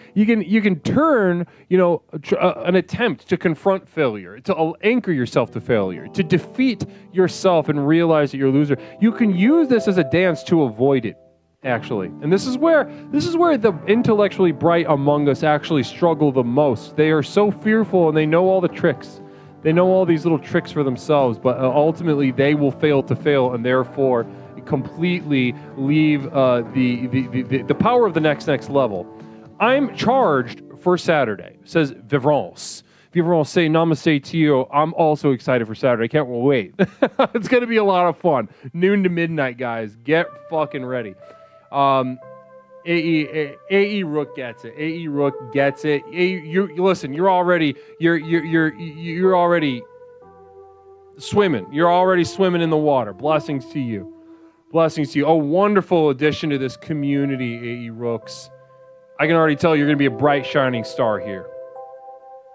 turn an attempt to confront failure, to anchor yourself to failure, to defeat yourself and realize that you're a loser. You can use this as a dance to avoid it, actually. And this is where the intellectually bright among us actually struggle the most. They are so fearful and they know all the tricks. They know all these little tricks for themselves, but ultimately they will fail to fail, and therefore completely leave the power of the next level. I'm charged for Saturday. It says Vivrance. Vivrance, say namaste to you. I'm also excited for Saturday. I can't wait. It's going to be a lot of fun. Noon to midnight, guys. Get fucking ready. A.E. Rook gets it. A.E. Rook gets it. Listen. You're already swimming. You're already swimming in the water. Blessings to you. Blessings to you. A wonderful addition to this community, A.E. Rooks. I can already tell you're going to be a bright, shining star here.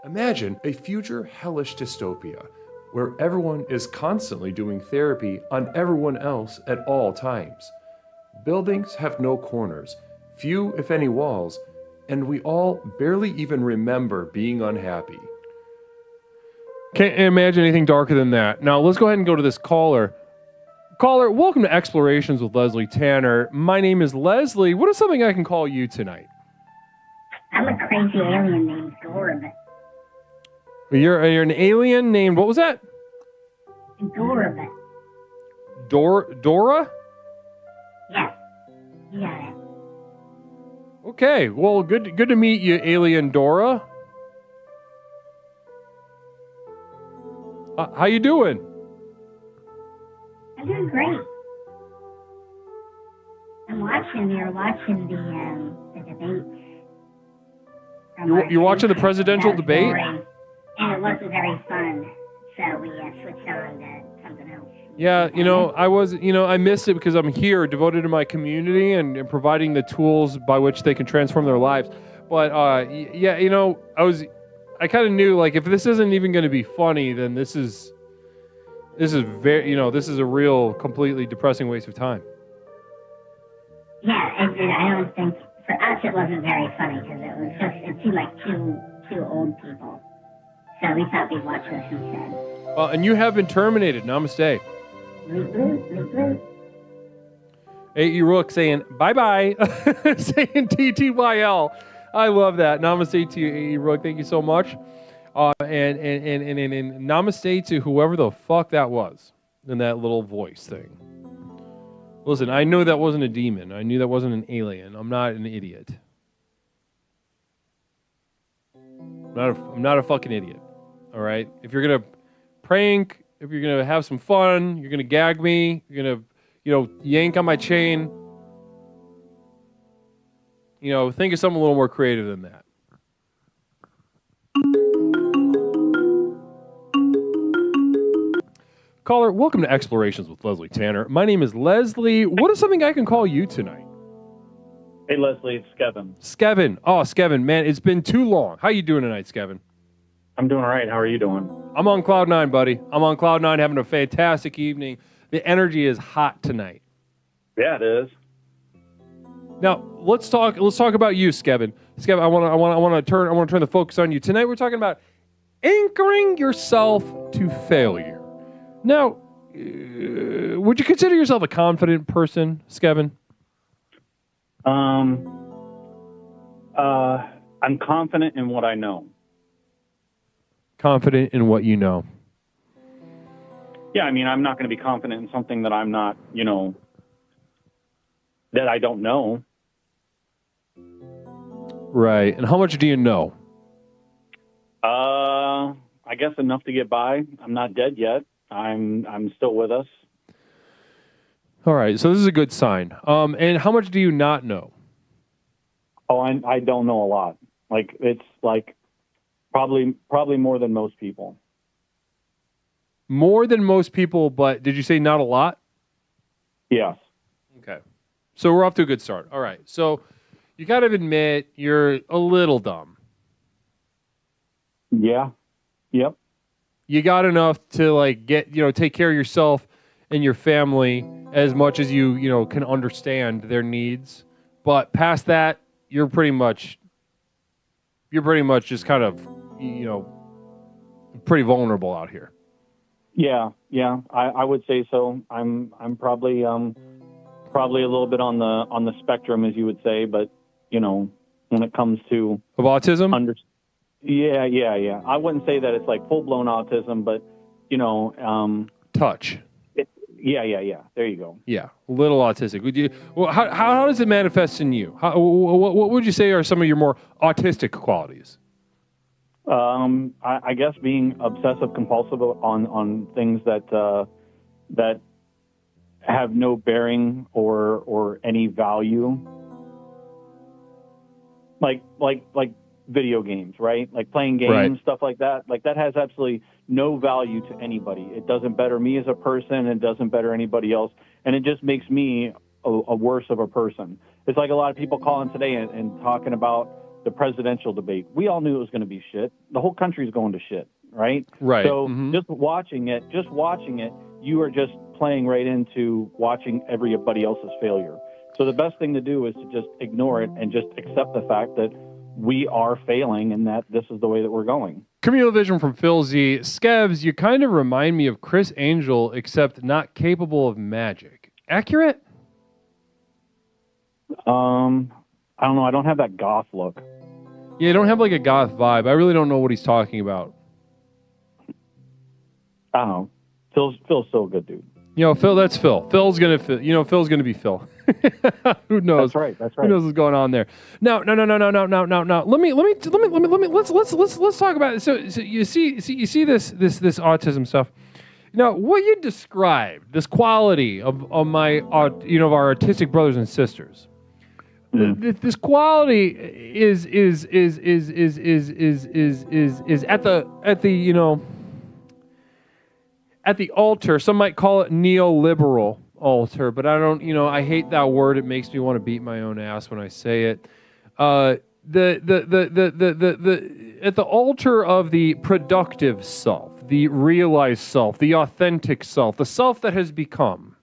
Imagine a future hellish dystopia where everyone is constantly doing therapy on everyone else at all times. Buildings have no corners. Few, if any, walls, and we all barely even remember being unhappy.
Can't imagine anything darker than that. Now, let's go ahead and go to this caller. Caller, welcome to Explorations with Leslie Tanner. My name is Leslie. What is something I can call you tonight?
I'm a crazy alien named Gorb.
You're an alien named, what was that?
Gorb.
Dora?
Yes. You got it.
Okay, well, good to meet you, Alien Dora. How you doing?
I'm doing great. You're watching the debate.
You're watching the presidential debate?
Boring, and it wasn't very fun, so we switched on to something else.
Yeah, I missed it because I'm here, devoted to my community and providing the tools by which they can transform their lives. But I kind of knew, like, if this isn't even going to be funny, then this is very, this is a real, completely depressing waste of time.
Yeah, I don't think for us it wasn't very funny because it seemed like two old people. So we thought we'd watch this instead.
And you have been terminated. Namaste. A.E. Rook saying bye-bye, saying TTYL. I love that. Namaste to you, A.E. Rook. Thank you so much. And namaste to whoever the fuck that was in that little voice thing. Listen, I knew that wasn't a demon. I knew that wasn't an alien. I'm not an idiot. I'm not a fucking idiot. All right? If you're going to prank, if you're going to have some fun, you're going to gag me, you're going to, yank on my chain, think of something a little more creative than that. Caller, welcome to Explorations with Leslie Tanner. My name is Leslie. What is something I can call you tonight?
Hey, Leslie, it's Skevin.
Skevin. Oh, Skevin, man, it's been too long. How you doing tonight, Skevin?
I'm doing all right. How are you doing?
I'm on Cloud 9, buddy. I'm on Cloud 9 having a fantastic evening. The energy is hot tonight.
Yeah, it is.
Now let's talk about you, Skevin. Skevin, I want to turn the focus on you tonight. We're talking about anchoring yourself to failure. Now, would you consider yourself a confident person, Skevin?
I'm confident in what I know.
Confident in what you know.
Yeah, I mean, I'm not going to be confident in something that I'm not, that I don't know.
Right. And how much do you know?
I guess enough to get by. I'm not dead yet. I'm still with us.
All right. So this is a good sign. And how much do you not know?
Oh, I don't know a lot. Like, it's like probably more than most people.
More than most people, but did you say not a lot?
Yes.
Okay. So we're off to a good start. All right. So you got to admit you're a little dumb.
Yeah. Yep.
You got enough to like get, take care of yourself and your family as much as you can understand their needs. But past that, you're pretty much just kind of, pretty vulnerable out here.
Yeah. I would say so. I'm probably a little bit on the spectrum, as you would say, but when it comes to
of autism,
yeah. I wouldn't say that it's like full blown autism, but
touch.
Yeah. There you go.
Yeah, a little autistic. Would you? Well, how does it manifest in you? What would you say are some of your more autistic qualities?
I guess being obsessive compulsive on things that have no bearing or any value, like video games, right? Like playing games,
right.
Stuff like that. Like that has absolutely no value to anybody. It doesn't better me as a person. It doesn't better anybody else, and it just makes me a worse of a person. It's like a lot of people calling today and talking about the presidential debate. We all knew it was going to be shit. The whole country's going to shit, right?
Right.
So just watching it, you are just playing right into watching everybody else's failure. So the best thing to do is to just ignore it and just accept the fact that we are failing and that this is the way that we're going.
Communal vision from Phil Z. Skevs, you kind of remind me of Chris Angel, except not capable of magic. Accurate?
I don't know. I don't have that goth look.
Yeah, I don't have like a goth vibe. I really don't know what he's talking about.
I don't know. Phil's still a good dude.
Phil, that's Phil. Phil's gonna be Phil. Who knows?
That's right.
Who knows what's going on there? No. Let's talk about it. So you see this autism stuff. Now, what you described, this quality of my of our autistic brothers and sisters. This quality is at the altar. Some might call it neoliberal altar, but I don't, I hate that word. It makes me want to beat my own ass when I say it. At the altar of the productive self, the realized self, the authentic self, the self that has become,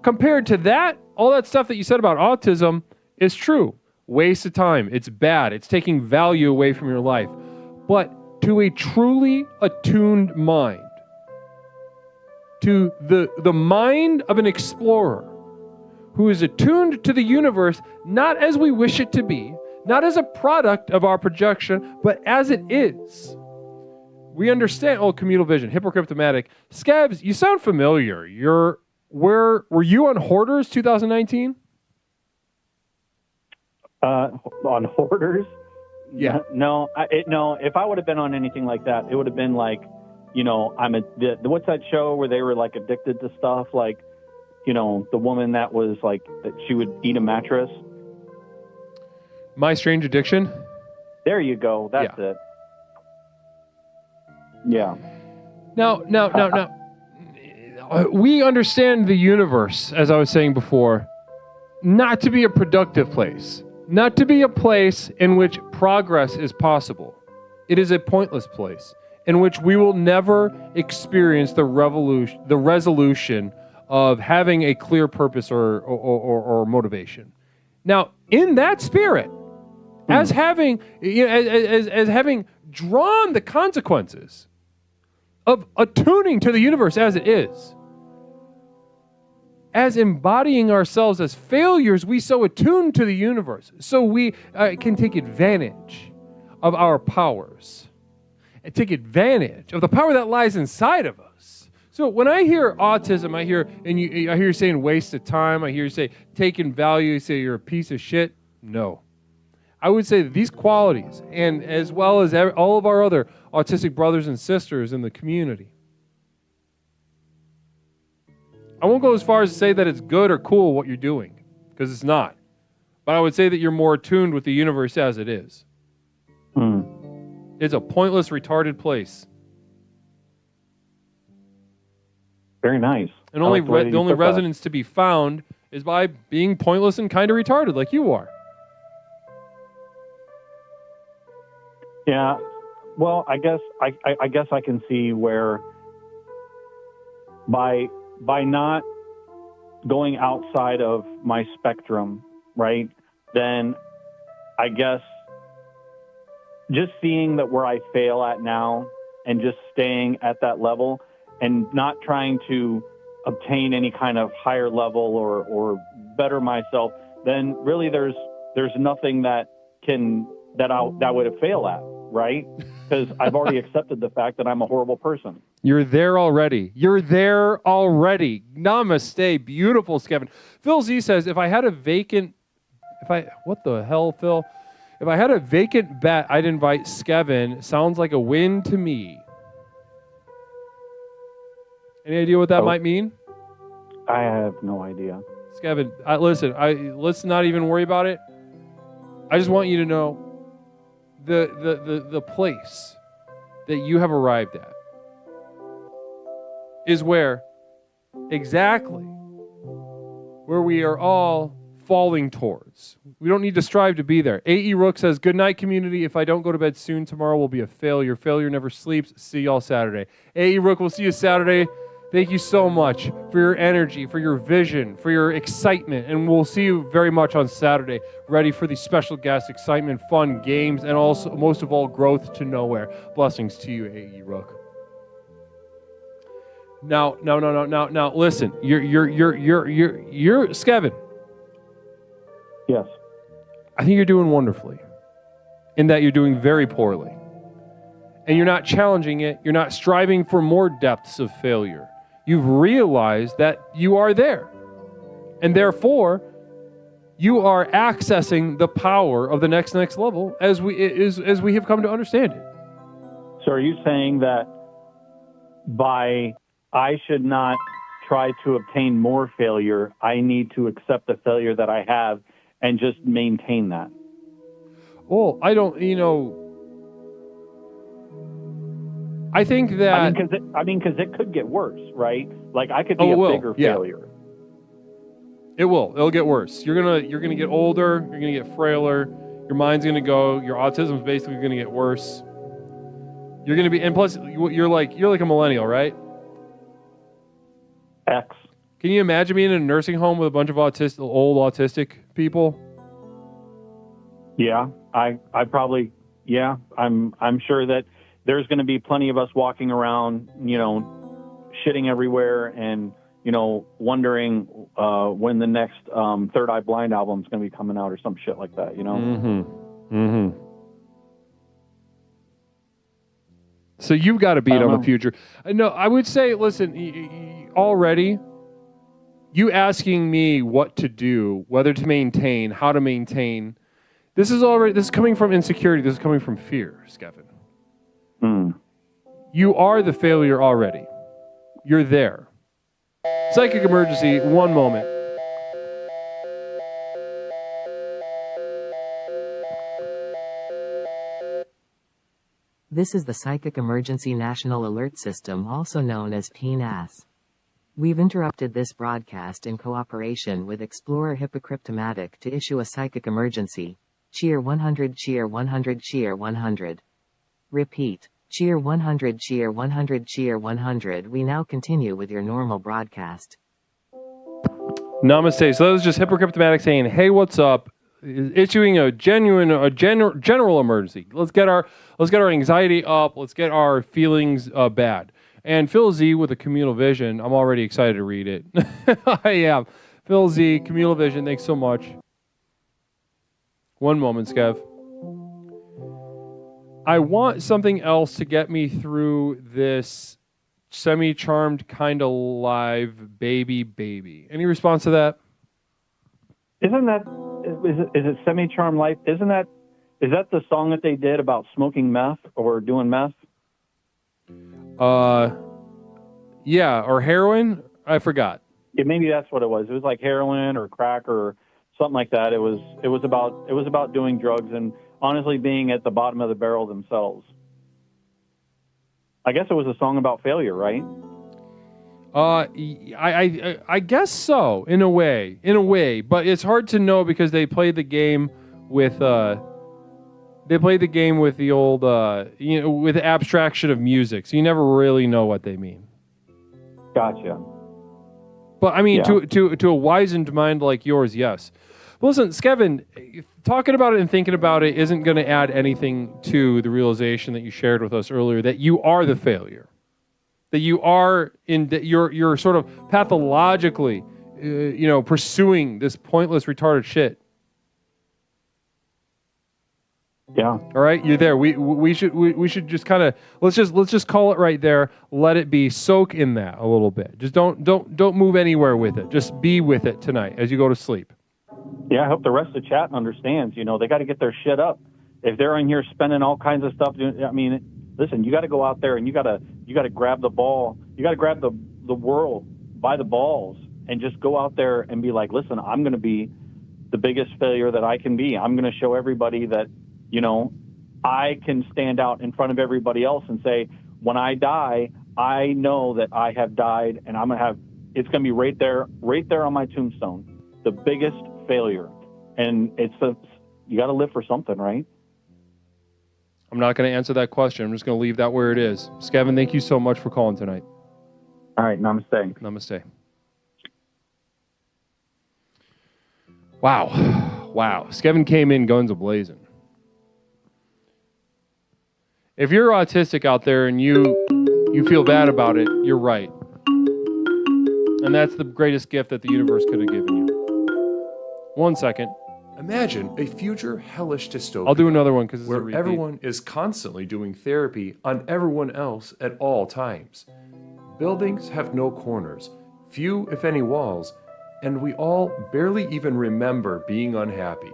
compared to that, all that stuff that you said about autism is true. Waste of time. It's bad. It's taking value away from your life. But to a truly attuned mind, to the mind of an explorer who is attuned to the universe, not as we wish it to be, not as a product of our projection, but as it is. We understand, communal vision, hypercryptomatic. Skevs, you sound familiar. Were you on Hoarders 2019?
On Hoarders?
Yeah.
No. If I would have been on anything like that, it would have been like, what's that show where they were like addicted to stuff? Like, the woman that was like that she would eat a mattress.
My Strange Addiction.
There you go. That's it. Yeah.
Now. We understand the universe, as I was saying before, not to be a productive place, not to be a place in which progress is possible. It is a pointless place. in which we will never experience the resolution of having a clear purpose or motivation. Now, in that spirit, as having drawn the consequences of attuning to the universe as it is, as embodying ourselves as failures, we so attune to the universe, so we can take advantage of our powers and take advantage of the power that lies inside of us. So when I hear autism, I hear you saying waste of time. I hear you say taking value. You say you're a piece of shit. No, I would say that these qualities, and as well as all of our other autistic brothers and sisters in the community, I won't go as far as to say that it's good or cool what you're doing, because it's not. But I would say that you're more attuned with the universe as it is. It's a pointless, retarded place.
Very nice.
And the only resonance to be found is by being pointless and kind of retarded like you are.
Yeah. Well, I guess I can see where by not going outside of my spectrum, right, then I guess just seeing that where I fail at now and just staying at that level and not trying to obtain any kind of higher level or better myself, then really there's nothing that would fail at, right? Because I've already accepted the fact that I'm a horrible person.
You're there already. You're there already. Namaste. Beautiful, Skevin. Phil Z says, what the hell, Phil? If I had a vacant bet, I'd invite Skevin. Sounds like a win to me. Any idea what that might mean?
I have no idea.
Skevin, listen, let's not even worry about it. I just want you to know the place that you have arrived at is exactly where we are all falling towards. We don't need to strive to be there. A.E. Rook says, good night, community. If I don't go to bed soon, tomorrow will be a failure. Failure never sleeps. See y'all Saturday. A.E. Rook, we'll see you Saturday. Thank you so much for your energy, for your vision, for your excitement. And we'll see you very much on Saturday, ready for the special guest, excitement, fun, games, and also, most of all, growth to nowhere. Blessings to you, A.E. Rook. Now, listen. You're Skevin.
Yes.
I think you're doing wonderfully, in that you're doing very poorly. And you're not challenging it. You're not striving for more depths of failure. You've realized that you are there. And therefore, you are accessing the power of the next level as we have come to understand it.
So are you saying that I should not try to obtain more failure, I need to accept the failure that I have and just maintain that?
Well, I don't, I think that...
because it could get worse, right? Like, I could be a bigger failure.
It will. It'll get worse. You're gonna get older. You're gonna get frailer. Your mind's gonna go. Your autism's basically gonna get worse. You're gonna be, and plus, you're like a millennial, right?
X.
Can you imagine being in a nursing home with a bunch of old autistic people?
Yeah, I probably, yeah. I'm sure that there's going to be plenty of us walking around, shitting everywhere and, wondering when the next Third Eye Blind album is going to be coming out or some shit like that,
So you've got to beat on the future. No, I would say, listen, already, you asking me what to do, whether to maintain, how to maintain, this is coming from insecurity. This is coming from fear, Skevin. You are the failure already. You're there. Psychic emergency, one moment.
This is the Psychic Emergency National Alert System, also known as PNAS. We've interrupted this broadcast in cooperation with Explorer Hippocryptomatic to issue a psychic emergency. Cheer 100, cheer 100, cheer 100. Repeat. Cheer 100, cheer 100, cheer 100. We now continue with your normal broadcast.
Namaste. So that was just Hypercryptomatic saying, hey, what's up? Issuing a general emergency. Let's get our anxiety up. Let's get our feelings bad. And Phil Z with a communal vision. I'm already excited to read it. I am. Phil Z, communal vision. Thanks so much. One moment, Skev. I want something else to get me through this semi-charmed kind of live baby. Any response to that?
Isn't that is it semi-charmed life? Is that the song that they did about smoking meth or doing meth?
Yeah, or heroin? I forgot.
Yeah, maybe that's what it was. It was like heroin or crack or something like that. It was about doing drugs and honestly being at the bottom of the barrel themselves. I guess it was a song about failure, right?
I guess so, in a way, but it's hard to know because they played the game with the old with the abstraction of music, so you never really know what they mean.
Gotcha.
But I mean, to a wizened mind like yours, yes. But listen, Skevin, talking about it and thinking about it isn't going to add anything to the realization that you shared with us earlier that you are the failure. That you are you're sort of pathologically, pursuing this pointless, retarded shit.
Yeah.
All right, you're there. We should just kind of let's just call it right there. Let it be. Soak in that a little bit. Just don't move anywhere with it. Just be with it tonight as you go to sleep.
Yeah, I hope the rest of the chat understands. They got to get their shit up. If they're in here spending all kinds of stuff, I mean, listen, you got to go out there and you got to grab the ball. You got to grab the world by the balls and just go out there and be like, listen, I'm going to be the biggest failure that I can be. I'm going to show everybody that, I can stand out in front of everybody else and say, when I die, I know that I have died and it's going to be right there on my tombstone, the biggest failure. And you got to live for something, right?
I'm not going to answer that question. I'm just going to leave that where it is. Skevin, thank you so much for calling tonight.
All right. Namaste.
Namaste. Wow. Skevin came in guns a-blazing. If you're autistic out there and you feel bad about it, you're right. And that's the greatest gift that the universe could have given you. 1 second.
Imagine a future hellish dystopia.
I'll do another one because
where everyone is constantly doing therapy on everyone else at all times. Buildings have no corners, few if any walls, and we all barely even remember being unhappy.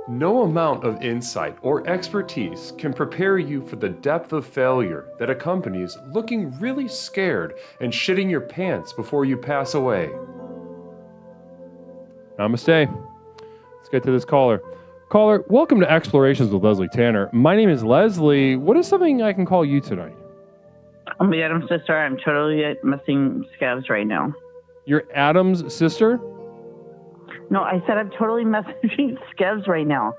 No amount of insight or expertise can prepare you for the depth of failure that accompanies looking really scared and shitting your pants before you pass away.
Namaste. Let's get to this caller. Caller, welcome to Explorations with Leslie Tanner. My name is Leslie. What is something I can call you tonight?
I'm the Adam's sister. I'm totally missing Scavs right now.
You're Adam's sister?
No, I said I'm totally messaging Skevs right now.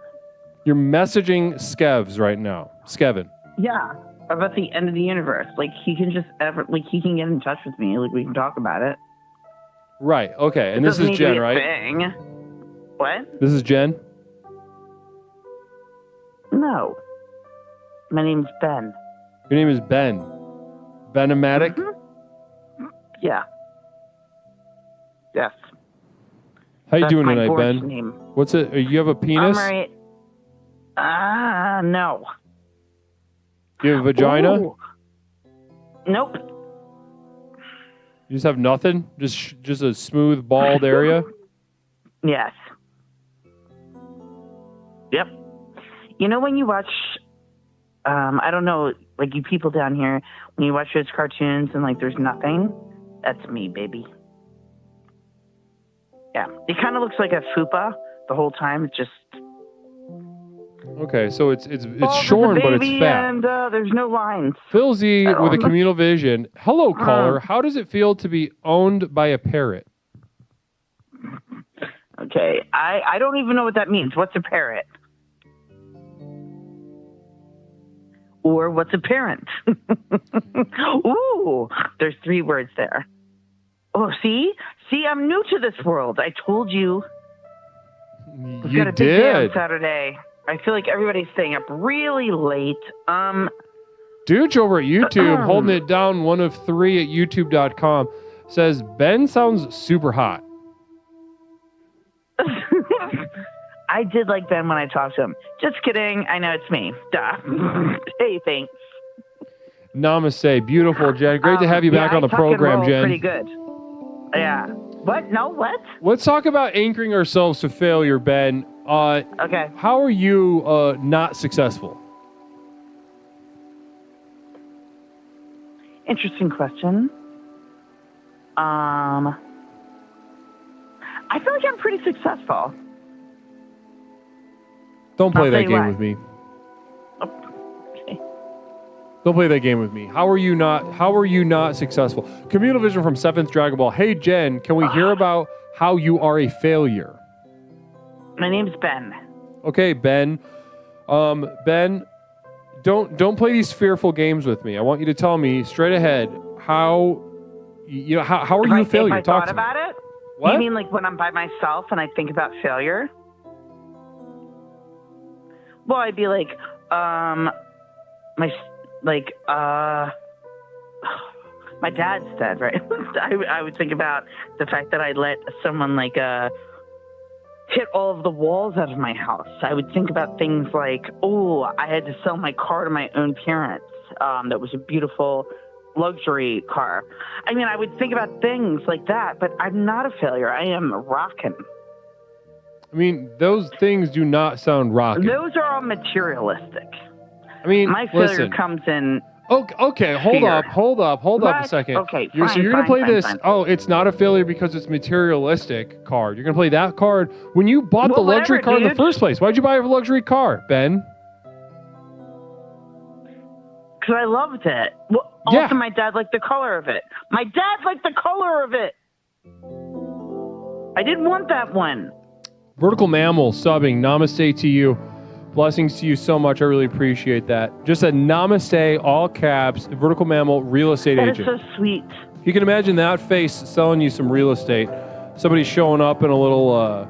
You're messaging Skevs right now. Skevin.
Yeah, about the end of the universe. Like, he can he can get in touch with me. Like, we can talk about it.
Right, okay. And this is Jen, right?
Thing. What?
This is Jen?
No. My name's Ben.
Your name is Ben. Ben-O-Matic?
Mm-hmm. Yeah. Yes.
How you doing tonight,
Gorge
Ben?
Name.
What's it? You have a penis?
I'm right. No.
You have a vagina?
Ooh. Nope.
You just have nothing? Just a smooth, bald area?
Yes. Yep. You know when you watch, I don't know, like you people down here, when you watch those cartoons and like there's nothing? That's me, baby. Yeah, it kind of looks like a fupa the whole time. It's just
okay. So it's shorn, but it's fat.
And there's no lines.
Phil Z with a communal vision. Hello, caller. How does it feel to be owned by a parrot?
Okay. I don't even know what that means. What's a parrot? Or what's a parent? Ooh, there's 3 words there. Oh, see? See, I'm new to this world. I told you. We've got a big day on Saturday. I feel like everybody's staying up really late.
Dooch over at YouTube, holding it down 1 of 3 at youtube.com, says, Ben sounds super hot.
I did like Ben when I talked to him. Just kidding. I know it's me. Duh. Hey, thanks.
Namaste. Beautiful, Jen. Great to have you back on the program, Jen.
Pretty good. Yeah. What? No, what?
Let's talk about anchoring ourselves to failure, Ben.
Okay.
How are you not successful?
Interesting question. I feel like I'm pretty successful.
Don't play that game with me.
Okay.
Don't play that game with me. How are you not successful? Communal Vision from 7th Dragon Ball. Hey Jen, can we hear about how you are a failure?
My name's Ben.
Okay, Ben. Ben, don't play these fearful games with me. I want you to tell me straight ahead how are you a failure?
If I
Talk
thought
to me.
about it?
What?
You mean like when I'm by myself and I think about failure? Well, I'd be like, my dad's dead, right? I would think about the fact that I let someone hit all of the walls out of my house. I would think about things like, oh, I had to sell my car to my own parents. That was a beautiful luxury car. I mean, I would think about things like that, but I'm not a failure. I am rocking.
I mean, those things do not sound rocking.
Those are all materialistic.
I mean,
my failure
listen.
comes in.
Okay, hold up a second.
Okay,
So you're
fine,
gonna play
fine,
this.
fine.
Oh, it's not a failure because it's materialistic card. You're gonna play that card when you bought the luxury
whatever,
car in the
dude.
first place. Why'd you buy a luxury car, Ben?
Because I loved it. Well,
Yeah.
Also, my dad liked the color of it. My dad liked the color of it. I didn't want that one.
Vertical Mammal subbing. Namaste to you. Blessings to you so much. I really appreciate that. Just a namaste, all caps, Vertical Mammal real estate
That is
agent.
so sweet.
You can imagine that face selling you some real estate. Somebody showing up in a little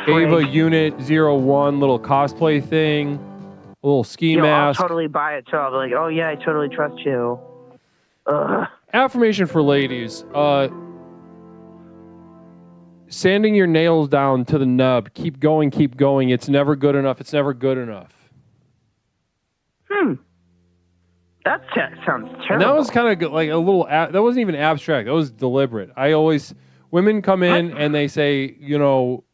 Ava Unit 01 little cosplay thing, a little ski mask.
I'll totally buy it too. I'll be like, oh yeah, I totally trust you. Ugh.
Affirmation for ladies. Sanding your nails down to the nub. Keep going, keep going. It's never good enough. It's never good enough.
That sounds terrible.
And that was kind of like a little, that wasn't even abstract. That was deliberate. Women come in and they say,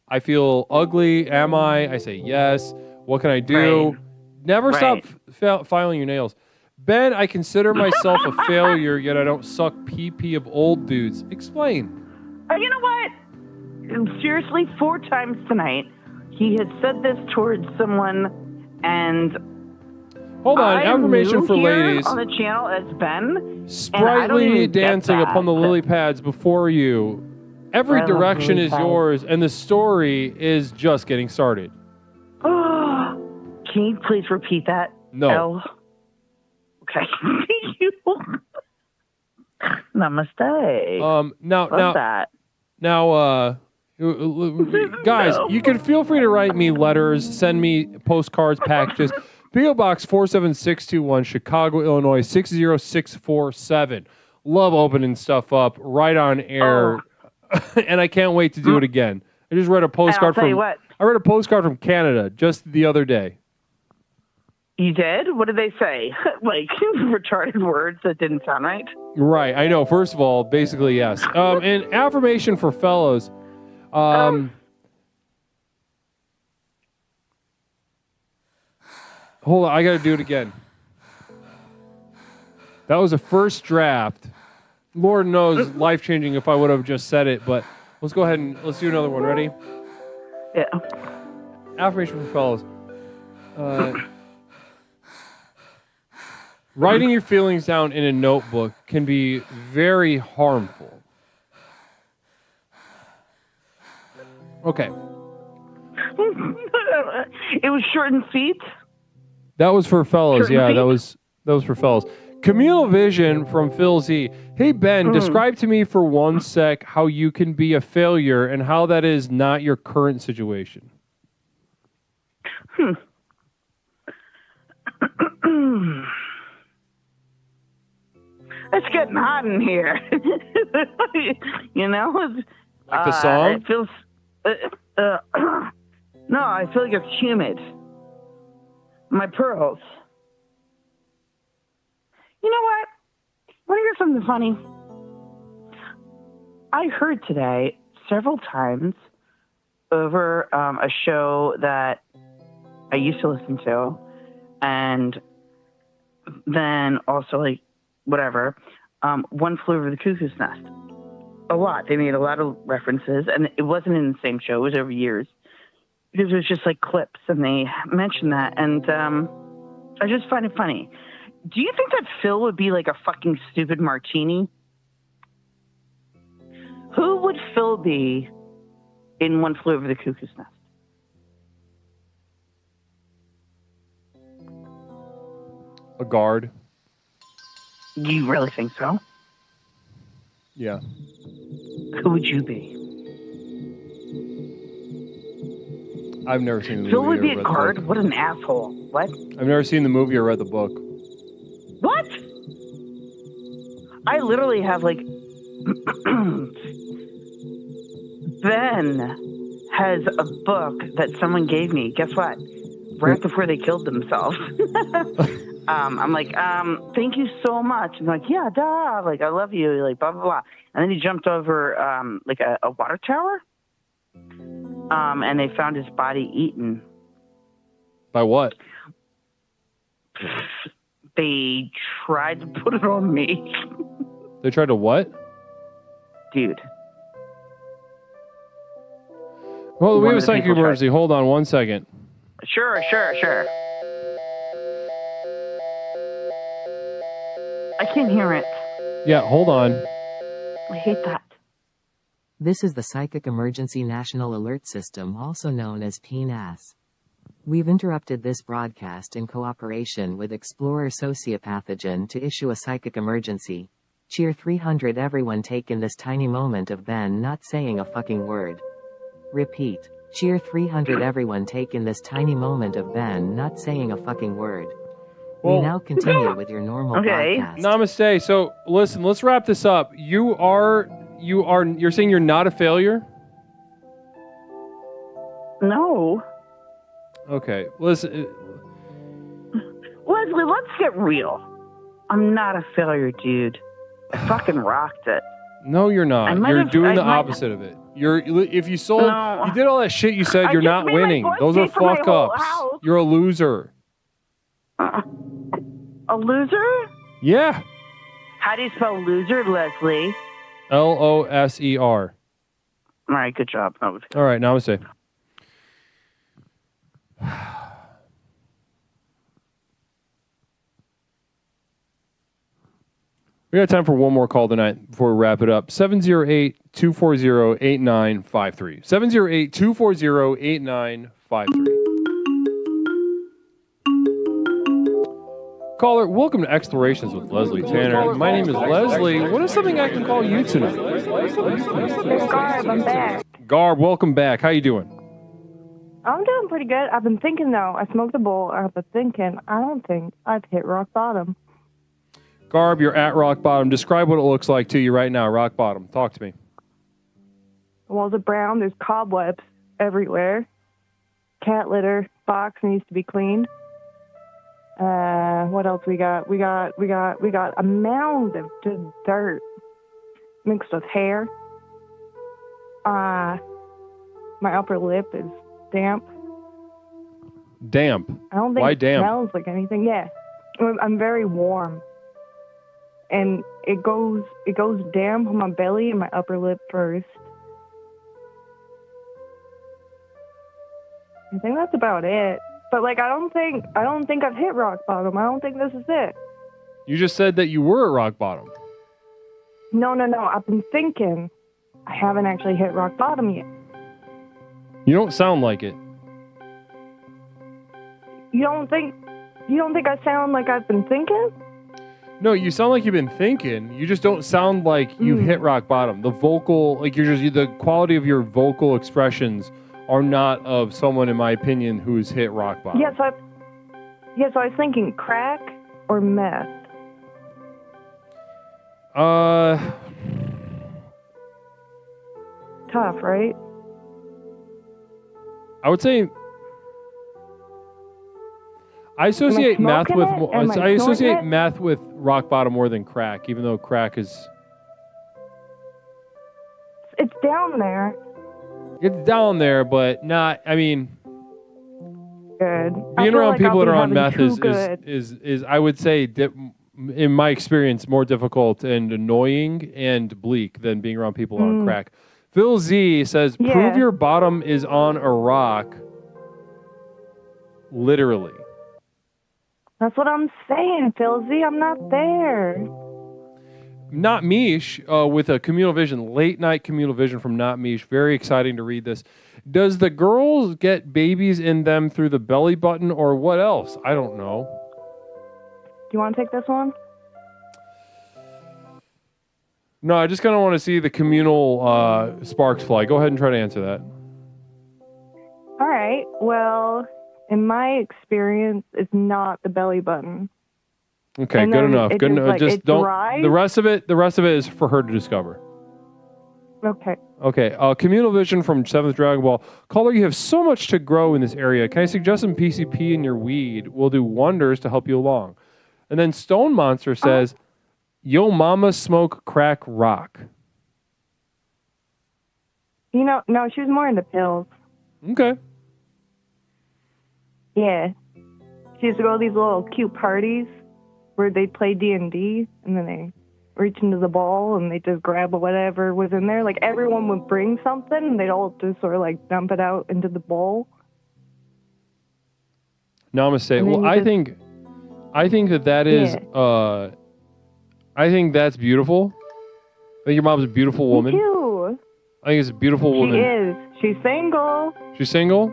I feel ugly. Am I? I say, yes. What can I do?
Right.
Never stop filing your nails. Ben, I consider myself a failure, yet I don't suck pee of old dudes. Explain.
You know what? Seriously, 4 times tonight, he had said this towards someone, and
hold on, affirmation for
here
ladies.
On the channel as Ben,
Sprightly dancing upon the lily pads before you. Every
I love
direction
lily
is
pads.
yours, and the story is just getting started.
Can you please repeat that?
No.
L? Okay. Thank you. Namaste.
Now, guys, you can feel free to write me letters, send me postcards, packages. P.O. Box 47621, Chicago, Illinois 60647. Love opening stuff up right on air, and I can't wait to do it again. I just read a postcard
tell you what.
I read a postcard from Canada just the other day.
You did? What did they say? Like retarded words that didn't sound right?
Right, I know. First of all, basically yes. And affirmation for fellows. Hold on, I got to do it again. That was a first draft. Lord knows, life-changing if I would have just said it, but let's go ahead and let's do another one. Ready?
Yeah.
Affirmation for fellows. Writing your feelings down in a notebook can be very harmful. Okay.
It was short and sweet.
That was for fellas.
Short and
Yeah,
sweet?
that was for fellas. Communal Vision from Phil Z. Hey, Ben, describe to me for 1 sec how you can be a failure and how that is not your current situation.
It's getting hot in here. You know?
Like the song?
It feels... no, I feel like it's humid. My pearls. You know what? Want to hear something funny? I heard today several times over a show that I used to listen to, and then also like whatever, One Flew Over the Cuckoo's Nest. A lot. They made a lot of references, and it wasn't in the same show. It was over years. Because it was just like clips, and they mentioned that, and I just find it funny. Do you think that Phil would be like a fucking stupid martini? Who would Phil be in One Flew Over the Cuckoo's Nest?
A guard.
You really think so?
Yeah.
Who would you be?
I've never seen the movie.
Phil would
or
be
read
a
the
guard?
book.
What an asshole. What?
I've never seen the movie or read the book.
What? I literally have like... Ben has a book that someone gave me. Guess what? Right before they killed themselves. I'm like, thank you so much. And like, yeah, duh. Like, I love you. Like, blah, blah, blah. And then he jumped over like a water tower. And they found his body eaten.
By what?
They tried to put it on me.
They tried to what?
Dude.
Well, we
One
have a
of the
psychic
people tried-
emergency. Hold on 1 second.
Sure. I can't hear it.
Yeah, hold on.
I hate that.
This is the Psychic Emergency National Alert System, also known as PNAS. We've interrupted this broadcast in cooperation with Explorer Sociopathogen to issue a psychic emergency. Cheer 300 everyone take in this tiny moment of Ben not saying a fucking word. Repeat. Cheer 300 everyone take in this tiny moment of Ben not saying a fucking word. We now continue with your normal broadcast.
Namaste. So, listen, let's wrap this up. You're saying you're not a failure?
No.
Okay. Listen.
Leslie, let's get real. I'm not a failure, dude. I fucking rocked it.
No, you're not. You're doing the opposite of it. If you sold, you did all that shit you said, you're not winning. Those are fuck ups. You're a loser.
A loser?
Yeah.
How do you spell loser, Leslie?
Loser.
All right, good job.
All right, namaste. We got time for one more call tonight before we wrap it up. 708-240-8953. 708-240-8953. Caller, welcome to Explorations with Leslie Tanner. My name is Leslie. What is something I can call you tonight?
Garb, I'm back.
Garb, welcome back. How you doing?
I'm doing pretty good. I've been thinking, though. I smoked a bowl. I've been thinking, I don't think I've hit rock bottom.
Garb, you're at rock bottom. Describe what it looks like to you right now, rock bottom. Talk to me.
Walls are brown. There's cobwebs everywhere. Cat litter. Box needs to be cleaned. What else we got? We got a mound of just dirt mixed with hair. My upper lip is damp.
Damp?
I don't think
Why
it
damp?
smells like anything. Yeah. I'm very warm. And it goes damp on my belly and my upper lip first. I think that's about it. But like I don't think I've hit rock bottom. I don't think this is it.
You just said that you were at rock bottom.
No. I've been thinking I haven't actually hit rock bottom yet.
You don't sound like it.
You don't think I sound like I've been thinking?
No, you sound like you've been thinking. You just don't sound like you've hit rock bottom. The vocal, like the quality of your vocal expressions are not of someone, in my opinion, who's hit rock bottom.
Yes, I was thinking crack or meth. Tough, right?
I would say I associate meth with meth with rock bottom more than crack, even though crack is.
It's down there.
It's down there, but not. I mean,
good.
Being around people that are on meth is I would say, in my experience, more difficult and annoying and bleak than being around people on crack. Phil Z says, "Prove your bottom is on a rock." Literally.
That's what I'm saying, Phil Z. I'm not there.
Not Mish with a communal vision, late night communal vision from Not Mish. Very exciting to read this. Does the girls get babies in them through the belly button or what else? I don't know.
Do you want to take this one?
No, I just kind of want to see the communal sparks fly. Go ahead and try to answer that.
All right. Well, in my experience, it's not the belly button.
Okay,
And
good
then
enough.
it
Good
just,
enough.
like,
Just
it
don't.
dries?
The rest of it is for her to discover.
Okay.
Okay. Communal vision from 7th Dragon Ball. Caller, you have so much to grow in this area. Can I suggest some PCP in your weed? Will do wonders to help you along. And then Stone Monster says, "Yo, mama smoke crack rock."
You know, no, she was more into pills.
Okay.
Yeah. She used to go to these little cute parties where they'd play D&D, and then they reach into the ball and they just grab whatever was in there. Like, everyone would bring something, and they'd all just sort of, like, dump it out into the bowl.
Namaste.
And then
Well,
you
I
just-
think that is I think that's beautiful. I think your mom's a beautiful woman.
Me too.
I think it's a beautiful woman.
She is. She's single.
She's single?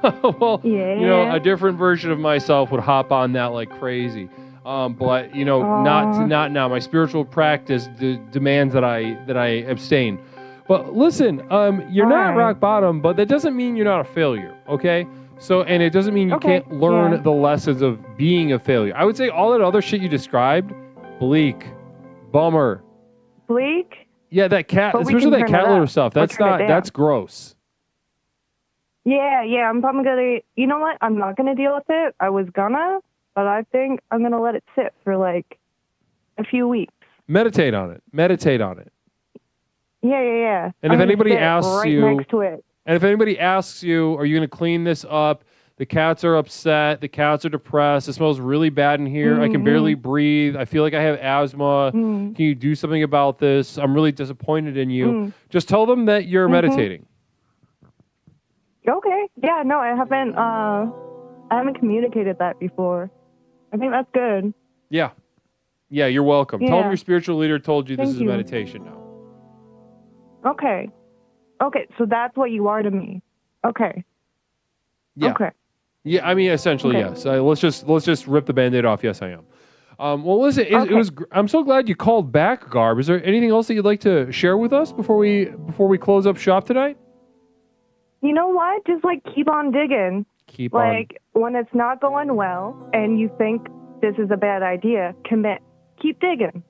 Well,
Yeah.
you know, a different version of myself would hop on that like crazy. But you know, not now. My spiritual practice demands that I abstain. But listen, you're not rock bottom, but that doesn't mean you're not a failure. Okay. So, and it doesn't mean you can't learn the lessons of being a failure. I would say all that other shit you described, bleak, bummer.
Bleak?
Yeah, that cat,
But we
especially
can
that
turn
cat
it
litter
up
stuff.
or
That's
turn it
not.
down.
That's gross.
Yeah, I'm probably you know what? I'm not gonna deal with it. I was gonna, but I think I'm gonna let it sit for like a few weeks.
Meditate on it. Meditate on it.
Yeah.
And if
I'm gonna
anybody
sit
asks
right
you,
next to it.
and if anybody asks you, are you going to clean this up? The cats are upset. The cats are depressed. It smells really bad in here. I can barely breathe. I feel like I have asthma. Can you do something about this? I'm really disappointed in you. Just tell them that you're meditating.
Okay. Yeah. No, I haven't communicated that before. I think that's good.
Yeah. Yeah, you're welcome. Tell them
Yeah.
your spiritual leader told you this
Thank
is
you.
meditation now.
Okay. So that's what you are to me. Okay.
Yeah.
Okay.
Yeah, I mean, essentially,
Okay.
yes. Let's just rip the Band-Aid off. Yes, I am. Well, listen, it was. I'm so glad you called back, Garb. Is there anything else that you'd like to share with us before we close up shop tonight?
You know what? Just like keep on digging.
Keep on.
Like when it's not going well and you think this is a bad idea, commit. Keep digging.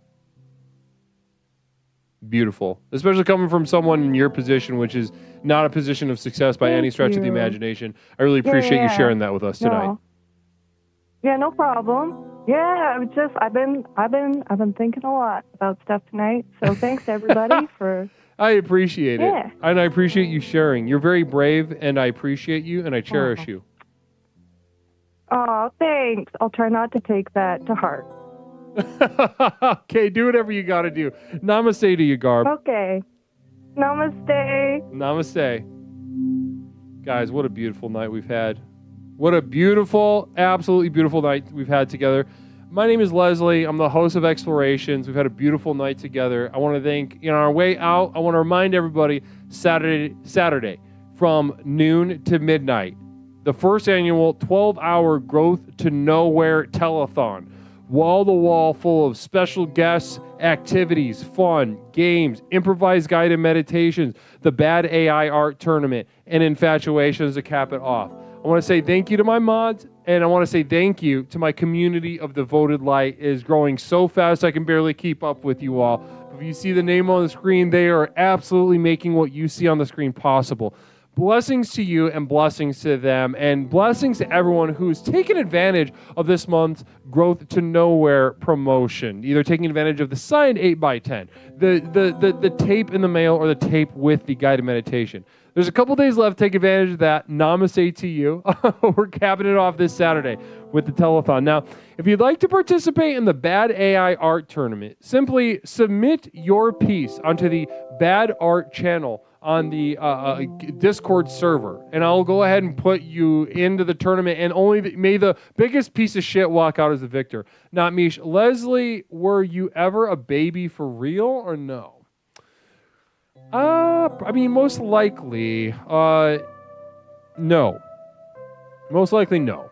Beautiful, especially coming from someone in your position, which is not a position of success by any stretch of the
you.
imagination. I really appreciate you
Yeah.
sharing that with us tonight.
No. Yeah, no problem. Yeah, it's just I've been thinking a lot about stuff tonight. So thanks everybody for.
I appreciate it,
Yeah.
and I appreciate you sharing. You're very brave, and I appreciate you, and I cherish you.
Oh, thanks. I'll try not to take that to heart.
Okay, do whatever you got to do. Namaste to you, Garb.
Okay. Namaste.
Namaste. Guys, what a beautiful night we've had. What a beautiful, absolutely beautiful night we've had together. My name is Leslie. I'm the host of Explorations. We've had a beautiful night together. I want to thank, on our way out, I want to remind everybody, Saturday, from noon to midnight. The first annual 12-hour Growth to Nowhere telethon. Wall-to-wall full of special guests, activities, fun, games, improvised guided meditations, the Bad AI Art Tournament, and Infatuations to cap it off. I want to say thank you to my mods, and I want to say thank you to my community of devoted light. It is growing so fast I can barely keep up with you all. If you see the name on the screen, they are absolutely making what you see on the screen possible. Blessings to you and blessings to them, and blessings to everyone who's taken advantage of this month's Growth to Nowhere promotion, either taking advantage of the signed 8x10, the tape in the mail, or the tape with the guided meditation. There's a couple days left. Take advantage of that. Namaste to you. We're capping it off this Saturday with the telethon. Now, if you'd like to participate in the Bad AI Art Tournament, simply submit your piece onto the Bad Art channel on the Discord server, and I'll go ahead and put you into the tournament, and may the biggest piece of shit walk out as the victor. Not Mish. Leslie, were you ever a baby for real or no? I mean, most likely, no. Most likely, no.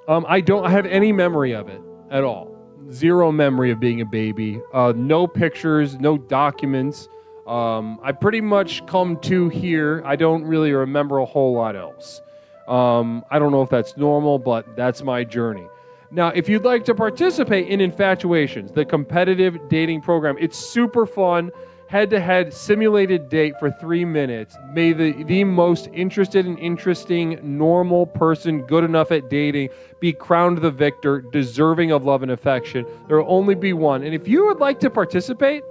I don't have any memory of it at all. Zero memory of being a baby. No pictures, no documents. I pretty much come to here. I don't really remember a whole lot else. I don't know if that's normal, but that's my journey. Now, if you'd like to participate in Infatuations, the competitive dating program, it's super fun. Head-to-head simulated date for 3 minutes. May the most interested and interesting normal person good enough at dating be crowned the victor, deserving of love and affection. There will only be one. And if you would like to participate,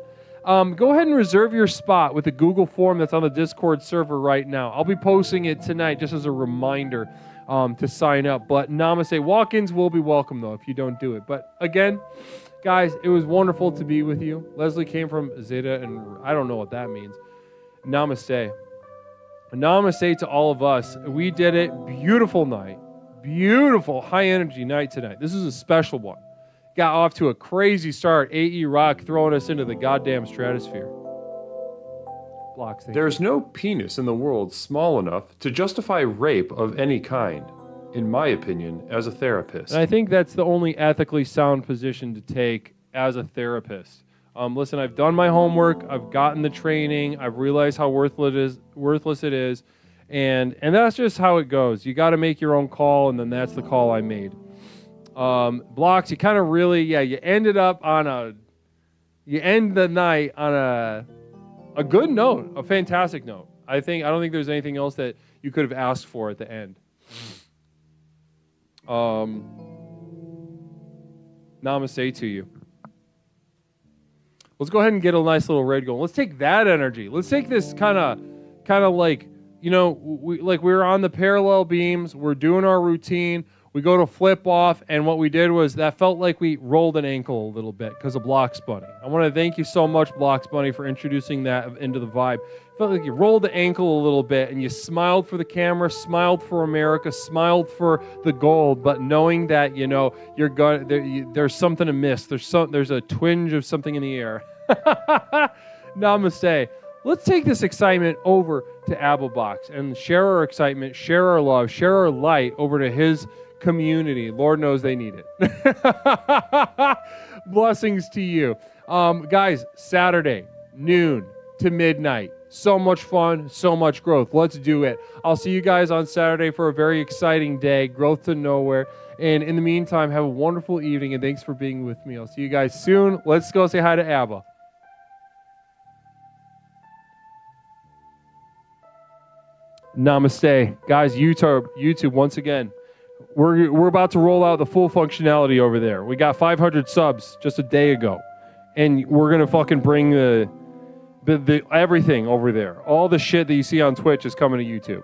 go ahead and reserve your spot with the Google form that's on the Discord server right now. I'll be posting it tonight just as a reminder to sign up. But namaste. Walk-ins will be welcome, though, if you don't do it. But again, guys, it was wonderful to be with you. Leslie came from Zeta, and I don't know what that means. Namaste. Namaste to all of us. We did it. Beautiful night. Beautiful high-energy night tonight. This is a special one. Got off to a crazy start. AE Rock throwing us into the goddamn stratosphere. Blocks.
There's no penis in the world small enough to justify rape of any kind, in my opinion, as a therapist.
And I think that's the only ethically sound position to take as a therapist. Listen, I've done my homework. I've gotten the training. I've realized how worthless it is. And that's just how it goes. You got to make your own call, and then that's the call I made. Blocks, you kind of really, you ended up on you end the night on a good note, a fantastic note. I don't think there's anything else that you could have asked for at the end. Namaste to you. Let's go ahead and get a nice little raid going. Let's take that energy. Let's take this kind of like, we're on the parallel beams. We're doing our routine. We go to flip off, and what we did was that felt like we rolled an ankle a little bit because of Blocks Bunny. I want to thank you so much, Blocks Bunny, for introducing that into the vibe. Felt like you rolled the ankle a little bit, and you smiled for the camera, smiled for America, smiled for the gold, but knowing that you're going, there's something amiss. There's a twinge of something in the air. Namaste. Let's take this excitement over to Applebox and share our excitement, share our love, share our light over to his community. Lord knows they need it. Blessings to you. Guys, Saturday, noon to midnight. So much fun, so much growth. Let's do it. I'll see you guys on Saturday for a very exciting day, Growth to Nowhere. And in the meantime, have a wonderful evening, and thanks for being with me. I'll see you guys soon. Let's go say hi to Abba. Namaste. Guys, YouTube, once again, we're about to roll out the full functionality over there. We got 500 subs just a day ago, and we're going to fucking bring the everything over there. All the shit that you see on Twitch is coming to YouTube.